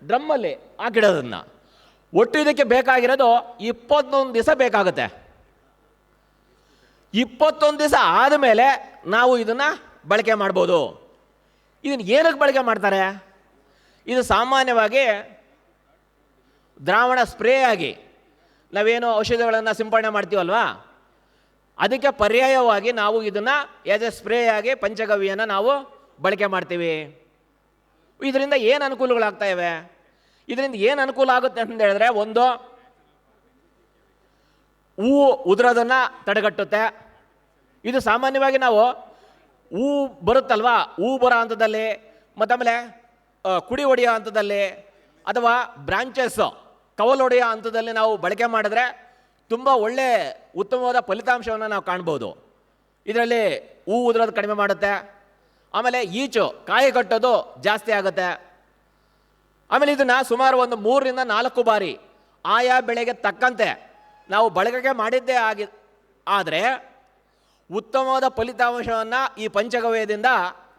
ಡ್ರಮ್ಮಲ್ಲಿ ಹಾಕಿಡೋದನ್ನು. ಒಟ್ಟು ಇದಕ್ಕೆ ಬೇಕಾಗಿರೋದು 21 ದಿವಸ ಬೇಕಾಗುತ್ತೆ. 21 ದಿವಸ ಆದಮೇಲೆ ನಾವು ಇದನ್ನು ಬಳಕೆ ಮಾಡ್ಬೋದು. ಇದನ್ನು ಏನಕ್ಕೆ ಬಳಕೆ ಮಾಡ್ತಾರೆ? ಇದು ಸಾಮಾನ್ಯವಾಗಿ ದ್ರಾವಣ ಸ್ಪ್ರೇ ಆಗಿ ನಾವೇನು ಔಷಧಿಗಳನ್ನು ಸಿಂಪಡಣೆ ಮಾಡ್ತೀವಲ್ವಾ ಅದಕ್ಕೆ ಪರ್ಯಾಯವಾಗಿ ನಾವು ಇದನ್ನು ಆ್ಯಸ್ ಎ ಸ್ಪ್ರೇ ಆಗಿ ಪಂಚಗವ್ಯನ ನಾವು ಬಳಕೆ ಮಾಡ್ತೀವಿ. ಇದರಿಂದ ಏನು ಅನುಕೂಲಗಳಾಗ್ತಾ ಇವೆ? ಇದರಿಂದ ಏನು ಅನುಕೂಲ ಆಗುತ್ತೆ ಅಂತ ಹೇಳಿದ್ರೆ, ಒಂದು, ಹೂವು ಉದುರೋದನ್ನು ತಡೆಗಟ್ಟುತ್ತೆ. ಇದು ಸಾಮಾನ್ಯವಾಗಿ ನಾವು ಹೂವು ಬರುತ್ತಲ್ವಾ, ಹೂವು ಬರೋ ಹಂತದಲ್ಲಿ ಮತ್ತು ಆಮೇಲೆ ಕುಡಿ ಹೊಡೆಯೋ ಹಂತದಲ್ಲಿ ಅಥವಾ ಬ್ರಾಂಚಸ್ ಕವಲು ಹೊಡೆಯೋ ಹಂತದಲ್ಲಿ ನಾವು ಬಳಕೆ ಮಾಡಿದ್ರೆ ತುಂಬ ಒಳ್ಳೆ ಉತ್ತಮವಾದ ಫಲಿತಾಂಶವನ್ನು ನಾವು ಕಾಣ್ಬೋದು. ಇದರಲ್ಲಿ ಹೂವು ಉದುರೋದು ಕಡಿಮೆ ಮಾಡುತ್ತೆ. ಆಮೇಲೆ ಈಚು ಕಾಯಿ ಕಟ್ಟೋದು ಜಾಸ್ತಿ ಆಗುತ್ತೆ. ಆಮೇಲೆ ಇದನ್ನು ಸುಮಾರು ಒಂದು 3 ರಿಂದ 4 ಬಾರಿ ಆಯಾ ಬೆಳೆಗೆ ತಕ್ಕಂತೆ ನಾವು ಬಳಕೆ ಮಾಡಿದ್ದೇ ಆದರೆ ಉತ್ತಮವಾದ ಫಲಿತಾಂಶವನ್ನು ಈ ಪಂಚಗವ್ಯದಿಂದ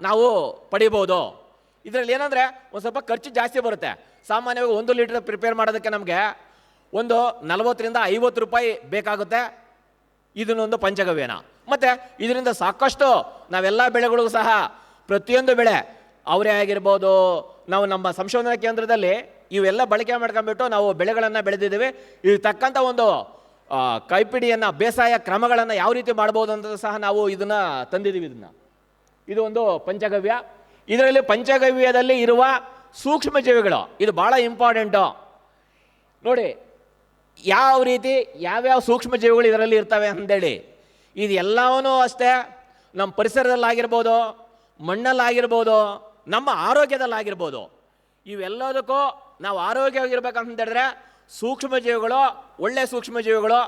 ನಾವು ಪಡಿಬೋದು. ಇದರಲ್ಲಿ ಏನಂದರೆ ಒಂದು ಸ್ವಲ್ಪ ಖರ್ಚು ಜಾಸ್ತಿ ಬರುತ್ತೆ. ಸಾಮಾನ್ಯವಾಗಿ 1 ಲೀಟ್ರ್ ಪ್ರಿಪೇರ್ ಮಾಡೋದಕ್ಕೆ ನಮಗೆ ಒಂದು 40ರಿಂದ 50 ರೂಪಾಯಿ ಬೇಕಾಗುತ್ತೆ. ಇದನ್ನೊಂದು ಪಂಚಗವ್ಯನ. ಮತ್ತು ಇದರಿಂದ ಸಾಕಷ್ಟು ನಾವೆಲ್ಲ ಬೆಳೆಗಳಿಗೂ ಸಹ ಪ್ರತಿಯೊಂದು ಬೆಳೆ ಅವರೇ ಆಗಿರ್ಬೋದು, ನಾವು ನಮ್ಮ ಸಂಶೋಧನಾ ಕೇಂದ್ರದಲ್ಲಿ ಇವೆಲ್ಲ ಬಳಕೆ ಮಾಡ್ಕೊಂಡ್ಬಿಟ್ಟು ನಾವು ಬೆಳೆಗಳನ್ನು ಬೆಳೆದಿದ್ದೀವಿ. ಇದಕ್ಕೆ ತಕ್ಕಂಥ ಒಂದು ಕೈಪಿಡಿಯನ್ನು, ಬೇಸಾಯ ಕ್ರಮಗಳನ್ನು ಯಾವ ರೀತಿ ಮಾಡ್ಬೋದು ಅಂತ ಸಹ ನಾವು ಇದನ್ನು ತಂದಿದ್ದೀವಿ. ಇದು ಒಂದು ಪಂಚಗವ್ಯ. ಇದರಲ್ಲಿ ಪಂಚಗವ್ಯದಲ್ಲಿ ಇರುವ ಸೂಕ್ಷ್ಮ ಜೀವಿಗಳು ಇದು ಭಾಳ ಇಂಪಾರ್ಟೆಂಟು. ನೋಡಿ ಯಾವ ರೀತಿ ಯಾವ್ಯಾವ ಸೂಕ್ಷ್ಮ ಜೀವಿಗಳು ಇದರಲ್ಲಿ ಇರ್ತವೆ ಅಂತೇಳಿ. ಇದು ಎಲ್ಲವೂ ಅಷ್ಟೇ ನಮ್ಮ ಪರಿಸರದಲ್ಲಾಗಿರ್ಬೋದು, ಮಣ್ಣಲ್ಲಾಗಿರ್ಬೋದು, ನಮ್ಮ ಆರೋಗ್ಯದಲ್ಲಾಗಿರ್ಬೋದು. ಇವೆಲ್ಲದಕ್ಕೂ ನಾವು ಆರೋಗ್ಯವಾಗಿರ್ಬೇಕಂತ ಹೇಳಿದ್ರೆ ಸೂಕ್ಷ್ಮ ಜೀವಿಗಳು, ಒಳ್ಳೆಯ ಸೂಕ್ಷ್ಮ ಜೀವಿಗಳು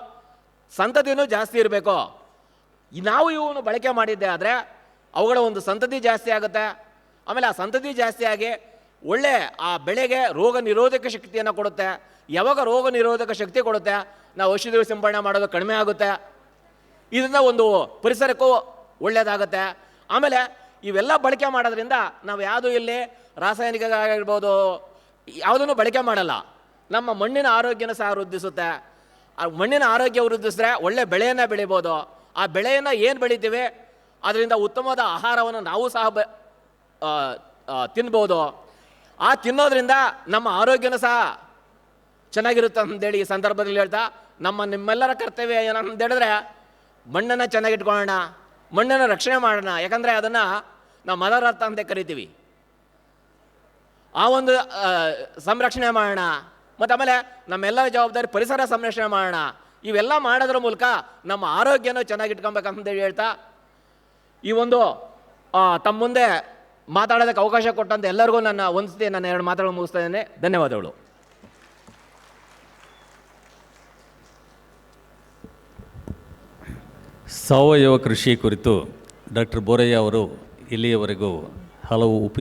ಸಂತತಿಯೂ ಜಾಸ್ತಿ ಇರಬೇಕು. ನಾವು ಇವನ್ನು ಬಳಕೆ ಮಾಡಿದ್ದೆ ಆದರೆ ಅವುಗಳ ಒಂದು ಸಂತತಿ ಜಾಸ್ತಿ ಆಗುತ್ತೆ. ಆಮೇಲೆ ಆ ಸಂತತಿ ಜಾಸ್ತಿಯಾಗಿ ಒಳ್ಳೆ ಆ ಬೆಳೆಗೆ ರೋಗ ನಿರೋಧಕ ಶಕ್ತಿಯನ್ನು ಕೊಡುತ್ತೆ. ಯಾವಾಗ ರೋಗ ನಿರೋಧಕ ಶಕ್ತಿ ಕೊಡುತ್ತೆ, ನಾವು ಔಷಧಿಗಳು ಸಿಂಪಡಣೆ ಮಾಡೋದು ಕಡಿಮೆ ಆಗುತ್ತೆ. ಇದರಿಂದ ಒಂದು ಪರಿಸರಕ್ಕೂ ಒಳ್ಳೆಯದಾಗುತ್ತೆ. ಆಮೇಲೆ ಇವೆಲ್ಲ ಬಳಕೆ ಮಾಡೋದ್ರಿಂದ ನಾವು ಯಾವುದೂ ಇಲ್ಲಿ ರಾಸಾಯನಿಕ ಆಗಿರ್ಬೋದು ಯಾವುದನ್ನು ಬಳಕೆ ಮಾಡಲ್ಲ. ನಮ್ಮ ಮಣ್ಣಿನ ಆರೋಗ್ಯನ ಸಹ ವೃದ್ಧಿಸುತ್ತೆ. ಆ ಮಣ್ಣಿನ ಆರೋಗ್ಯ ವೃದ್ಧಿಸಿದ್ರೆ ಒಳ್ಳೆ ಬೆಳೆಯನ್ನು ಬೆಳಿಬೋದು. ಆ ಬೆಳೆಯನ್ನು ಏನು ಬೆಳಿತೀವಿ ಅದರಿಂದ ಉತ್ತಮವಾದ ಆಹಾರವನ್ನು ನಾವು ಸಹ ತಿನ್ಬೋದು. ಆ ತಿನ್ನೋದ್ರಿಂದ ನಮ್ಮ ಆರೋಗ್ಯನೂ ಸಹ ಚೆನ್ನಾಗಿರುತ್ತೆ ಅಂತೇಳಿ ಈ ಸಂದರ್ಭದಲ್ಲಿ ಹೇಳ್ತಾ, ನಿಮ್ಮೆಲ್ಲರ ಕರ್ತವ್ಯ ಏನಂತ ಹೇಳಿದ್ರೆ ಮಣ್ಣನ್ನು ಚೆನ್ನಾಗಿಟ್ಕೊಳ್ಳೋಣ, ಮಣ್ಣನ್ನು ರಕ್ಷಣೆ ಮಾಡೋಣ. ಯಾಕಂದರೆ ಅದನ್ನು ನಾವು ಮದರ್ ಅರ್ಥ ಅಂತ ಕರಿತೀವಿ. ಆ ಒಂದು ಸಂರಕ್ಷಣೆ ಮಾಡೋಣ. ಮತ್ತು ಆಮೇಲೆ ನಮ್ಮೆಲ್ಲರ ಜವಾಬ್ದಾರಿ ಪರಿಸರ ಸಂರಕ್ಷಣೆ ಮಾಡೋಣ. ಇವೆಲ್ಲ ಮಾಡೋದ್ರ ಮೂಲಕ ನಮ್ಮ ಆರೋಗ್ಯನೂ ಚೆನ್ನಾಗಿಟ್ಕೊಬೇಕಂತೇಳಿ ಹೇಳ್ತಾ, ಈ ಒಂದು ತಮ್ಮ ಮುಂದೆ ಮಾತಾಡೋದಕ್ಕೆ ಅವಕಾಶ ಕೊಟ್ಟಂತ ಎಲ್ಲರಿಗೂ ನನ್ನ ಒಂದ್ಸತಿ ನನ್ನ 2 ಮಾತುಗಳು ಮುಗಿಸ್ತಾ ಇದ್ದೇನೆ. ಧನ್ಯವಾದಗಳು. ಸಾವಯವ ಕೃಷಿ ಕುರಿತು ಡಾಕ್ಟರ್ ಬೋರಯ್ಯ ಅವರು ಇಲ್ಲಿಯವರೆಗೂ ಹಲವು